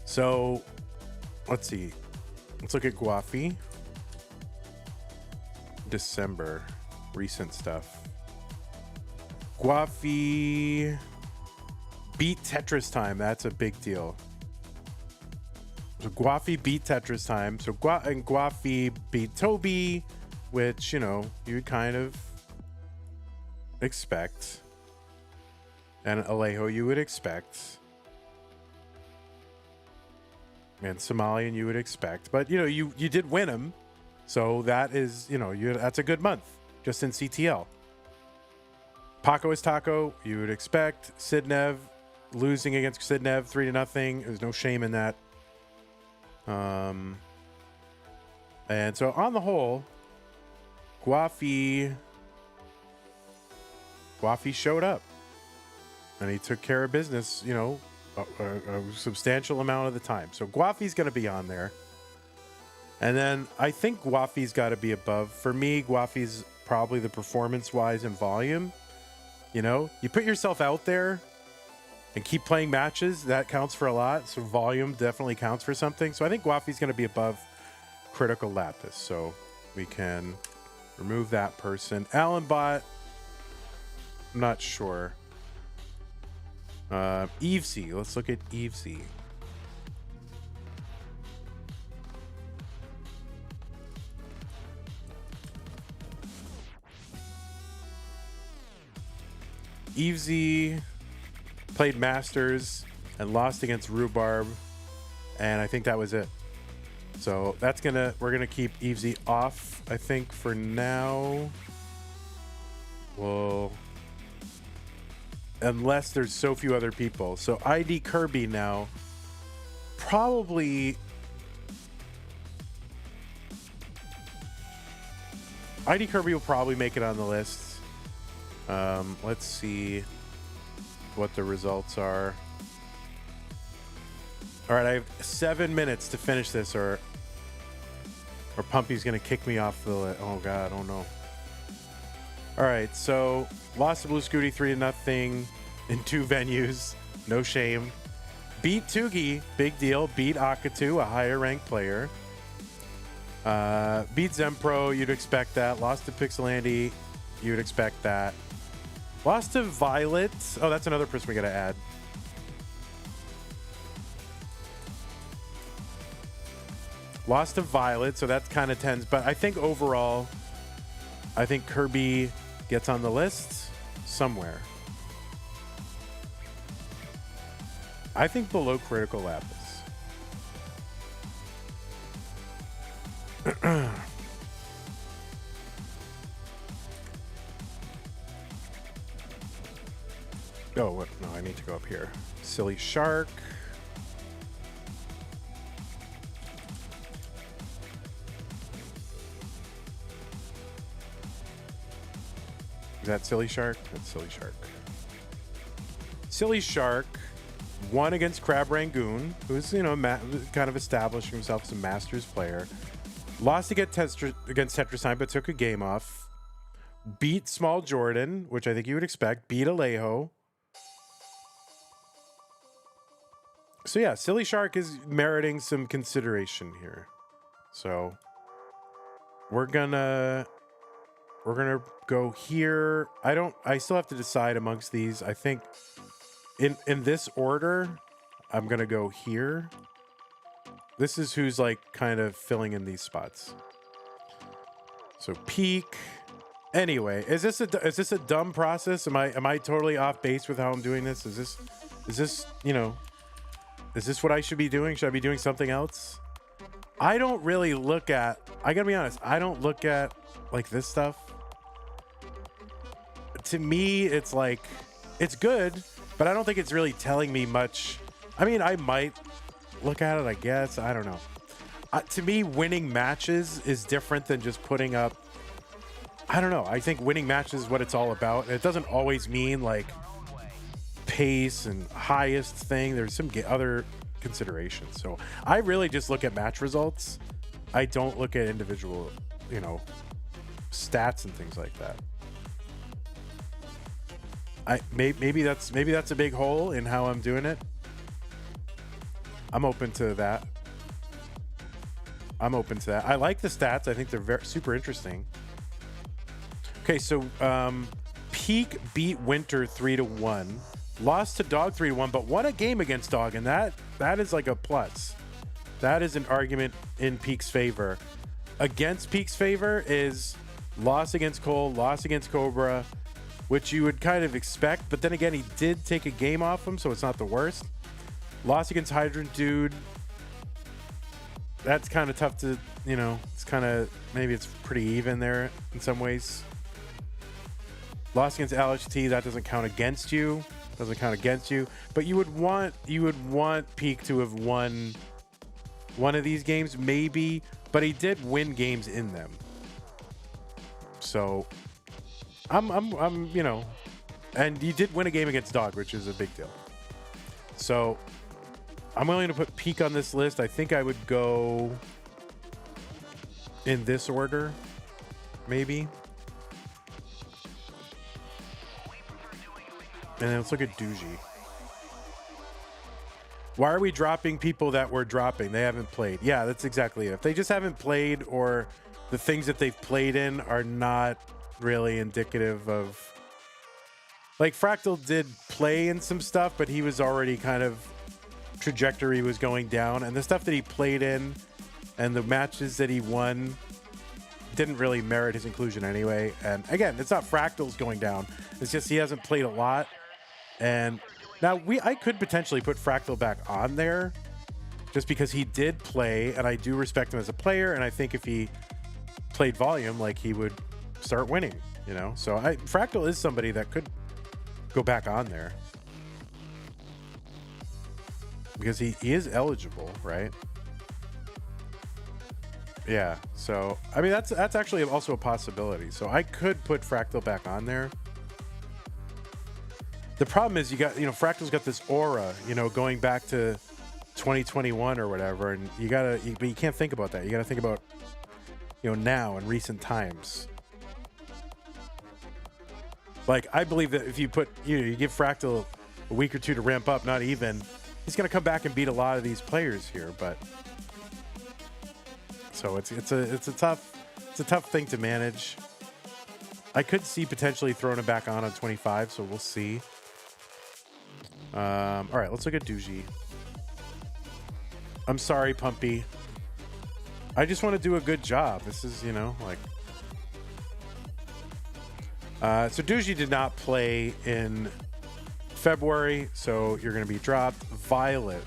So let's see. Let's look at Guafi. December. Recent stuff. Guafi beat Tetris time. That's a big deal. So Guafi beat Tetris time. So Guafi beat Toby, which, you'd kind of expect. And Alejo you would expect. And Somalian you would expect. But, you did win him. So that is, that's a good month. Just in CTL. Paco is Taco, you would expect. Sidnev losing against Sidnev 3-0. There's no shame in that. And so on the whole, Guafi showed up. And he took care of business, a substantial amount of the time. So Guafi's going to be on there. And then I think Guafi's got to be above. For me, Guafi's probably the performance-wise and volume. You put yourself out there and keep playing matches, that counts for a lot. So volume definitely counts for something. So I think Wafi's going to be above Critical Lapis. So we can remove that person. Alan Bot, I'm not sure. Evesy, let's look at Evesy. Evesy played Masters and lost against Rhubarb, and I think that was it. So that's we're gonna keep Evesy off, I think, for now. Well, unless there's so few other people. So ID Kirby now, probably. ID Kirby will probably make it on the list. Let's see what the results are. All right, I have 7 minutes to finish this, or Pumpy's gonna kick me off the list. Oh God, oh no. All right, so lost to Blue Scooty 3-0 in 2 venues. No shame. Beat Tugi, big deal. Beat Akatu, a higher ranked player. Beat Zempro, you'd expect that. Lost to Pixelandy, you'd expect that. Lost to Violet. Oh, that's another person we gotta add. Lost to Violet, so that's kind of tense. But I think overall, I think Kirby gets on the list somewhere. I think below Critical Lapis. Oh, what? No, I need to go up here. Silly Shark. Is that Silly Shark? That's Silly Shark. Silly Shark won against Crab Rangoon, who's, you know, kind of establishing himself as a Masters player. Lost against Tetris Time, but took a game off. Beat Small Jordan, which I think you would expect. Beat Alejo. So yeah, Silly Shark is meriting some consideration here. So we're gonna go here. I still have to decide amongst these. I think in this order, I'm gonna go here. This is who's like kind of filling in these spots. So Peak. Anyway, is this a dumb process? Am I totally off base with how I'm doing this? Is this, you know, is this what I should be doing? Should I be doing something else? I don't really look at, I gotta be honest, I don't look at like this stuff. To me, it's like, it's good, but I don't think it's really telling me much. I mean, I might look at it, I guess. I don't know. To me, winning matches is different than just putting up, I don't know. I think winning matches is what it's all about. It doesn't always mean like pace and highest thing. There's some other considerations. So I really just look at match results. I don't look at individual, you know, stats and things like that. Maybe that's a big hole in how I'm doing it. I'm open to that. I like the stats. I think they're super interesting. Okay, so Peak beat Winter 3-1, lost to Dog 3-1, but won a game against Dog, and that is like a plus. That is an argument in Peak's favor. Against Peak's favor is loss against Cole, loss against Cobra, which you would kind of expect, but then again, he did take a game off him, so it's not the worst. Loss against Hydrant Dude. That's kind of tough to, you know, it's kind of, maybe it's pretty even there in some ways. Loss against LHT, that doesn't count against you. But you would want Peak to have won one of these games, maybe, but he did win games in them. So I'm you know, and he did win a game against Dog, which is a big deal. So I'm willing to put Peak on this list. I think I would go in this order, maybe. And then let's look at Doogie. Why are we dropping people that we're dropping? They haven't played. Yeah, that's exactly it. If they just haven't played, or the things that they've played in are not really indicative of... Like, Fractal did play in some stuff, but he was already kind of... trajectory was going down, and the stuff that he played in and the matches that he won didn't really merit his inclusion anyway. And again, it's not Fractal's going down. It's just he hasn't played a lot. And now I could potentially put Fractal back on there just because he did play, and I do respect him as a player, and I think if he played volume, like, he would start winning, you know? So Fractal is somebody that could go back on there. Because he is eligible, right? Yeah, so I mean that's actually also a possibility. So I could put Fractal back on there. The problem is Fractal's got this aura, going back to 2021 or whatever, and but you can't think about that. You gotta think about now in recent times. Like, I believe that if you put you give Fractal a week or two to ramp up, not even, he's going to come back and beat a lot of these players here, but so it's a tough thing to manage. I could see potentially throwing him back on 25, so we'll see. All right, let's look at Dougie. I'm sorry, Pumpy. I just want to do a good job. This is, like... So Dougie did not play in February, so you're going to be dropped. Violet.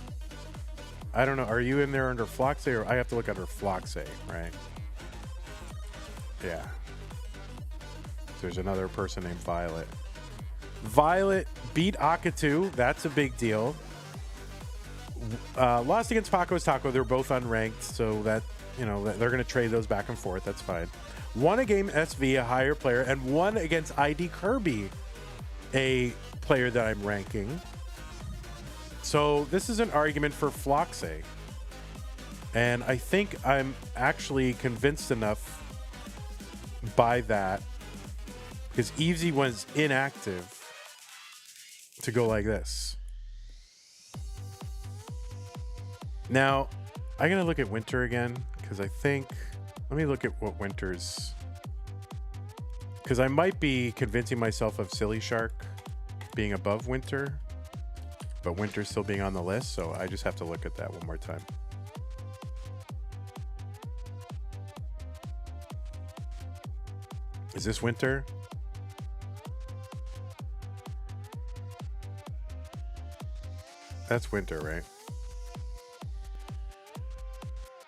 I don't know. Are you in there under Floxe, or I have to look under Floxe, right? Yeah. There's another person named Violet. Violet beat Akatu. That's a big deal. Lost against Paco's Taco. They're both unranked, so that, they're going to trade those back and forth. That's fine. Won a game SV, a higher player, and won against ID Kirby, a player that I'm ranking. So this is an argument for Floxe. And I think I'm actually convinced enough by that, because Eevesy was inactive, to go like this. Now, I'm going to look at Winter again, because I think... Let me look at what Winter's... Because I might be convincing myself of Silly Shark being above Winter, but Winter still being on the list, so I just have to look at that one more time. Is this Winter? That's Winter, right?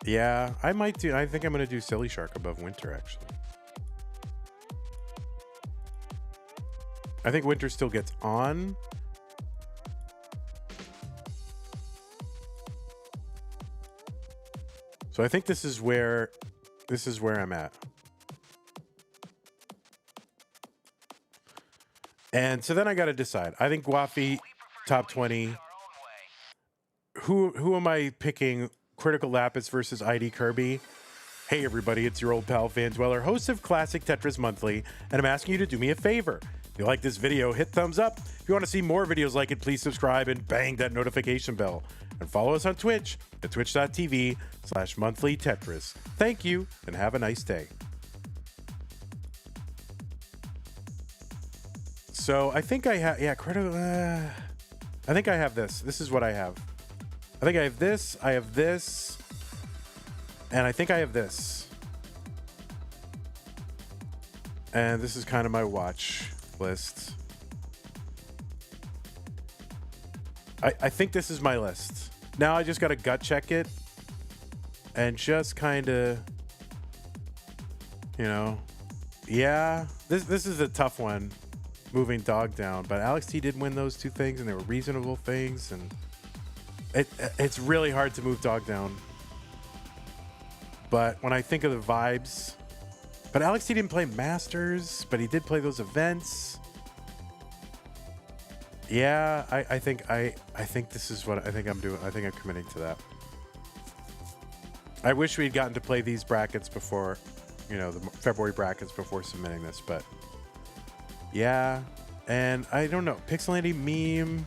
Yeah, I think I'm going to do Silly Shark above Winter, actually. I think Winter still gets on. So I think this is where I'm at. And so then I got to decide. I think Wafi, top 20. Who am I picking? Critical Lapis versus ID Kirby. Hey everybody, it's your old pal Van Dweller, host of Classic Tetris Monthly, and I'm asking you to do me a favor. If you like this video, hit thumbs up. If you want to see more videos like it, please subscribe and bang that notification bell. And follow us on Twitch at twitch.tv/monthlytetris. Thank you, and have a nice day. So I think I have, I think I have this. This is what I have. I think I have this, and I think I have this. And this is kind of my watch list. I think this is my list. Now I just got to gut check it and just kind of, yeah, this is a tough one, moving Dog down. But Alex T did win those two things, and they were reasonable things, and it's really hard to move Dog down. But when I think of the vibes, but Alex T didn't play Masters, but he did play those events. Yeah, I think this is what I think I'm doing. I think I'm committing to that. I wish we'd gotten to play these brackets before, the February brackets before submitting this, but yeah. And I don't know, Pixelandy meme.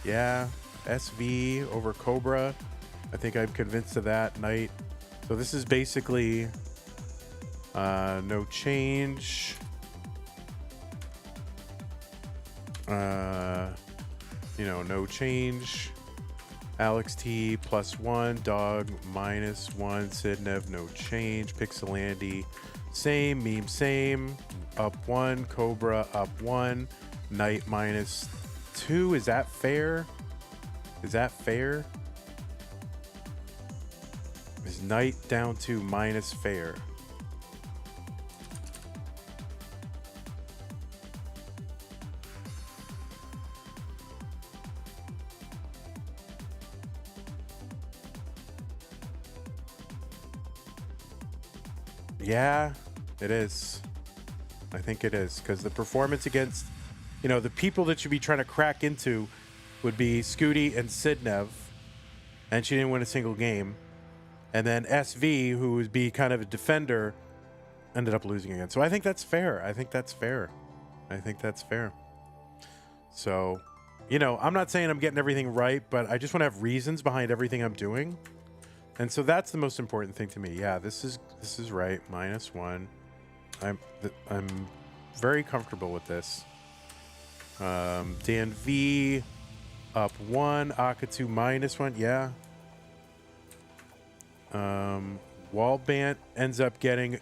Yeah. SV over Cobra. I think I'm convinced of that. Knight. So this is basically no change. You know, no change. Alex T +1, Dog -1, Sidnev no change, Pixelandy same, Meme same, up 1, Cobra up 1, Knight -2. Is that fair? Is that fair? Is Knight down to minus fair? Yeah, it is. I think it is, because the performance against, you know, the people that should be trying to crack into would be Scooty and Sidnev, and she didn't win a single game. And then SV, who would be kind of a defender, ended up losing again. So I think that's fair. I think that's fair. I think that's fair. So, you know, I'm not saying I'm getting everything right, but I just want to have reasons behind everything I'm doing. And so that's the most important thing to me. Yeah, this is right. -1. I'm very comfortable with this. Dan V up 1, Akatu -1. Yeah. Wallbant ends up getting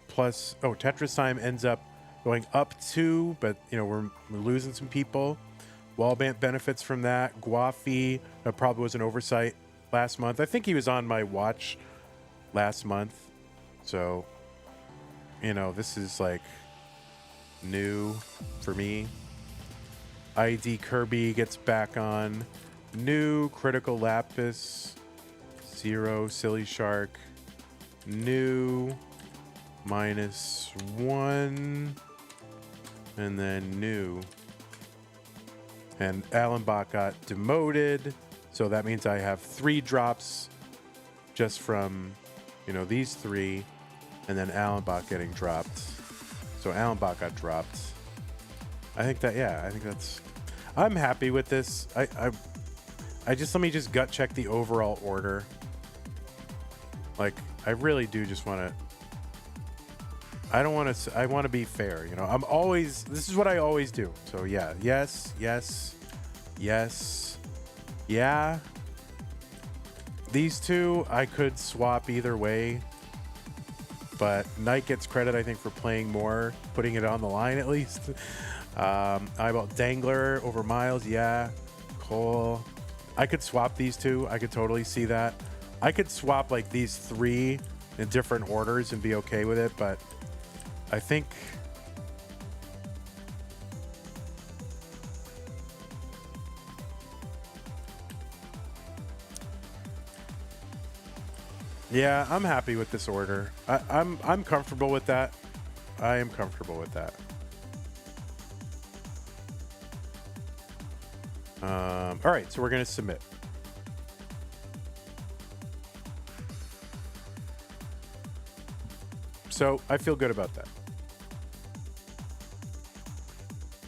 plus. Oh, Tetris time ends up going up 2, but you know we're losing some people. Wallbant benefits from that. Guafi probably was an oversight last month. I think he was on my watch last month. So, you know, this is like new for me. ID Kirby gets back on. New Critical Lapis. 0 Silly Shark. New -1. And then new. And Allenbach got demoted. So that means I have 3 drops just from, you know, these 3, and then Allenbach getting dropped. So Allenbach got dropped. I think that, yeah, I think that's, I'm happy with this. I just, let me just gut check the overall order. Like, I really do just want to, I don't want to, I want to be fair, you know. I'm always, this is what I always do. So yeah, yes, yes, yes. Yeah, these two I could swap either way, but Knight gets credit, I think, for playing more, putting it on the line at least. I about Dangler over Miles. Yeah, Cole. I could swap these two. I could totally see that. I could swap like these 3 in different orders and be okay with it, but I think. Yeah, I'm happy with this order. I'm comfortable with that. I am comfortable with that. All right, so we're gonna submit. So I feel good about that.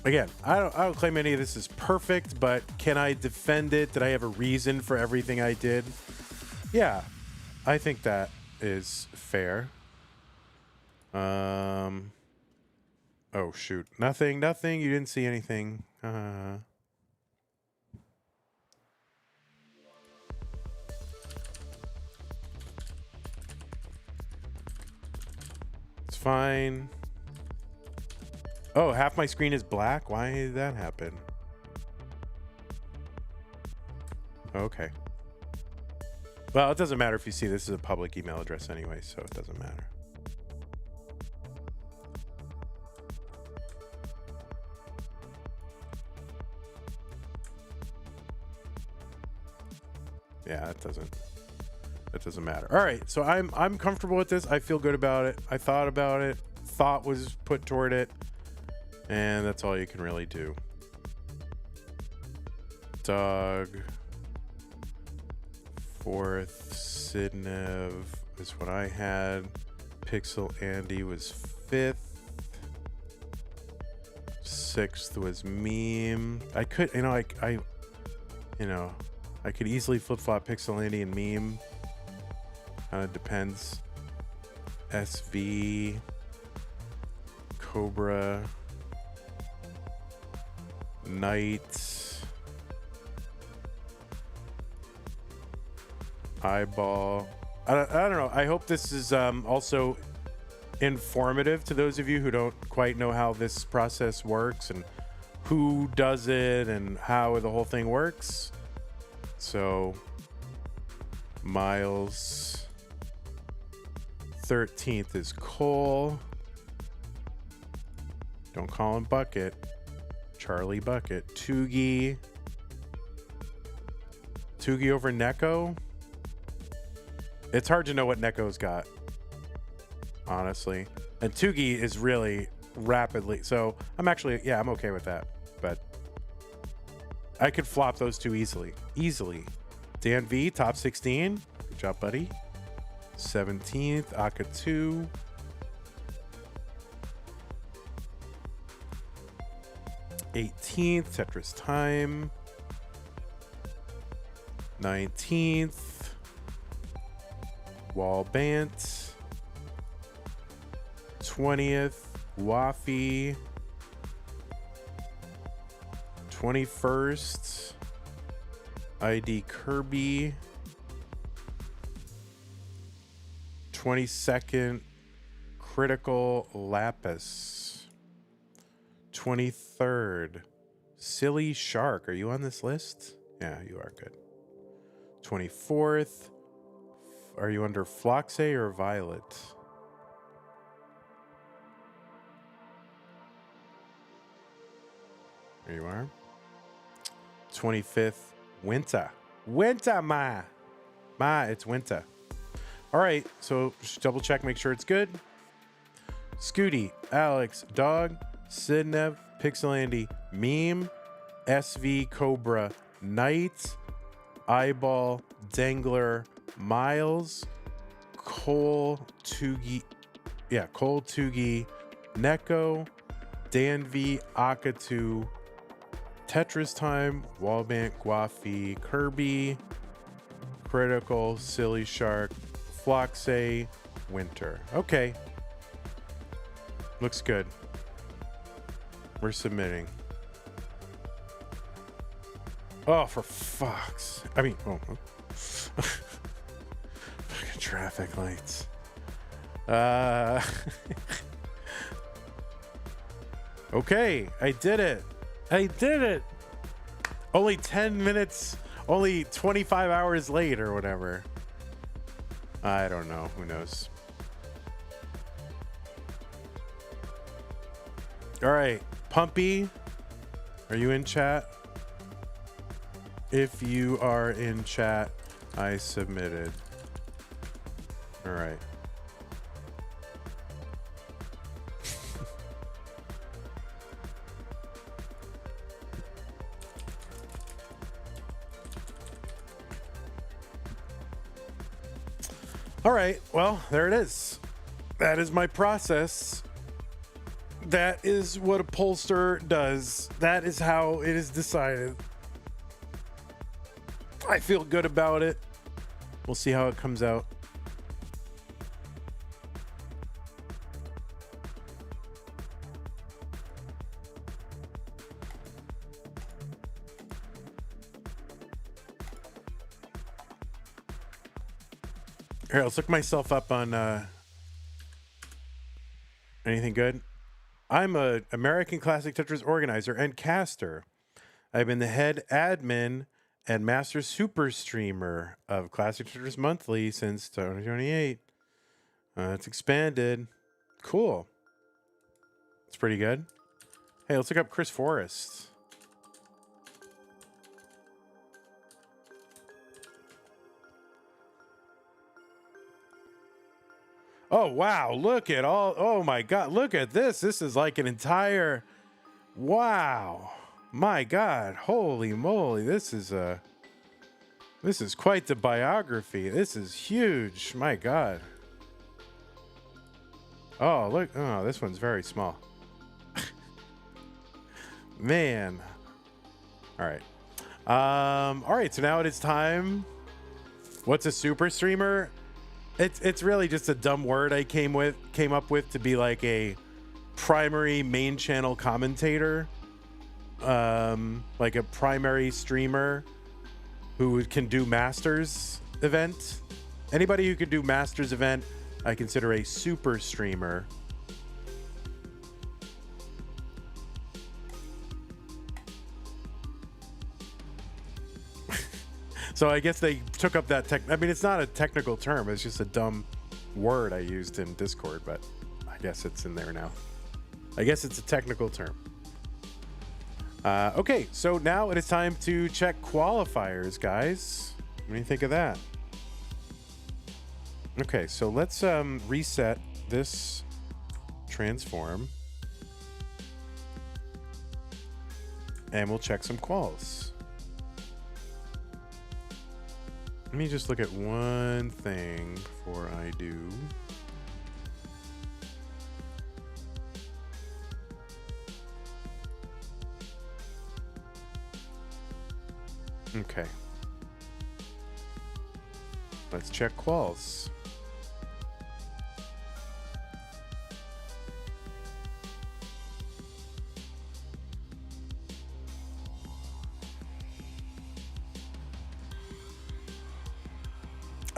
Again, I don't claim any of this is perfect, but can I defend it? Did I have a reason for everything I did? Yeah. I think that is fair. Oh shoot. Nothing. You didn't see anything. It's fine. Oh, half my screen is black? Why did that happen? Okay. Well, it doesn't matter if you see this is a public email address anyway, so it doesn't matter. Yeah, it doesn't matter. All right, so I'm comfortable with this. I feel good about it. I thought about it. Thought was put toward it, and that's all you can really do. Dog. 4th, Sidnev is what I had. Pixelandy was 5th. 6th was Meme. I could, you know, I could easily flip-flop Pixelandy and meme. Depends. SV, Cobra, Knight, Eyeball. I don't know. I hope this is also informative to those of you who don't quite know how this process works and who does it and how the whole thing works. So, Miles. 13th is Cole. Don't call him Bucket. Charlie Bucket. Tugi. Tugi over Neko. It's hard to know what Neko's got, honestly. And Tugi is really rapidly. So I'm actually, yeah, I'm okay with that. But I could flop those two easily. Easily. Dan V, top 16. Good job, buddy. 17th, Aka 2. Tetris Time. 19th, Wall Bant. 20th, Waffy. 21st, ID Kirby. 22nd, Critical Lapis. 23rd, Silly Shark. Are you on this list? Yeah, you are. Good. 24th, are you under Floxe or Violet? There you are. 25th, Winter. Winter, Ma, it's Winter. All right, so just double check, make sure it's good. Scooty, Alex, Dog, Sidnev, Pixelandy, Meme, SV, Cobra, Knight, Eyeball, Dangler, Miles, Cole, Tugi, Neko, Dan V, Akatu, Tetris Time, Wallbant, Guafi, Kirby, Critical, Silly Shark, Floxe, Winter. Okay. Looks good. We're submitting. Oh, for fuck's. I mean, oh. Fucking traffic lights. Okay, I did it. Only 10 minutes, only 25 hours late or whatever. I don't know. Who knows? All right. Pumpy, are you in chat? If you are in chat, I submitted. All right. All right, well, there it is. That is my process. That is what a pollster does. That is how it is decided. I feel good about it. We'll see how it comes out. Here, let's look myself up on anything good. I'm a American Classic Tetris organizer and caster. I've been the head admin and master super streamer of Classic Tetris Monthly since 2028. It's expanded. Cool. It's pretty good. Hey, let's look up Chris Forrest. Oh, wow. Look at all. Oh, my God. Look at this. This is like an entire. Wow. My God. Holy moly. This is quite the biography. This is huge. My God. Oh, look. Oh, this one's very small. Man. All right. All right, so now it is time. What's a super streamer? It's really just a dumb word I came up with to be like a primary main channel commentator, like a primary streamer who can do Masters event. Anybody who can do Masters event, I consider a super streamer. So I guess they took up that tech. I mean, it's not a technical term. It's just a dumb word I used in Discord, but I guess it's in there now. I guess it's a technical term. Okay, so now it is time to check qualifiers, guys. What do you think of that? Okay, so let's reset this transform. And we'll check some quals. Let me just look at one thing before I do. Okay. Let's check quals.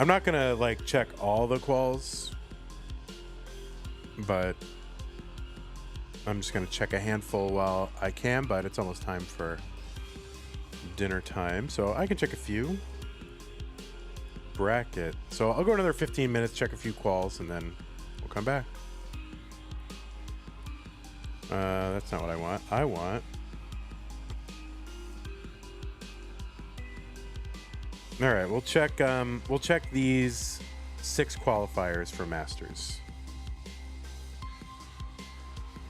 I'm not gonna like check all the quals, but I'm just gonna check a handful while I can, but it's almost time for dinner time, so I can check a few. Bracket. So I'll go another 15 minutes, check a few quals, and then we'll come back. That's not what I want. I want... All right, we'll check these 6 qualifiers for Masters.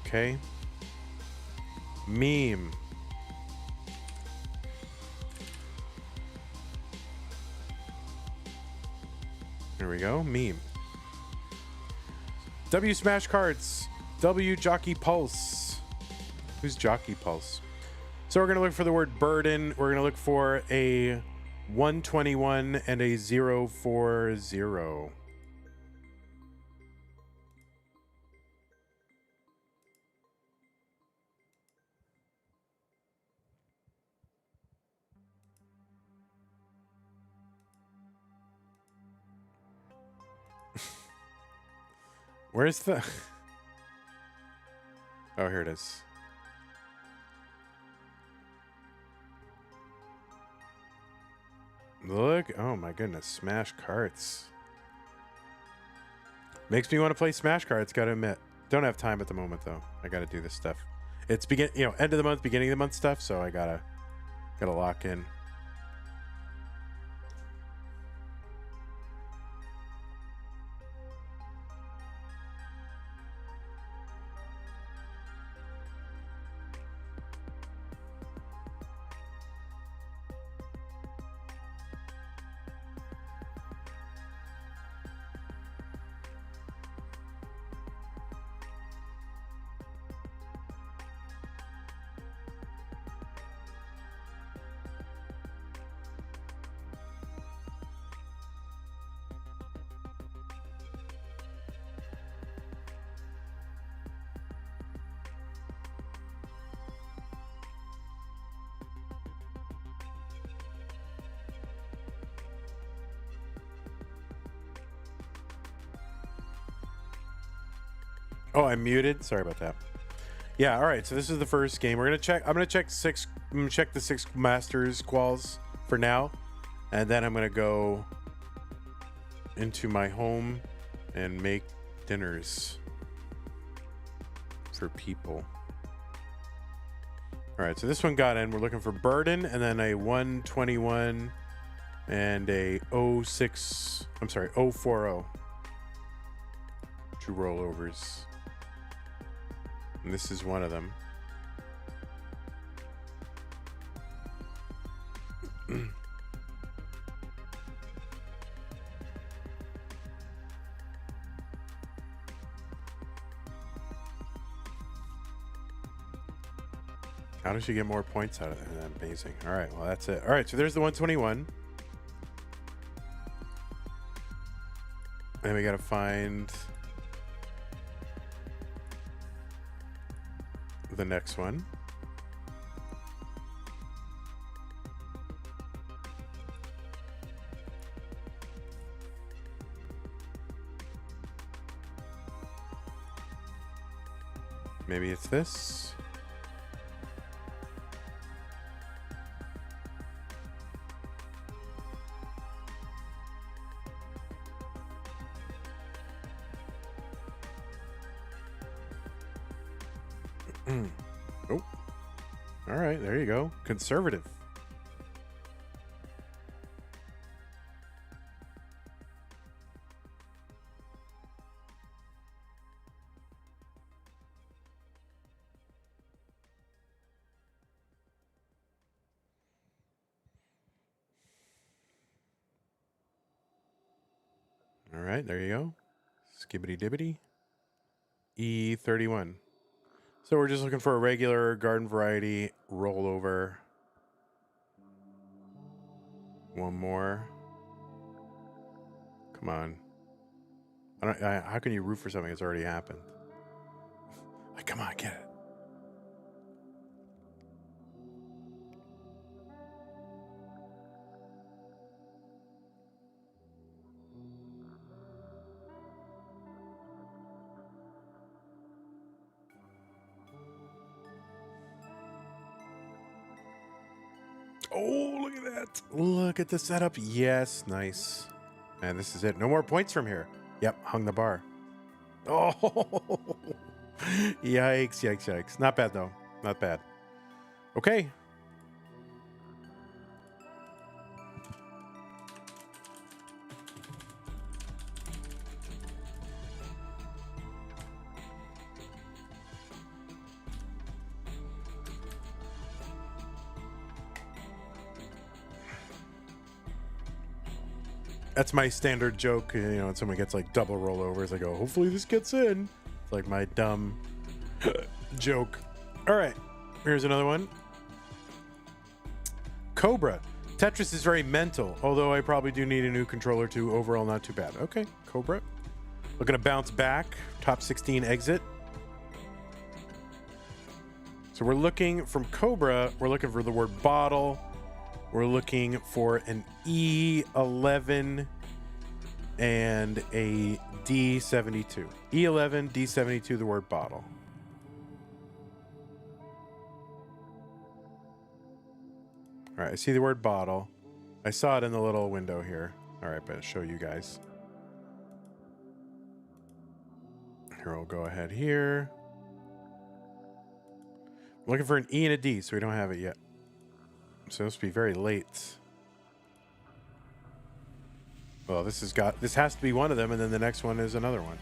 Okay. Meme. There we go. Meme. W Smash Cards. W Jockey Pulse. Who's Jockey Pulse? So we're going to look for the word burden. We're going to look for a 121 and a 040. Where's the... Oh, here it is. Look, oh my goodness, Smash Carts. Makes me want to play Smash Carts, gotta admit. Don't have time at the moment though. I gotta do this stuff. It's end of the month, beginning of the month stuff, so I gotta lock in. Oh, I'm muted. Sorry about that. Yeah, all right. So this is the first game. I'm gonna check the 6 Masters quals for now, and then I'm gonna go into my home and make dinners for people. All right. So this one got in. We're looking for burden, and then a 121 and a 06. I'm sorry, 040. 2 rollovers. And this is one of them. How does she get more points out of that? Amazing. All right, well, that's it. All right, so there's the 121. And we got to find the next one. Maybe it's this. Oh, all right, there you go. Conservative. All right, there you go. Skibbity dibbity. E31. So we're just looking for a regular garden variety rollover. One more. Come on. How can you root for something that's already happened? Like, come on, get it. Oh, look at that. Look at the setup. Yes, nice. And this is it. No more points from here. Yep, hung the bar. Oh, yikes, yikes, yikes. Not bad, though. Not bad. Okay. That's my standard joke, you know, when someone gets like double rollovers, I go, hopefully this gets in. It's like my dumb joke. All right, here's another one. Cobra. Tetris is very mental, although I probably do need a new controller too. Overall, not too bad. Okay, Cobra. Looking to bounce back. Top 16 exit. So we're looking from Cobra, we're looking for the word bottle. We're looking for an E11 and a D72. E11, D72, the word bottle. All right, I see the word bottle. I saw it in the little window here. All right, but I'll show you guys. Here, we'll go ahead here. I'm looking for an E and a D, so we don't have it yet. So this will be very late. Well, this has to be one of them, and then the next one is another one.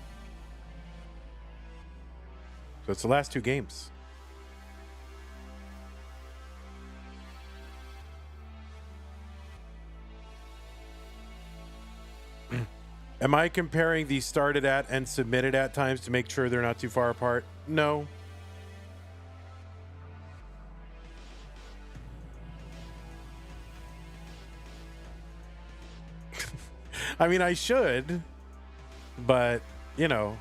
So it's the last two games. Am I comparing the started at and submitted at times to make sure they're not too far apart? No. I mean, I should, but you know,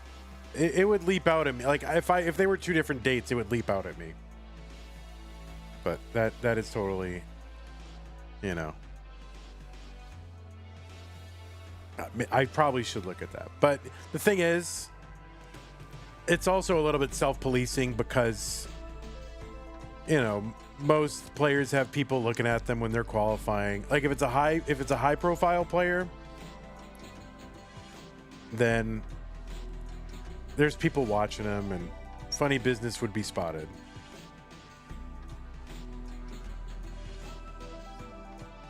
it would leap out at me. Like if they were two different dates, it would leap out at me. But that is totally, you know, I probably should look at that. But the thing is, it's also a little bit self-policing because, you know, most players have people looking at them when they're qualifying. Like if it's a high profile player, then there's people watching them and funny business would be spotted.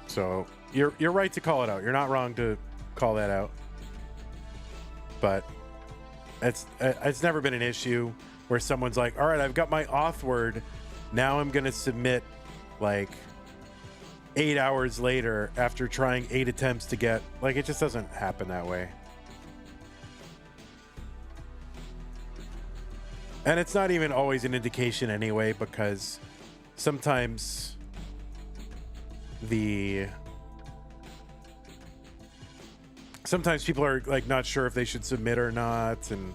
So you're right to call it out. You're not wrong to call that out. But it's never been an issue where someone's like, all right, I've got my auth word. Now I'm going to submit like 8 hours later after trying 8 attempts to get, like, it just doesn't happen that way. And it's not even always an indication anyway, because sometimes people are like not sure if they should submit or not, and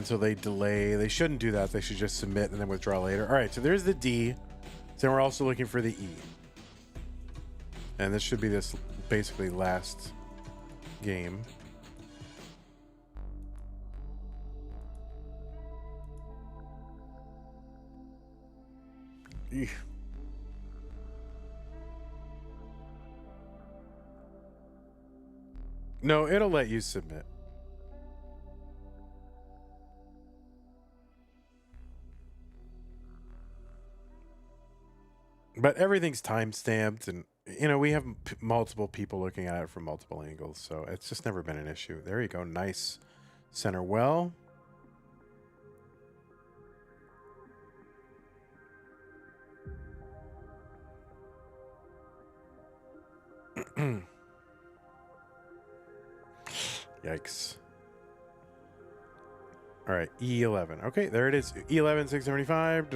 so they delay. They shouldn't do that. They should just submit and then withdraw later. All right, so there's the D. So we're also looking for the E. And this should be this basically last game. Eesh. No, it'll let you submit. But everything's time stamped, and you know we have multiple people looking at it from multiple angles, so it's just never been an issue. There you go, nice center well. Yikes. All right, E11. Okay, there it is. E11, 675.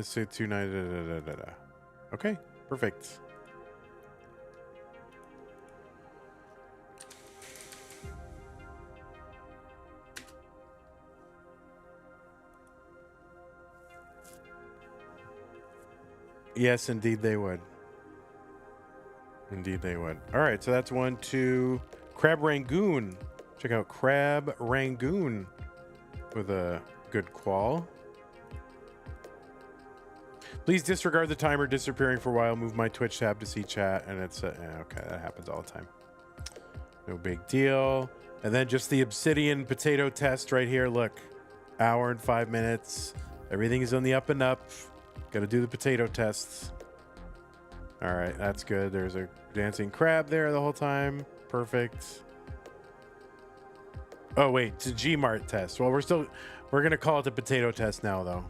So 29. Okay, perfect. Yes, indeed they would. Indeed they would. All right, so that's 1, 2. Crab Rangoon. Check out Crab Rangoon with a good qual. Please disregard the timer disappearing for a while. Move my Twitch tab to see chat, and it's okay. That happens all the time. No big deal. And then just the Obsidian potato test right here. Look, hour and 5 minutes. Everything is on the up and up. Got to do the potato tests. All right, that's good. There's a dancing crab there the whole time. Perfect. Oh wait, it's a Gmart test. Well, we're gonna call it the potato test now, though.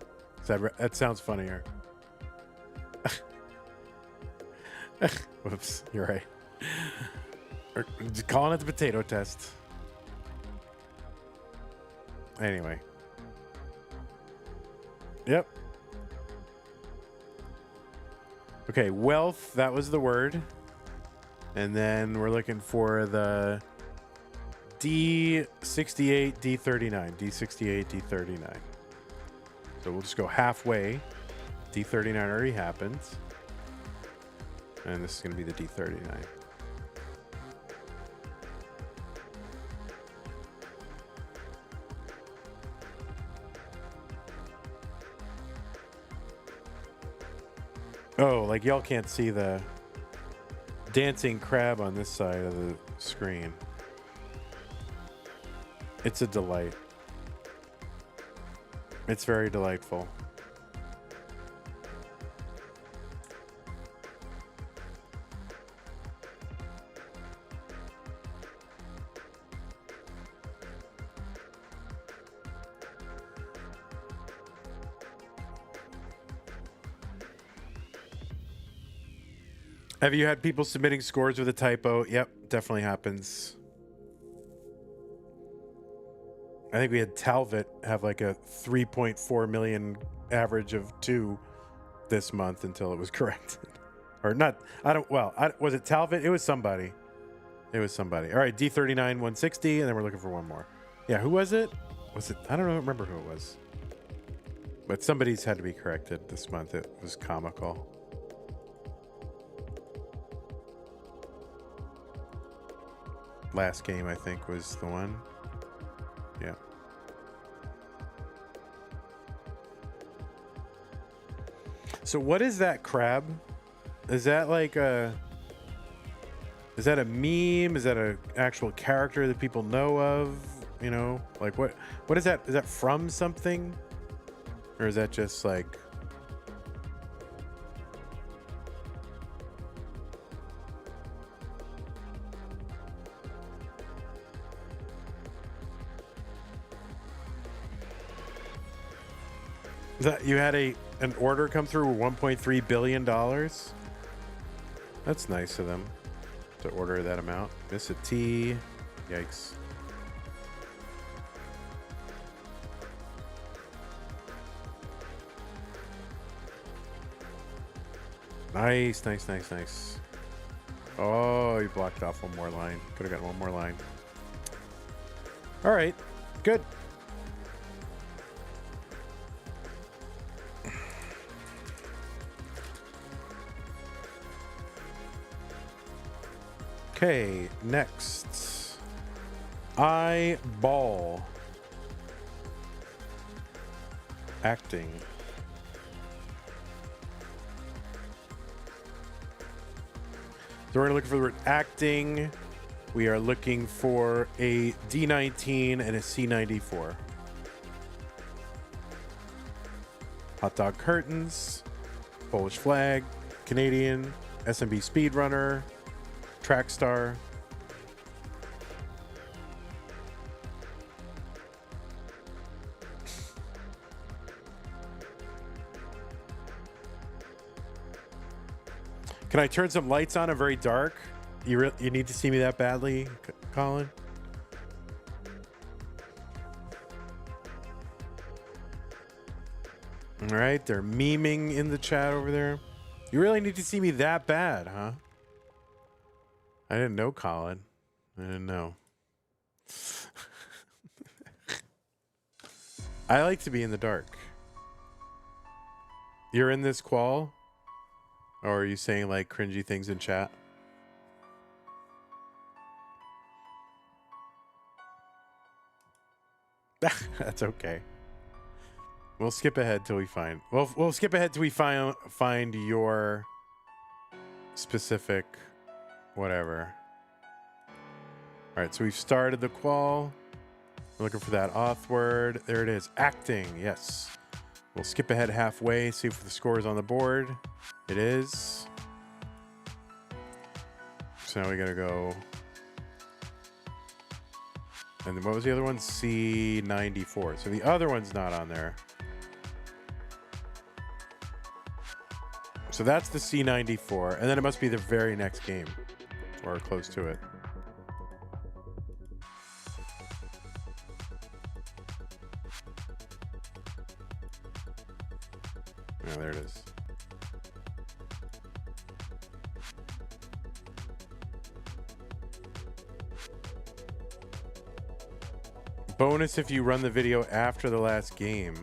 That sounds funnier. Whoops, you're right. We're just calling it the potato test. Anyway. Yep. Okay, wealth, that was the word. And then we're looking for the D68, D39. D68, D39. So we'll just go halfway. D39 already happened. And this is going to be the D39. Oh, like y'all can't see the dancing crab on this side of the screen. It's a delight. It's very delightful. Have you had people submitting scores with a typo? Yep, definitely happens. I think we had Talvit have like a 3.4 million average of 2 this month until it was corrected. Or not, was it Talvit? It was somebody. All right, D39, 160, and then we're looking for one more. Yeah, who was it? I don't remember who it was. But somebody's had to be corrected this month. It was comical. Last game, I think, was the one. Yeah. So what is that crab? Is that like a meme? Is that an actual character that people know of? You know, like what is that? Is that from something? Or is that just like... That you had an order come through with $1.3 billion? That's nice of them to order that amount. Miss a T. Yikes. Nice, nice, nice, nice. Oh, you blocked off one more line. Could have got one more line. All right, good. Okay, next. Eyeball. Acting. So we're looking for the word acting. We are looking for a D19 and a C94. Hot dog curtains, Polish flag, Canadian, SMB speedrunner, track star. Can I turn some lights on? I'm very dark. You need to see me that badly, Colin? All right, they're memeing in the chat over there. You really need to see me that bad, huh? I didn't know, Colin. I didn't know. I like to be in the dark. You're in this qual? Or are you saying like cringy things in chat? That's okay. We'll skip ahead till we find. We'll skip ahead till we find your specific whatever. All right, so we've started the qual. We're looking for that auth word. There it is. Acting. Yes. We'll skip ahead halfway. See if the score is on the board. It is. So now we gotta go. And then what was the other one? C94. So the other one's not on there. So that's the C94. And then it must be the very next game. Or close to it. Oh, there it is. Bonus if you run the video after the last game.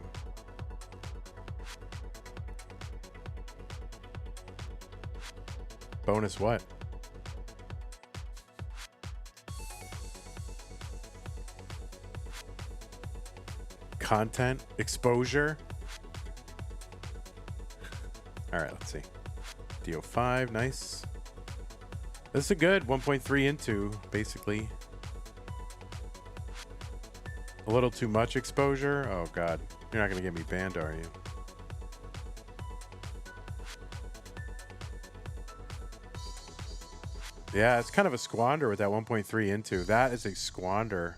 Bonus what? Content? Exposure? All right, let's see. DO5, nice. This is a good 1.3 into, basically. A little too much exposure? Oh, God. You're not going to get me banned, are you? Yeah, it's kind of a squander with that 1.3 into. That is a squander.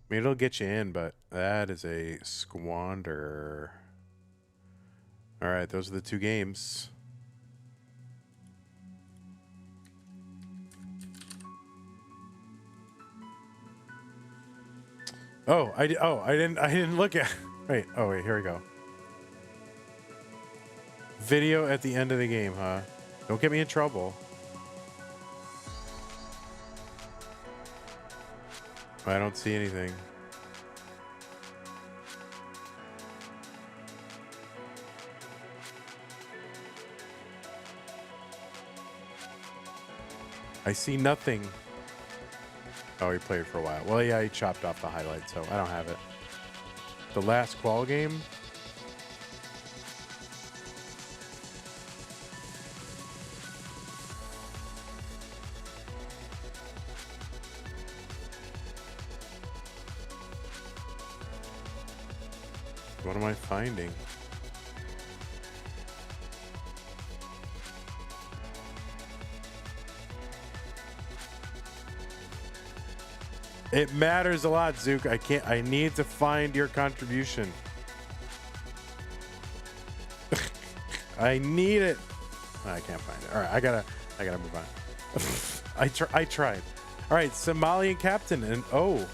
I mean, it'll get you in, but that is a squander. All right, those are the two games. Oh, I didn't look at. Wait, oh wait, here we go. Video at the end of the game, huh? Don't get me in trouble. I don't see anything. I see nothing. Oh, he played for a while. Well, yeah, he chopped off the highlight, so I don't have it. The last qual game. What am I finding? It matters a lot, Zook. I need to find your contribution. I need it. Oh, I can't find it. All right, I gotta move on. I tried. All right, Somalian captain and oh.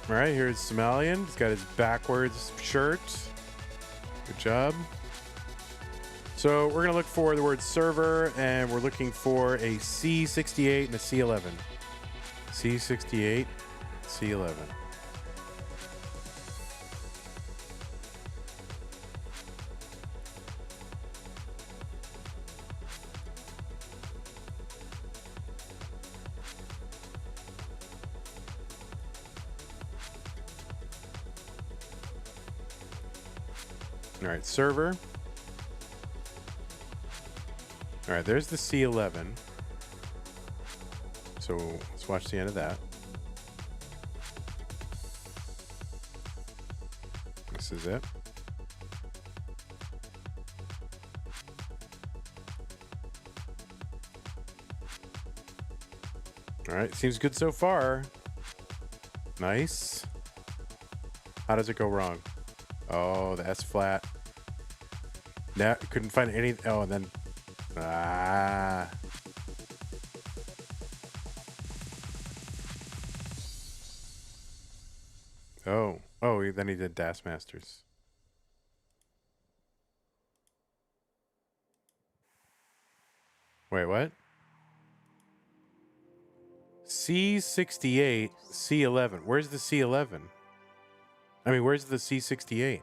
All right, here's Somalian. He's got his backwards shirt. Good job. So we're going to look for the word server, and we're looking for a C68 and a C11. C68, C11. All right, server. All right, there's the C11. So let's watch the end of that. This is it. All right, seems good so far. Nice. How does it go wrong? Oh, the S flat. Nah, couldn't find any. Oh, and then. Ah. Oh. Oh, then he did Das Masters. Wait, what? C68, C11. Where's the C11? I mean, where's the C68?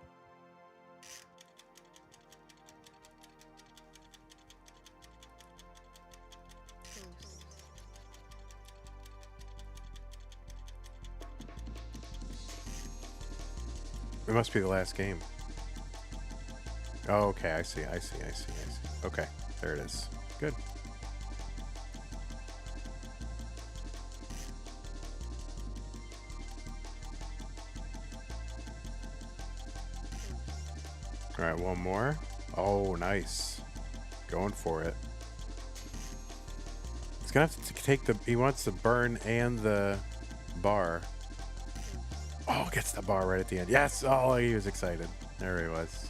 It must be the last game. Oh, okay, I see. Okay, there it is. Good. All right, one more. Oh, nice. Going for it. He's gonna have to take the. He wants the burn and the bar. Oh, gets the bar right at the end. Yes. Oh, he was excited. There he was.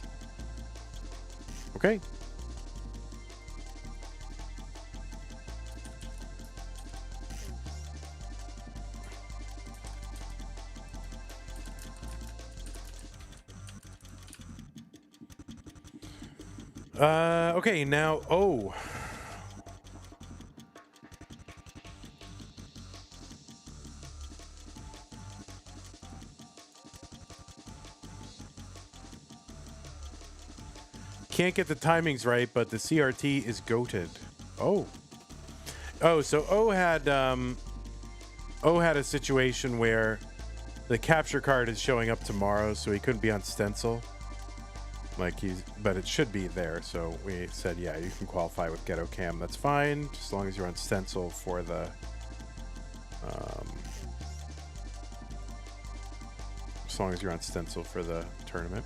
Okay. Okay, now, oh. Can't get the timings right, but the CRT is goated. Oh. Oh, so O had a situation where the capture card is showing up tomorrow, so he couldn't be on stencil. But it should be there, so we said, yeah, you can qualify with Ghetto Cam. That's fine, just as long as you're on stencil for the tournament.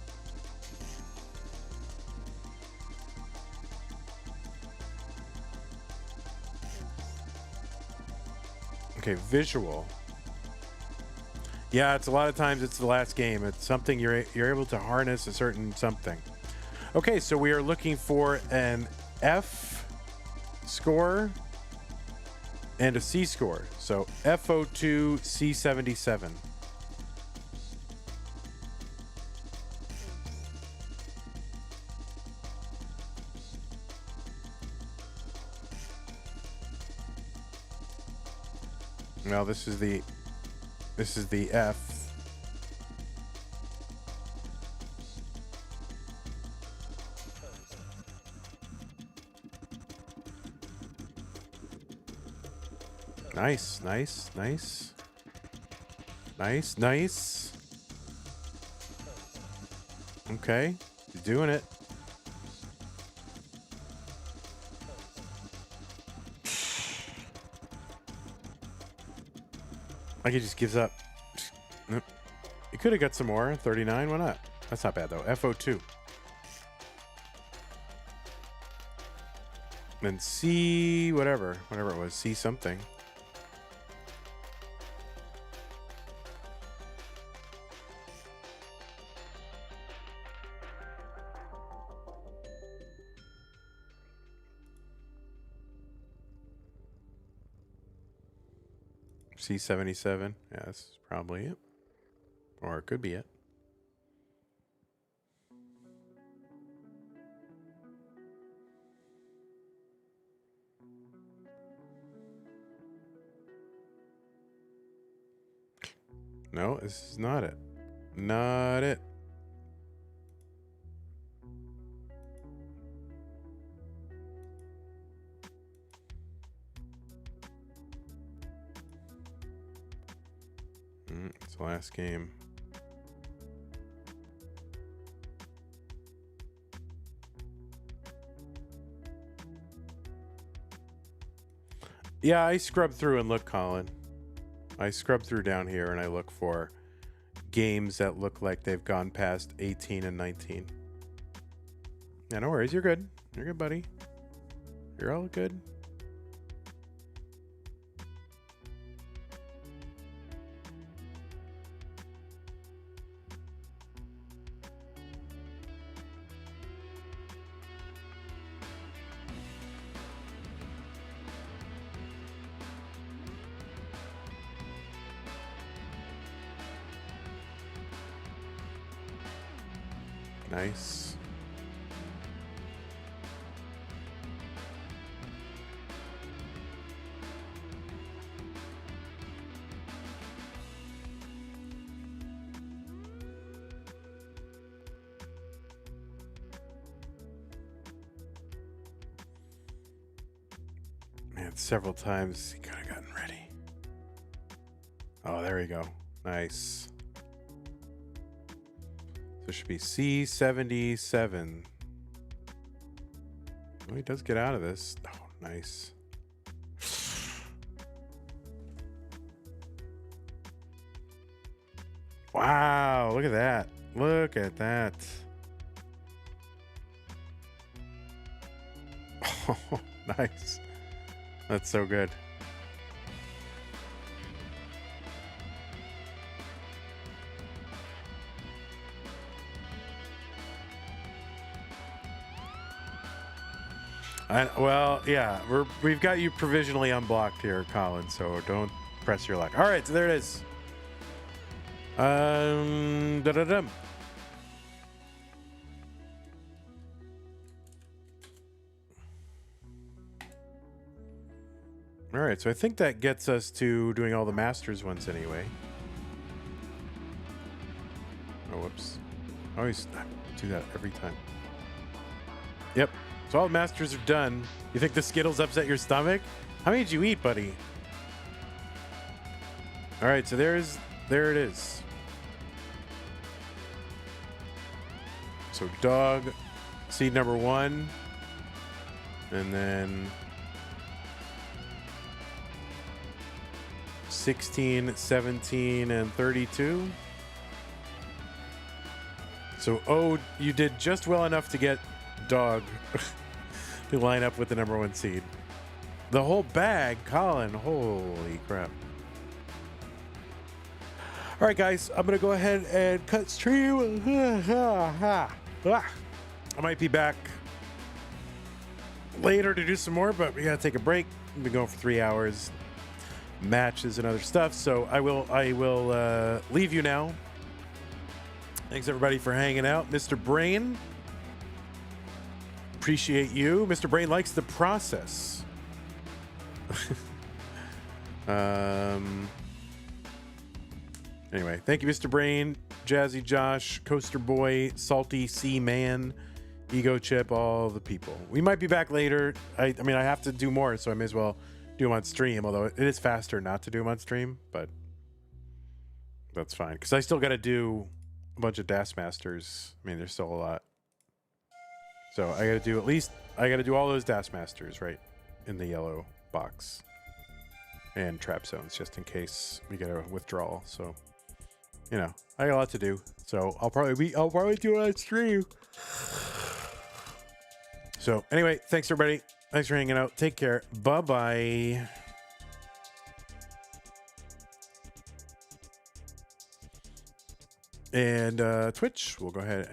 Okay, visual. Yeah, it's a lot of times it's the last game. It's something you're able to harness a certain something. Okay, so we are looking for an F score and a C score. So FO2 C77. Well, this is the F. Nice, nice, nice. Nice, nice. Okay, you're doing it. Like he just gives up. Nope. You could have got some more. 39, why not? That's not bad though. FO2. And C whatever it was. C something. C77. Yeah, that's probably it. Or it could be it. No, this is not it. Not it. It's the last game. Yeah, I scrub through and look, Colin. I scrub through down here and I look for games that look like they've gone past 18 and 19. Yeah, no worries. You're good. You're good, buddy. You're all good. Nice. Man, several times he could have gotten ready. Oh, there we go. Nice. So it should be C77. Oh, he does get out of this. Oh, nice. Wow, look at that. Look at that. Oh, nice. That's so good. Well, yeah, we've got you provisionally unblocked here, Colin, so don't press your luck. All right, so there it is. Da-da-dum. All right, so I think that gets us to doing all the Masters ones anyway. Oh, whoops. I always do that every time. Yep. So all the Masters are done. You think the Skittles upset your stomach? How many did you eat, buddy? All right, so there it is. So dog, seed number 1, and then 16, 17, and 32. So, oh, you did just well enough to get dog to line up with the number 1 seed. The whole bag, Colin. Holy crap. All right, guys, I'm going to go ahead and cut stream. I might be back later to do some more, but we got to take a break. We've been going for 3 hours, matches and other stuff. So I will leave you now. Thanks, everybody, for hanging out. Mr. Brain, appreciate you. Mr. Brain likes the process. Anyway, thank you, Mr. Brain, Jazzy Josh, Coaster Boy, Salty Sea Man, Ego Chip, all the people. We might be back later. I mean, I have to do more, so I may as well do them on stream, although it is faster not to do them on stream, but that's fine, because I still got to do a bunch of Das Masters. I mean, there's still a lot. So I got to do all those Das Masters right in the yellow box. And trap zones, just in case we get a withdrawal. So, you know, I got a lot to do. So I'll probably do it on stream. So anyway, thanks everybody. Thanks for hanging out. Take care. Bye-bye. And Twitch, we'll go ahead